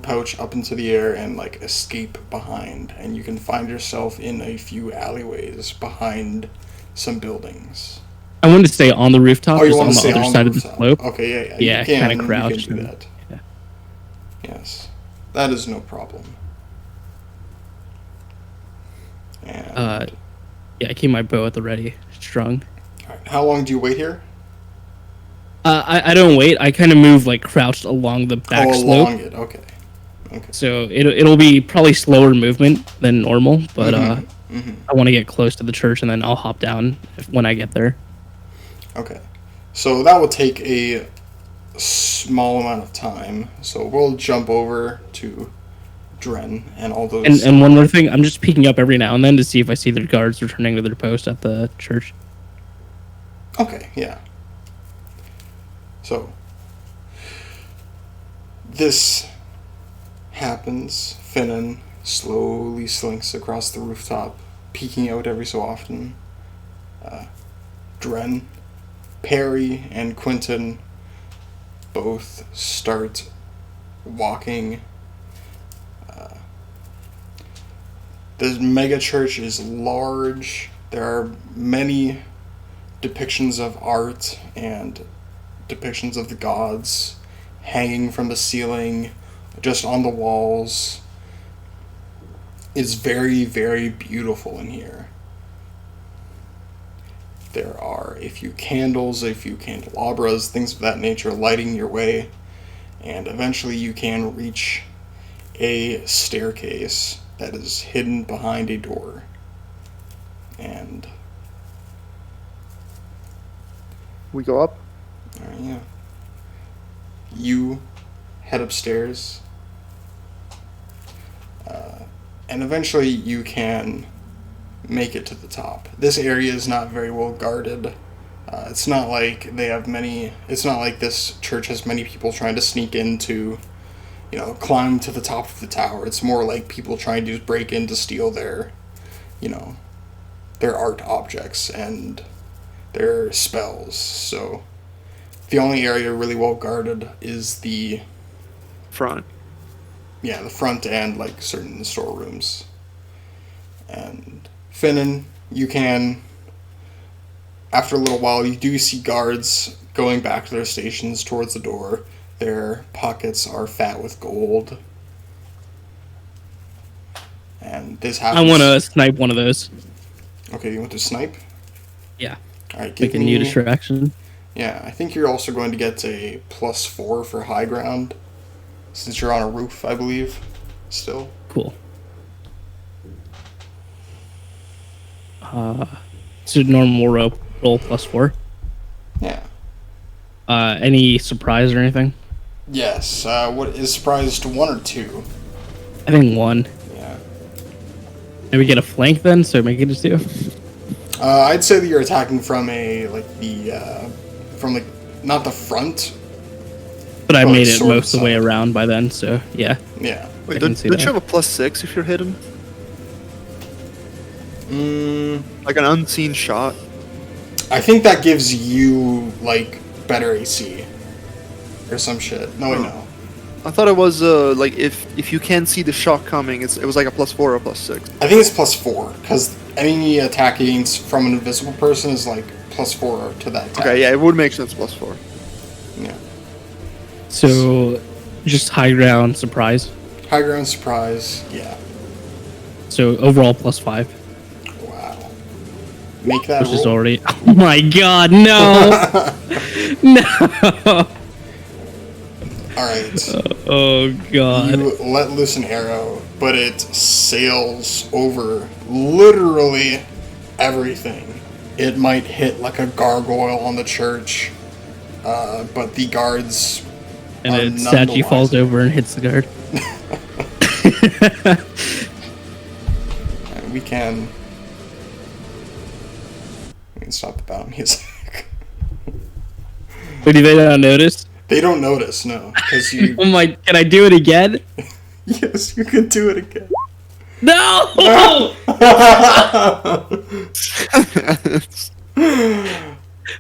pouch up into the air and like escape behind, and you can find yourself in a few alleyways behind some buildings. I wanted to stay on the rooftop, Oh, you just want on to the stay other on side the of the rooftop? slope. Okay, yeah. Yeah, You can, kinda crouch You can do and- that. yeah. Yes. That is no problem. And, Yeah, I keep my bow at the ready, strung. alright, how long do you wait here? I don't wait. I kind of move like crouched along the back slope, Along it, okay. so it'll be probably slower movement than normal. But Mhm. I want to get close to the church, and then I'll hop down when I get there. Okay. So that will take a small amount of time. So we'll jump over to Dren and all those. And one more thing, I'm just peeking up every now and then to see if I see their guards returning to their post at the church. Okay, yeah. So this happens. Finnan slowly slinks across the rooftop, peeking out every so often. Dren, Perry, and Quentin both start walking. The mega church is large. There are many depictions of art and depictions of the gods hanging from the ceiling, just on the walls. It's very, very beautiful in here. There are a few candles, a few candelabras, things of that nature lighting your way, and eventually you can reach a staircase that is hidden behind a door. And We go up. yeah. You head upstairs, and eventually you can make it to the top. This area is not very well guarded. It's not like they have many. It's not like this church has many people trying to sneak into, climb to the top of the tower. It's more like people trying to break in to steal their art objects and their spells. So the only area really well guarded is the Front. front and like certain storerooms. And Finnan, you can, after a little while, you do see guards going back to their stations towards the door. Their pockets are fat with gold. And this I happens. want to snipe one of those. Okay, you want to snipe? Yeah, Alright, give like a new me. distraction. Yeah, I think you're also going to get a +4 for high ground, since you're on a roof, I believe. Still. Cool. So normal roll +4. Yeah. Any surprise or anything? Yes. What is surprised, 1 or 2? I think 1. Yeah. Maybe get a flank then, so make it a 2. I'd say that you're attacking from not the front. But I Well, made it's it sort of most of the way side. around by then, so yeah. Yeah. Wait, I don't can see you that. have a +6 if you're hidden? Like an unseen shot? I think that gives you like better AC or some shit. No, wait, no. I thought it was like if you can't see the shot coming, it was like a +4 or a +6. I think it's +4 because any attack against from an invisible person is like +4 to that attack. Okay, yeah, it would make sense +4. Yeah. So just high ground surprise. High ground surprise. Yeah. So overall +5, Wow. Make that which is roll. already. Oh my god, no! No! All right. Oh god. You let loose an arrow, but it sails over literally everything. It might hit like a gargoyle on the church, but the guards And are a statue nonetheless- falls over and hits the guard. We can stop the battle music. What do they not notice? They don't notice, no, because you. Oh my! Can I do it again? Yes, you can do it again. No!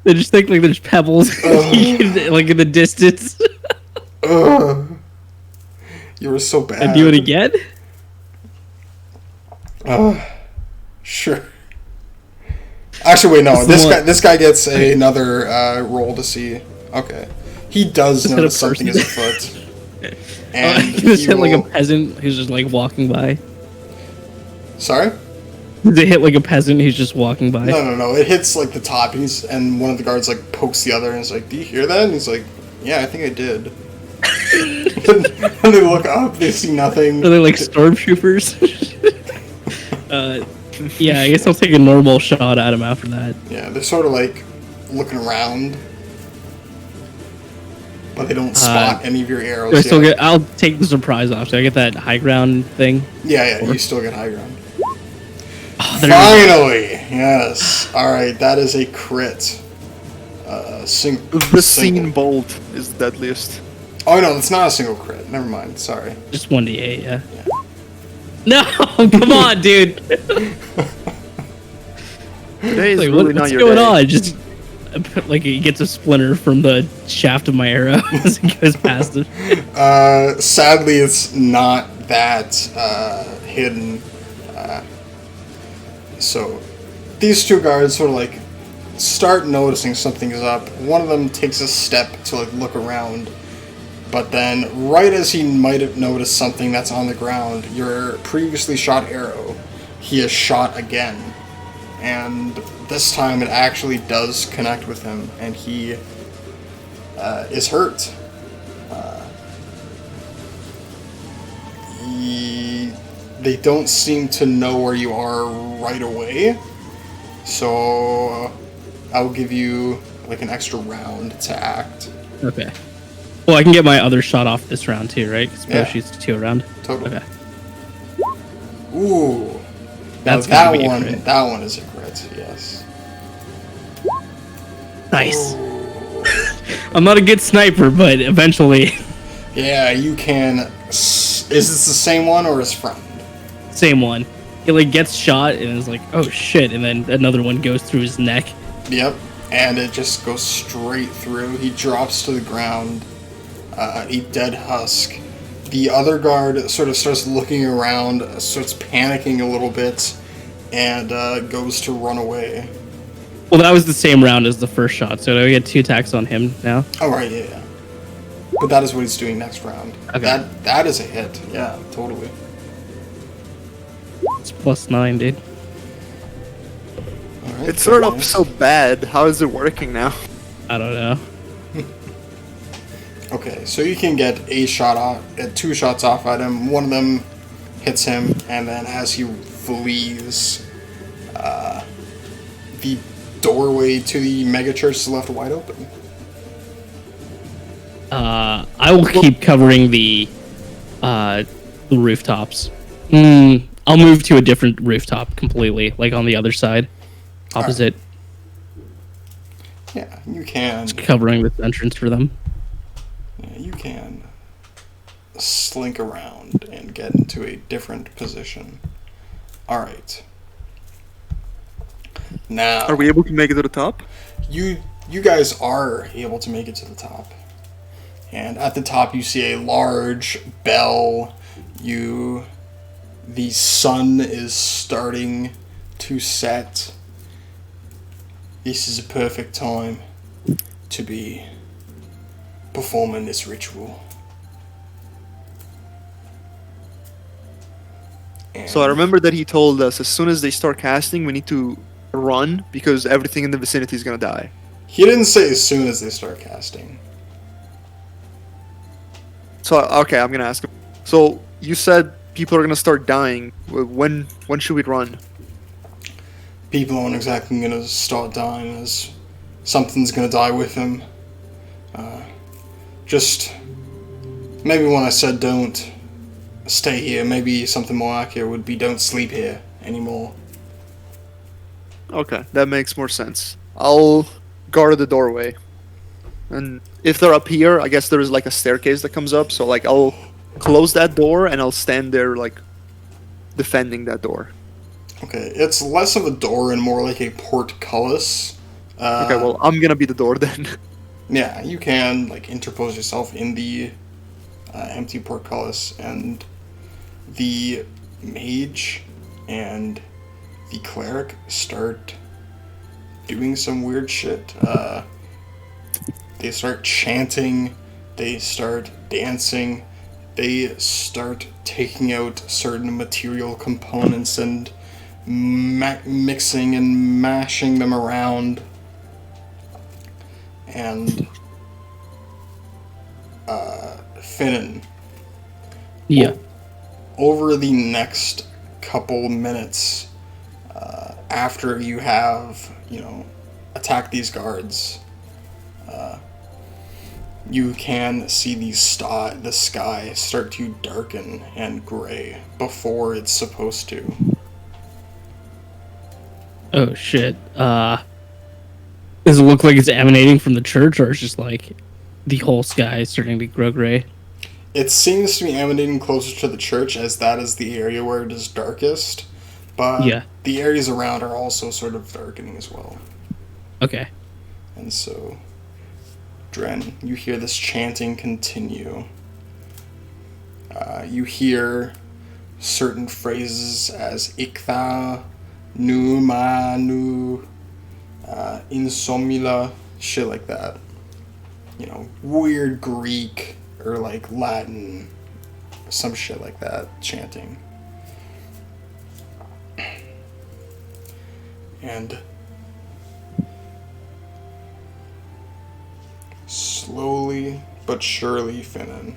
They just think like there's pebbles like in the distance. Ugh. You were so bad. And do it again? Sure. Actually, wait, no. This is This guy gets another roll to see. Okay, he does Just hit a notice something is person. afoot, and Just he hit like a will- peasant who's just like walking by. Sorry. They hit like a peasant who's just walking by. No. It hits like the top. And one of the guards like pokes the other and is like, "Do you hear that?" And he's like, "Yeah, I think I did." And they look up. They see nothing. Are they like stormtroopers? Yeah, I guess I'll take a normal shot at him after that. Yeah, they're sort of like looking around, but they don't spot any of your arrows. Do I still yet. get? I'll take the surprise off. Do I get that high ground thing? Yeah, you still get high ground. Oh, there we go. Finally, yes. All right, that is a crit. The Single. scene bolt is the deadliest. Oh no, it's not a single crit. Never mind. Sorry. Just 1d8, yeah. No, come on, dude. Today is Like, really not what's your going day. on? Just like he gets a splinter from the shaft of my arrow as it goes past it. Sadly, it's not that hidden. So these two guards sort of like start noticing something is up. One of them takes a step to like look around, but then right as he might have noticed something that's on the ground, your previously shot arrow, he is shot again, and this time it actually does connect with him, and he is hurt. They don't seem to know where you are right away, so I'll give you like an extra round to act. Okay. Well, I can get my other shot off this round too, right? Because Yeah. shoots 2 around. Totally. Okay. Ooh. That's Now gotta be a one. crit. That one is a crit. Yes. Nice. I'm not a good sniper, but eventually, Yeah, you can. Is this the same one or his friend? same one. He like gets shot and is like, oh shit, and then another one goes through his neck. Yep. And it just goes straight through. He drops to the ground, a dead husk. The other guard sort of starts looking around, starts panicking a little bit, and goes to run away. Well, that was the same round as the first shot, so do I get 2 attacks on him now? Oh, right, yeah. But that is what he's doing next round. Okay. That is a hit. Yeah, totally. It's +9, dude. All right, It started very off nice. so bad. How is it working now? I don't know. Okay, so you can get a shot off, 2 shots off at him. One of them hits him, and then as he flees, the doorway to the mega church is left wide open. I will keep covering the rooftops. I'll move to a different rooftop completely, like on the other side, opposite, Yeah, you can. covering this entrance for them. Yeah, you can slink around and get into a different position. All right. Now, Are we able to make it to the top? you guys are able to make it to the top. And at the top you see a large bell. The sun is starting to set. This is a perfect time to be performing this ritual. So I remember that he told us as soon as they start casting, we need to run because everything in the vicinity is gonna die. He didn't say as soon as they start casting. So okay, I'm gonna ask him. So you said people are gonna start dying. When should we run? People aren't exactly gonna start dying as something's gonna die with him. Just maybe when I said don't stay here, maybe something more accurate would be don't sleep here anymore. Okay, that makes more sense. I'll guard the doorway, and if they're up here, I guess there is like a staircase that comes up. So like I'll close that door and I'll stand there like defending that door. Okay, it's less of a door and more like a portcullis. Okay, well I'm gonna be the door then. Yeah, you can like interpose yourself in the empty portcullis, and the mage and the cleric start doing some weird shit. They start chanting, they start dancing, they start taking out certain material components and mixing and mashing them around. And Finnan, Yeah. over the next couple minutes, after you have, attacked these guards, you can see the sky start to darken and gray before it's supposed to. Oh shit. Does it look like it's emanating from the church, or it's just like the whole sky is starting to grow gray? It seems to be emanating closer to the church, as that is the area where it is darkest, but Yeah. the areas around are also sort of darkening as well. Okay. And so, Dren, you hear this chanting continue. You hear certain phrases as Iktha, Nu, Ma, Nu, Insomila, shit like that. Weird Greek or like Latin, some shit like that, chanting. And slowly but surely, Finnan,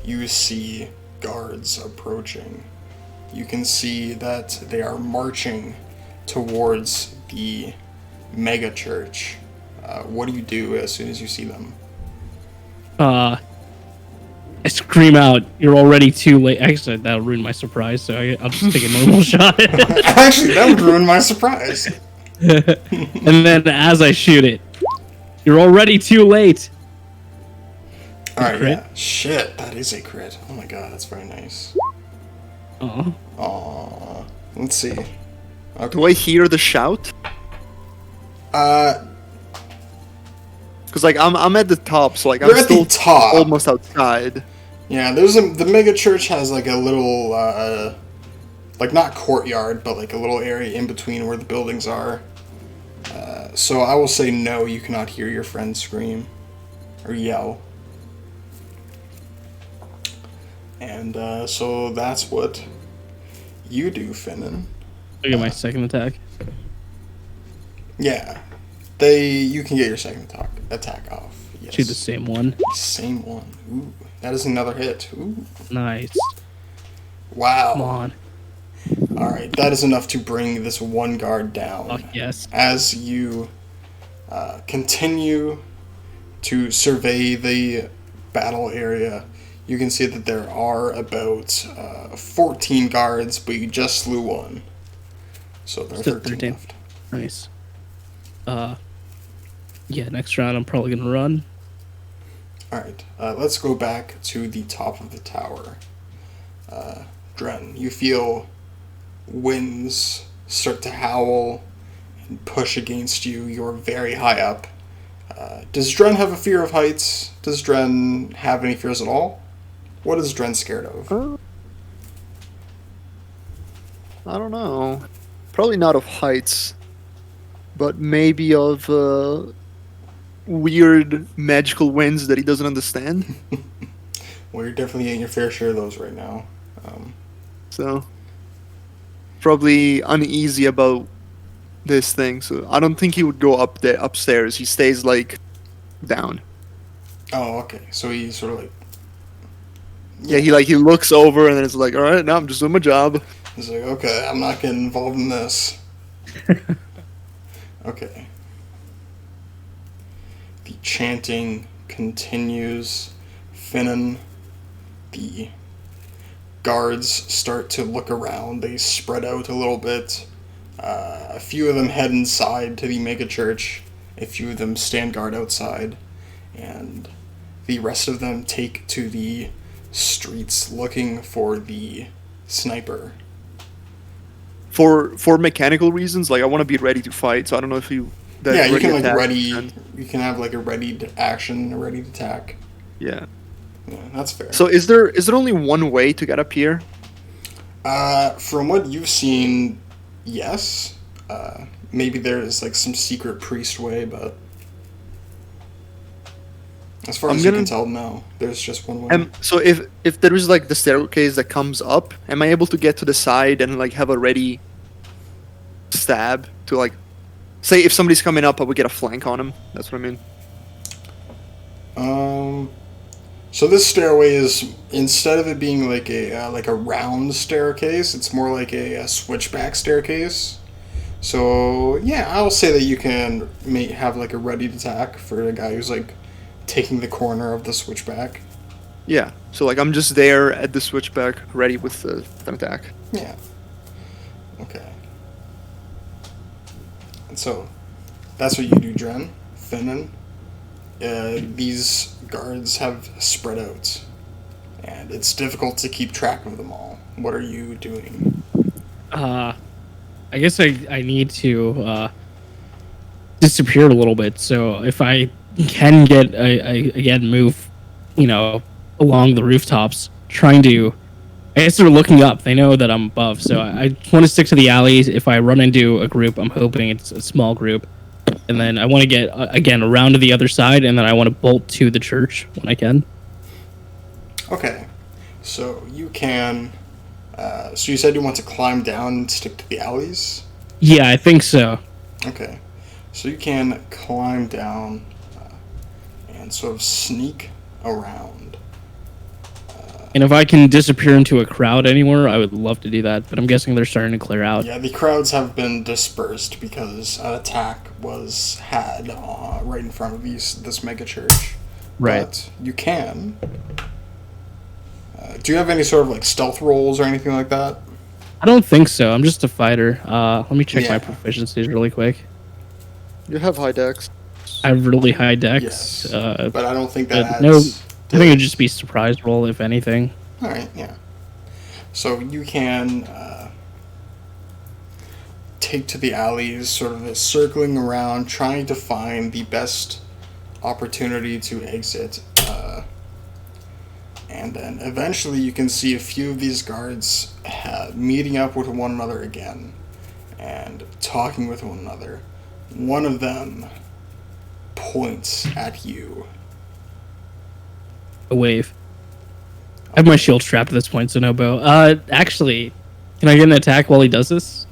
you see guards approaching. You can see that they are marching towards the mega church. What do you do as soon as you see them? I scream out, "You're already too late." Actually, that'll ruin my surprise, so I'll just take a normal shot. Actually, that would ruin my surprise. And then as I shoot it, "You're already too late." Alright, Crit? yeah. Shit, that is a crit. Oh my god, that's very nice. Oh. Aww. Let's see. Do I hear the shout? Uh, Because like I'm at the top, so like You're I'm at still the top. almost outside. Yeah, the mega church has like a little, like not courtyard, but like a little area in between where the buildings are. So I will say no, you cannot hear your friend scream or yell. And so that's what you do, Finnan. I get my second attack. Yeah, you can get your second attack off. Yes. Shoot the same one. Same one. Ooh, that is another hit. Ooh, Nice. wow. Come on. All right, that is enough to bring this one guard down. Oh, yes. As you continue to survey the battle area, you can see that there are about 14 guards, but you just slew one. So there are Still 13 13. left. Nice. Yeah, next round I'm probably gonna run. Alright, let's go back to the top of the tower. Dren, you feel winds start to howl and push against you. You're very high up. Does Dren have a fear of heights? Does Dren have any fears at all? What is Dren scared of? I don't know. Probably not of heights, but maybe of weird magical winds that he doesn't understand. Well, you're definitely getting your fair share of those right now. So probably uneasy about this thing. So I don't think he would go up there upstairs. He stays like down. Oh, okay. So he sort of like Yeah, he looks over and then it's like, all right, now I'm just doing my job. He's like, okay, I'm not getting involved in this. Okay. The chanting continues. Finnan, the guards start to look around. They spread out a little bit. A few of them head inside to the megachurch. A few of them stand guard outside. And the rest of them take to the streets looking for the sniper. For mechanical reasons, like I want to be ready to fight, so I don't know if you. Yeah, you can like attack ready. and- You can have like a ready to action, a ready to attack. Yeah. Yeah, that's fair. So is there only one way to get up here? From what you've seen, yes. Maybe there's like some secret priest way, but as far I'm as you gonna- can tell, no. There's just one way. So if there is like the staircase that comes up, am I able to get to the side and like have a ready stab to like, say if somebody's coming up, I would get a flank on him. That's what I mean. So this stairway is, instead of it being like a round staircase, it's more like a switchback staircase. So yeah, I'll say that you can have like a ready to attack for a guy who's like taking the corner of the switchback. Yeah. So like I'm just there at the switchback, ready with an attack. Yeah. Okay. And so that's what you do, Dren. Finnan. These guards have spread out, and it's difficult to keep track of them all. What are you doing? I guess I need to disappear a little bit. So if I can get again move, along the rooftops, trying to. I guess they're looking up. They know that I'm above, so I want to stick to the alleys. If I run into a group, I'm hoping it's a small group, and then I want to get again around to the other side, and then I want to bolt to the church when I can. Okay, so you can. So you said you want to climb down and stick to the alleys. Yeah, I think so. Okay, so you can climb down and sort of sneak around. And if I can disappear into a crowd anywhere, I would love to do that. But I'm guessing they're starting to clear out. Yeah, the crowds have been dispersed because an attack was had right in front of this mega church. Right. But you can. Do you have any sort of like stealth rolls or anything like that? I don't think so. I'm just a fighter. Let me check my Yeah. proficiencies really quick. You have high dex. I have really high dex. Yes. But But I don't think that adds. no, I think it'd just be surprise roll if anything. All right, yeah. So you can take to the alleys, sort of circling around, trying to find the best opportunity to exit. And then eventually you can see a few of these guards meeting up with one another again and talking with one another. One of them points at you. A wave. I have my shield strapped at this point, so no bow. Actually, can I get an attack while he does this?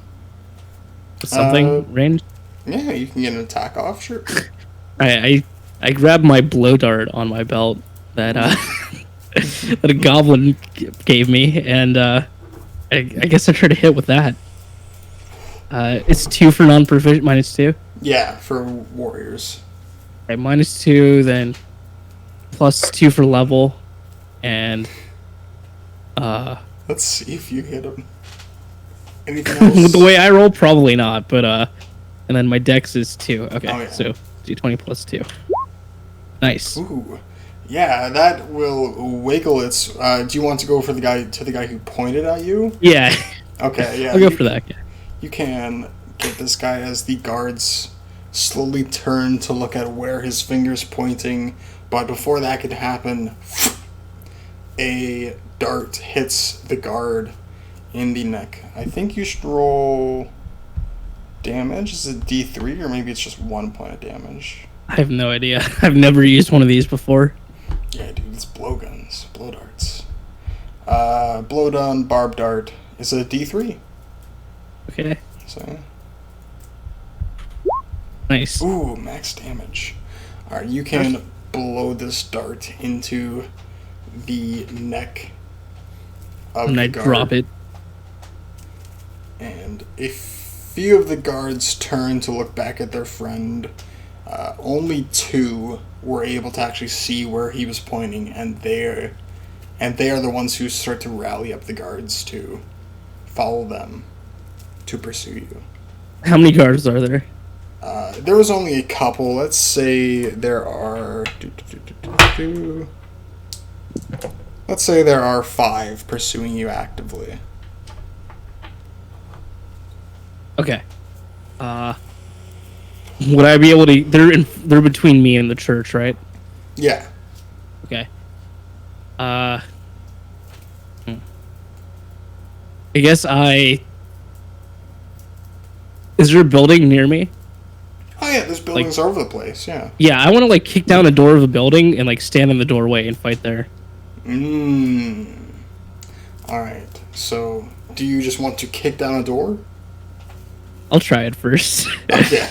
Something range? Yeah, you can get an attack off, sure. I grabbed my blow dart on my belt that that a goblin gave me, and I guess I tried to hit with that. It's 2 for non-proficient, -2. Yeah, for warriors. Okay, -2, then +2 for level, and Let's see if you hit him. Anything else? the way I roll, probably not, but and then my dex is 2. Okay, Oh, yeah. so d20 +2. Nice. Ooh, yeah, that will wiggle its. Do you want to go for the guy who pointed at you? Yeah, Okay, yeah. I'll go for that guy. You can get this guy as the guards slowly turn to look at where his finger's pointing, but before that could happen, a dart hits the guard in the neck. I think you should roll damage. Is it D3 or maybe it's just 1 point of damage? I have no idea. I've never used one of these before. Yeah, dude, it's blowguns, blow darts. Blow done, barb dart is a D3. Okay, So yeah. nice. Ooh, max damage. Alright, you can blow this dart into the neck of And the I guard. drop it. And a few of the guards turn to look back at their friend. Only 2 were able to actually see where he was pointing, and they are the ones who start to rally up the guards to follow them to pursue you. How many guards are there? There was only a couple. Let's say there are. Let's say there are 5 pursuing you actively. Okay. Would I be able to? They're between me and the church, right? Yeah. Okay. I guess Is there a building near me? Oh yeah, there's buildings all over the place. Yeah. Yeah, I want to like kick down the door of a building and like stand in the doorway and fight there. All right. So, do you just want to kick down a door? I'll try it first. Okay.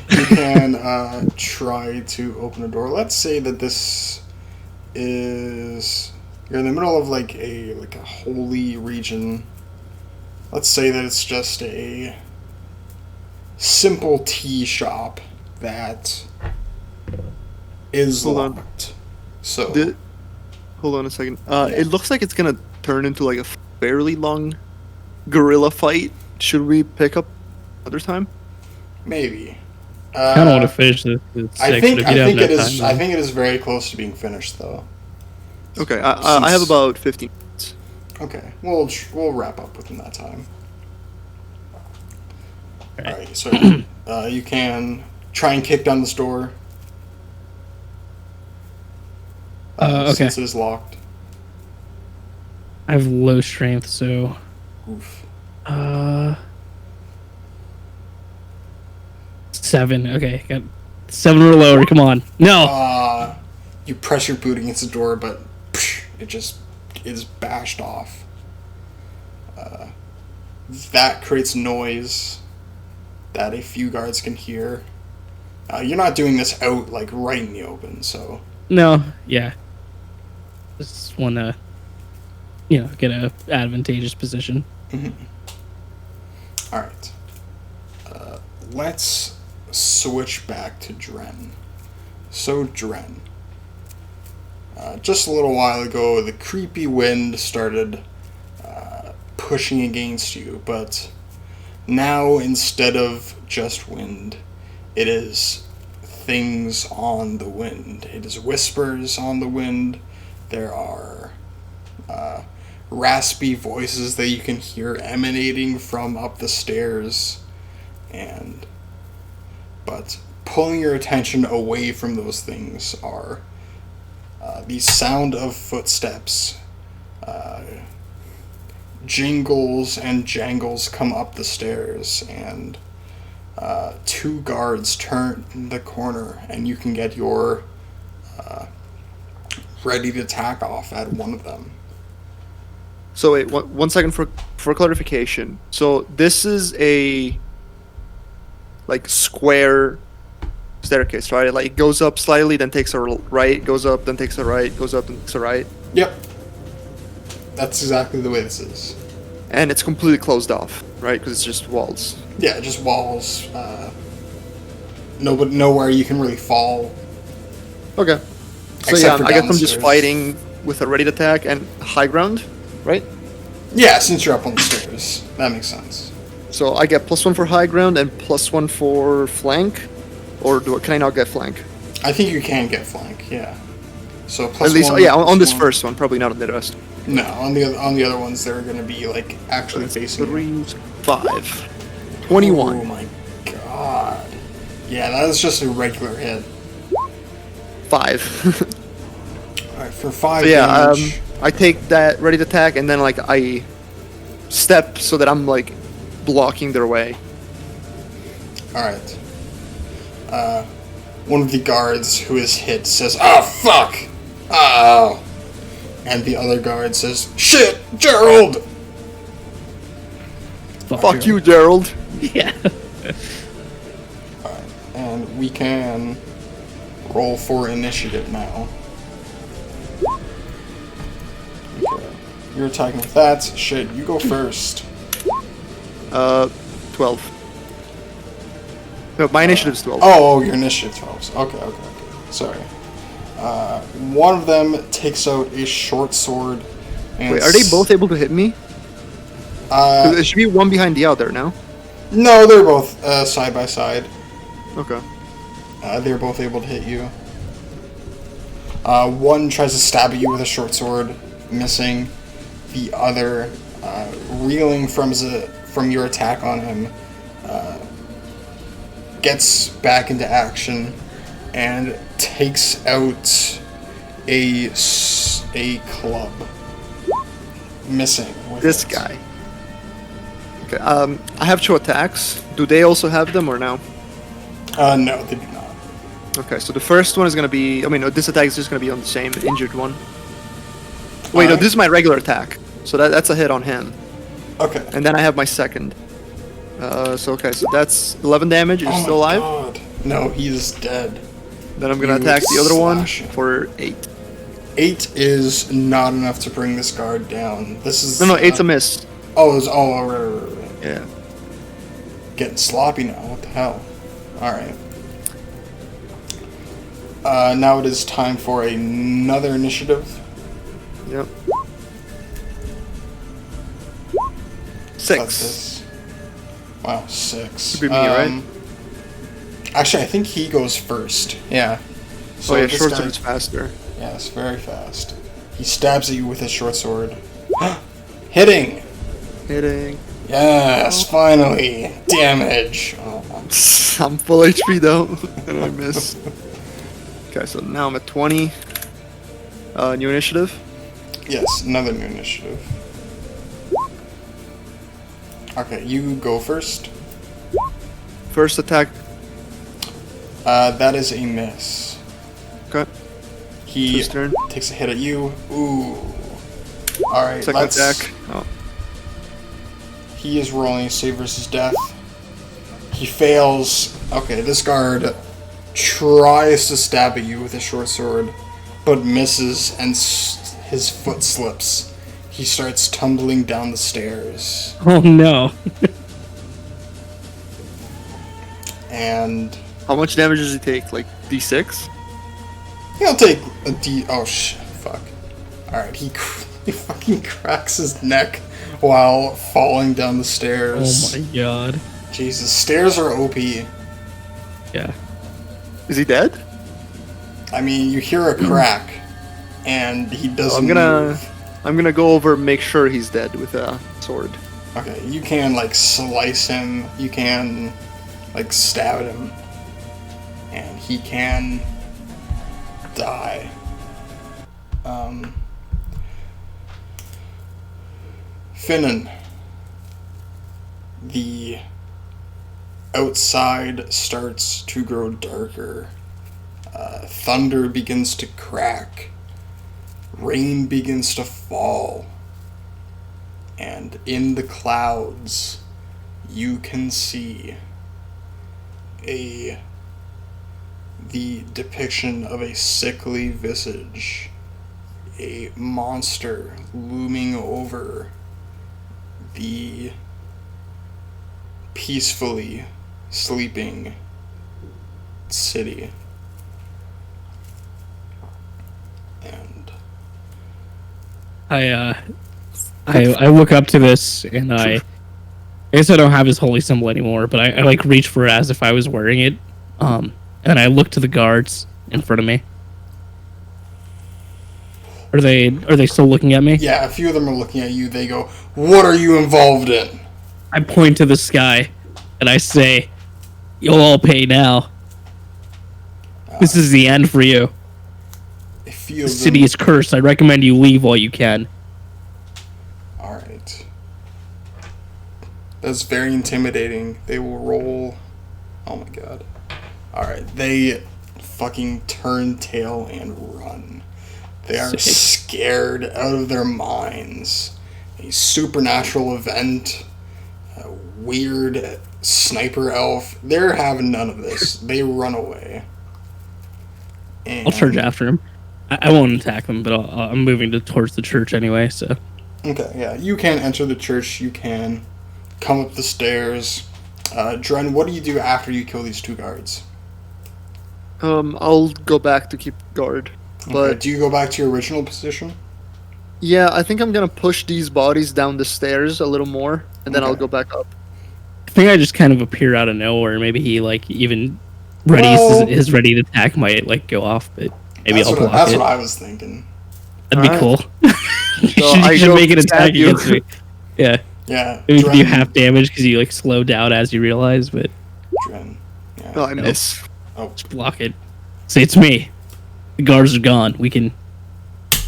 You can try to open a door. Let's say that this is you're in the middle of like a holy region. Let's say that it's just a simple tea shop that is Hold on. locked. So Hold on a second. It looks like it's gonna turn into like a fairly long guerrilla fight. Should we pick up another time? maybe. I don't want to finish this. It's I six, think but if you have it enough is. time, I then- think it is very close to being finished, though. Okay, I have Since- about 15 minutes. Okay, we'll wrap up within that time. Alright. Alright, so you can try and kick down this door. Okay. Since it is locked. I have low strength, so Oof. 7. Okay, got 7 or lower. Come on, no. You press your boot against the door, but it just is bashed off. That creates noise that a few guards can hear. You're not doing this out like right in the open, so No, yeah. Just want to, get a advantageous position. all right. Let's switch back to Dren. So Dren, just a little while ago, the creepy wind started pushing against you, but now instead of just wind, it is things on the wind. It is whispers on the wind. There are raspy voices that you can hear emanating from up the stairs, but pulling your attention away from those things are the sound of footsteps. Jingles and jangles come up the stairs, and 2 guards turn the corner, and you can get your ready to attack off at one of them. So wait, one second for clarification. So this is a like square staircase, right? Like it goes up slightly, then takes a right, goes up, then takes a right, goes up, then takes a right, Yep. That's exactly the way this is. and it's completely closed off, right? Because it's just walls. Yeah, just walls. Nowhere you can really fall. Okay. So Except for I guess I'm just downstairs. fighting with a ready to attack and high ground, right? Yeah, since you're up on the stairs. That makes sense. So I get +1 for high ground and +1 for flank, or can I not get flank? I think you can get flank, yeah. So At least, +1, yeah, on this +1. first one, probably not on the rest. No, on the other ones, they're going to be like actually facing you. 3, 5, 21. Oh my god. Yeah, that is just a regular hit. 5. Alright, for 5 So yeah, damage. I take that ready to attack, and then like I step so that I'm like blocking their way. Alright. One of the guards who is hit says, "Oh, fuck! Oh!" And the other guard says, "Shit, Gerald!" Fuck you, Gerald. Yeah. And we can roll for initiative now. You're attacking with that. Shit, you go first. 12. No, my initiative's 12. Oh, your initiative 12. Okay. Sorry. One of them takes out a short sword. And Wait, are they both able to hit me? It should be one behind the other, no? No, they're both side by side. Okay. They're both able to hit you. One tries to stab at you with a short sword, missing. The other, reeling from your attack on him, gets back into action and takes out a club, missing. With This it. guy. Okay. I have 2 attacks. Do they also have them or no? No, they do not. Okay, so the first one is gonna be. I mean, this attack is just gonna be on the same injured one. Wait, no, Alright. this is my regular attack. So that's a hit on him. Okay. And then I have my second. So that's 11 damage. Is he Oh still my alive? God. No, he's dead. Then I'm gonna You attack the other one slash him. for 8. 8 is not enough to bring this guard down. This is No, 8's a miss. Oh, it's right. Yeah. Getting sloppy now. What the hell? All right. Now it is time for another initiative. Yep. That's 6. this. Wow, 6. Should be me, right? Actually, I think he goes first. Yeah. Oh yeah, this short guy- sword's faster. Yes, very fast. He stabs at you with his short sword. Hitting! Hitting. Yes, finally! Damage! Oh. I'm full HP though, and I miss. Okay, so now I'm at 20. New initiative. Yes, another new initiative. Okay, you go first. First attack. That is a miss. Okay. He His turn. takes a hit at you. Ooh. Alright, Second let's... attack. Oh. He is rolling a save versus death. He fails. Okay, this guard tries to stab at you with a short sword, but misses and his foot slips. He starts tumbling down the stairs. Oh no. And How much damage does he take? Like D6? he'll take a D. Oh, fuck. Alright, he fucking cracks his neck while falling down the Oh stairs. my god. Jesus, stairs are OP. Yeah. Is he dead? I mean, you hear a crack, and he doesn't move. I'm gonna go over and make sure he's dead with a sword. Okay, you can, like, slice him, you can, like, stab at him, and he can die. Finnan, the outside starts to grow darker. Thunder begins to crack. Rain begins to fall. And in the clouds, you can see the depiction of a sickly visage, a monster looming over the peacefully sleeping city. And I look up to this and I guess I don't have his holy symbol anymore, but I like reach for it as if I was wearing it. And I look to the guards in front of me. Are they still looking at me? yeah, a few of them are looking at you. They go, "What are you involved in?" I point to the sky and I say, "You'll all pay now. This is the end for you. A few The of city them. is cursed. I recommend you leave while you can." All right. That's very intimidating. They will roll. Oh my god. All right, they fucking turn tail and run. They are Sick. scared out of their minds. A supernatural event, a weird sniper elf. They're having none of this. They run away. And I'll charge after him. I won't attack them, but I'm moving towards the church anyway. So Okay, yeah. You can enter the church. You can come up the stairs. Dren, what do you do after you kill these two guards? I'll go back to keep guard. Okay, But do you go back to your original position? yeah, I think I'm gonna push these bodies down the stairs a little more, and then I'll Okay. go back up. I think I just kind of appear out of nowhere. Maybe he like even Well- his ready to attack might like go off, but maybe I'll block That's it. what I was thinking. That'd be Alright. cool. you So should, I you should go make an stab attack you. against me. Yeah, Yeah. maybe you do Dren, half damage because you like slow down as you realize, but Dren. Yeah. Oh, I miss. just block it. Say it's me. The guards are gone. We can.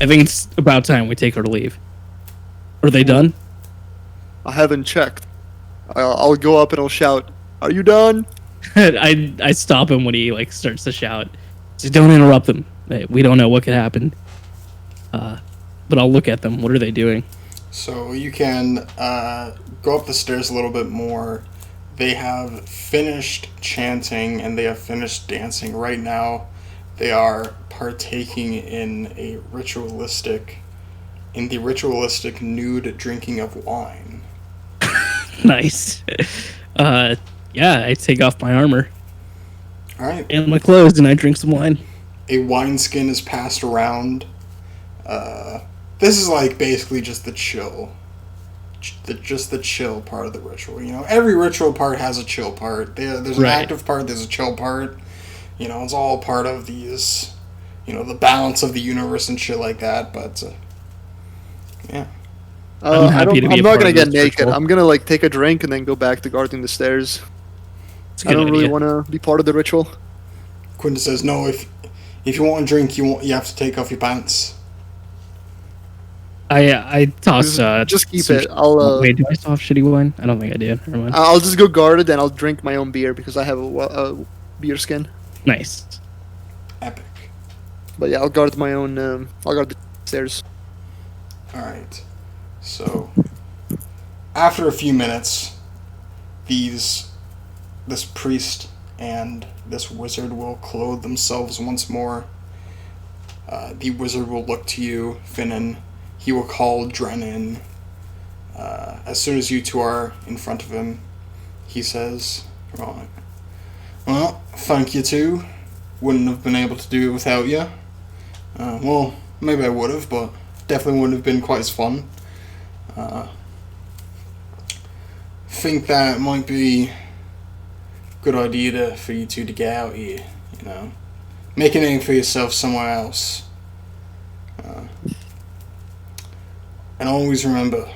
I think it's about time we take our leave. Are they done? I haven't checked. I'll go up and I'll shout, "Are you done?" I stop him when he like starts to shout. Say, don't interrupt them. We don't know what could happen. But I'll look at them. What are they doing? So you can go up the stairs a little bit more. They have finished chanting and they have finished dancing. Right now, they are partaking in the ritualistic nude drinking of wine. Nice. Yeah, I take off my armor All right. and my clothes, and I drink some wine. A wineskin is passed around. This is like basically just the chill. Just the chill part of the ritual. You know, every ritual part has a chill part. There's an Right. active part, there's a chill part. You know, it's all part of these, you know, the balance of the universe and shit like that. But, yeah. I'm happy to be I'm a not part gonna of get this naked. ritual. I'm gonna like take a drink and then go back to guarding the stairs. It's a I good don't really idea. want to be part of the ritual. Quinta says, no, if you want a drink, you have to take off your pants. I toss. Just keep some it. wait, do I still have shitty wine? I don't think I do. Never mind. I'll just go guarded and I'll drink my own beer because I have a beer skin. Nice. Epic. But yeah, I'll guard my own. I'll guard the stairs. Alright. So, after a few minutes, this priest and this wizard will clothe themselves once more. The wizard will look to you, Finnan. He will call Drennan. As soon as you two are in front of him, he says, right, well, thank you two. Wouldn't have been able to do it without you. Well, maybe I would have, but definitely wouldn't have been quite as fun. Think that might be a good idea for you two to get out here, you know. Make a name for yourself somewhere else. And always remember,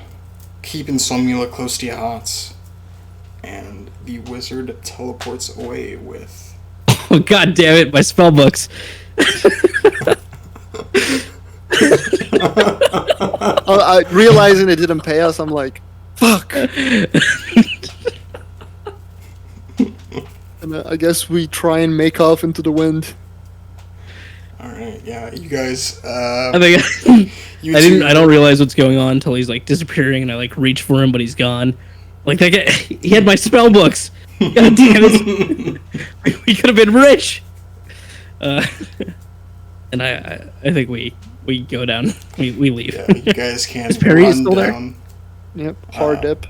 keep Insomnula close to your hearts. And the wizard teleports away with... Oh god damn it! My spell books. Realizing it didn't pay us, I'm like, fuck. And I guess we try and make off into the wind. Alright, yeah, you guys... I think you I two- don't realize what's going on until he's like disappearing, and I like reach for him, but he's gone. Like that guy, he had my spell books. God damn it! We could have been rich. And I think we go down. We leave. Yeah, you guys can Is Perry run still there? down. Yep, hard dip.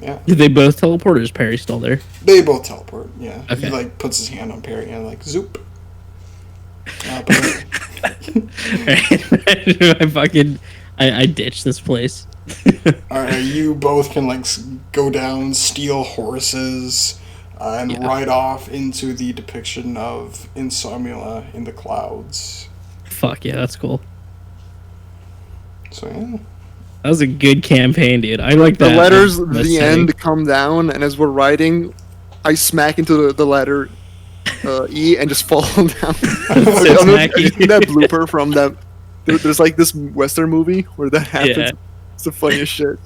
Yeah, Did they both teleport, or is Perry still there? they both teleport. Yeah, Okay. he like puts his hand on Perry and like zoop. But- I ditch this place. Alright, you both can like go down, steal horses, and Yeah. ride off into the depiction of Insomnula in the clouds. Fuck yeah, that's cool. So yeah, That was a good campaign, dude. I like The that. letters, that the setting. end come down, and as we're riding, I smack into the letter E and just fall down. I don't know if you've seen that blooper from that. There's like this Western movie where that happens. Yeah. It's the funniest shit.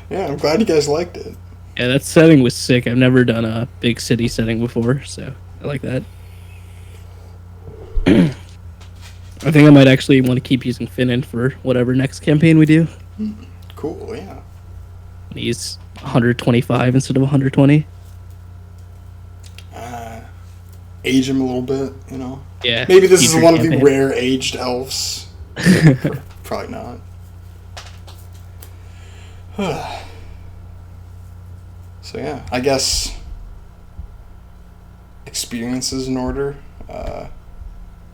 yeah, I'm glad you guys liked it. Yeah, that setting was sick. I've never done a big city setting before, so I like that. I think I might actually want to keep using Finnan for whatever next campaign we do. Cool, yeah. He's 125 instead of 120. Age him a little bit, you know. Yeah. Maybe this is future one of the campaign. rare aged elves. probably not. So yeah, I guess experiences in order.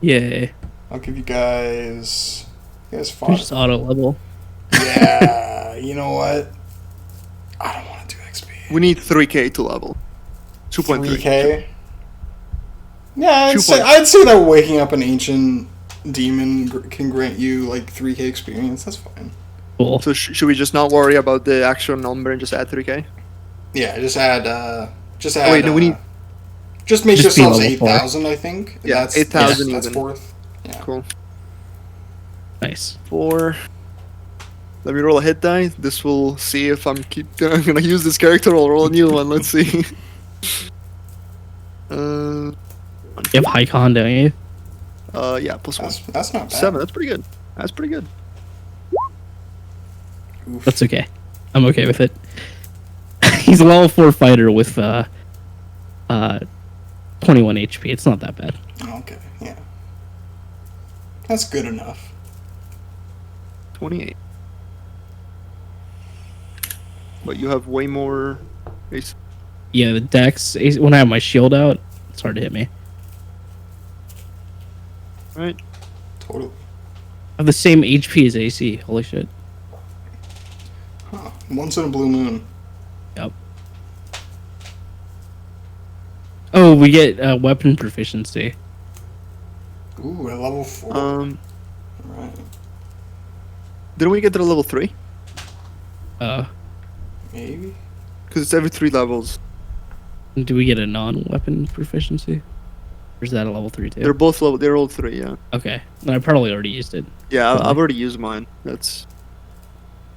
Yeah. I'll give you guys We 5. just auto level. Yeah, you know what? I don't want to do XP. We need 3k to level. 2.3. 3K. Yeah, I'd 2 say, point- I'd say that waking up an ancient demon can grant you like 3K experience. That's fine. Cool. So should we just not worry about the actual number and just add 3k? Yeah, just add. Oh, wait, no, we need- Just make Just be yourselves level 4. 8,000. I think. Yeah, that's 8,000 That's even. fourth. Yeah. Cool. Nice. 4. Let me roll a hit die. This will see if I'm I'm gonna use this character. I'll roll a new one. Let's see. You have high con, don't you? Yeah, plus 1. That's not bad. 7. That's pretty good. That's pretty good. Oof. That's okay. I'm okay with it. He's a level 4 fighter with 21 HP. It's not that bad. Okay. Yeah. That's good enough. 28. But you have way more. Ace. Yeah, the dex, when I have my shield out, it's hard to hit me. Right. Totally. I have the same HP as AC. Holy shit. Huh. Once in a blue moon. Yep. Oh, we get weapon proficiency. Ooh, at level 4. Right. Didn't we get to the level 3? Maybe. Because it's every 3 levels. Do we get a non-weapon proficiency? Or is that a level 3 too? They're both level. They're all 3. Yeah. Okay. Then I probably already used it. Yeah, Probably. I've already used mine. That's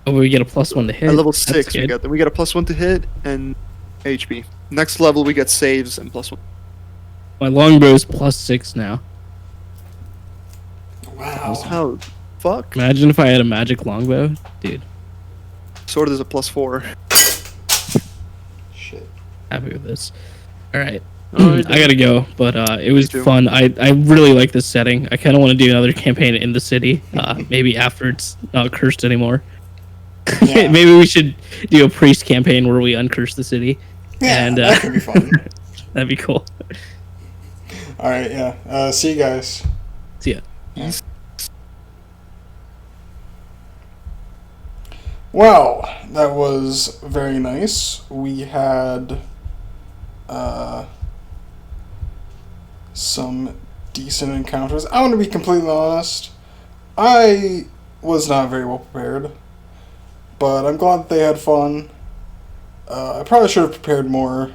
Oh, we get a +1 to hit. at level That's 6. We good. got we get a +1 to hit and HP. Next level we get saves and +1. My longbow's +6 now. Wow. How? Fuck. Imagine if I had a magic longbow. Dude, Sword is a +4. Shit. happy with this. Alright. Alright, I gotta go, but it was too. fun. I really like this setting. I kind of want to do another campaign in the city. Maybe after it's not cursed anymore. Yeah. Maybe we should do a priest campaign where we uncurse the city. Yeah, And, that could be fun. That'd be cool. All right, yeah. See you guys. See ya. Well, that was very nice. We had some decent encounters. I want to be completely honest. I was not very well prepared, but I'm glad that they had fun. I probably should have prepared more,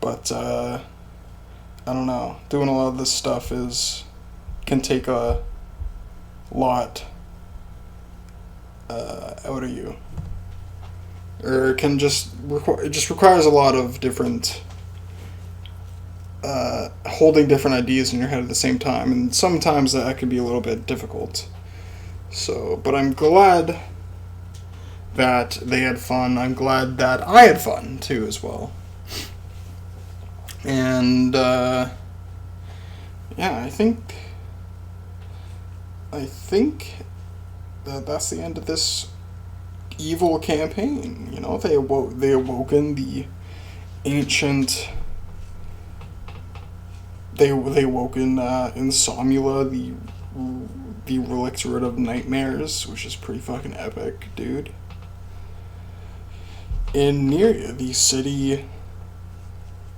but I don't know. Doing a lot of this stuff can take a lot out of you, or it can it just requires a lot of different holding different ideas in your head at the same time, and sometimes that can be a little bit difficult. So, but I'm glad that they had fun. I'm glad that I had fun too as well. And yeah, I think that's the end of this evil campaign. You know, they awoken the ancient. They awoken Insomnula, the Relictorate of Nightmares, which is pretty fucking epic, dude. In Neria, the city.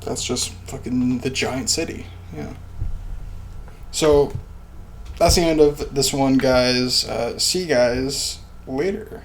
That's just fucking the giant city. Yeah. So, that's the end of this one, guys. See you guys later.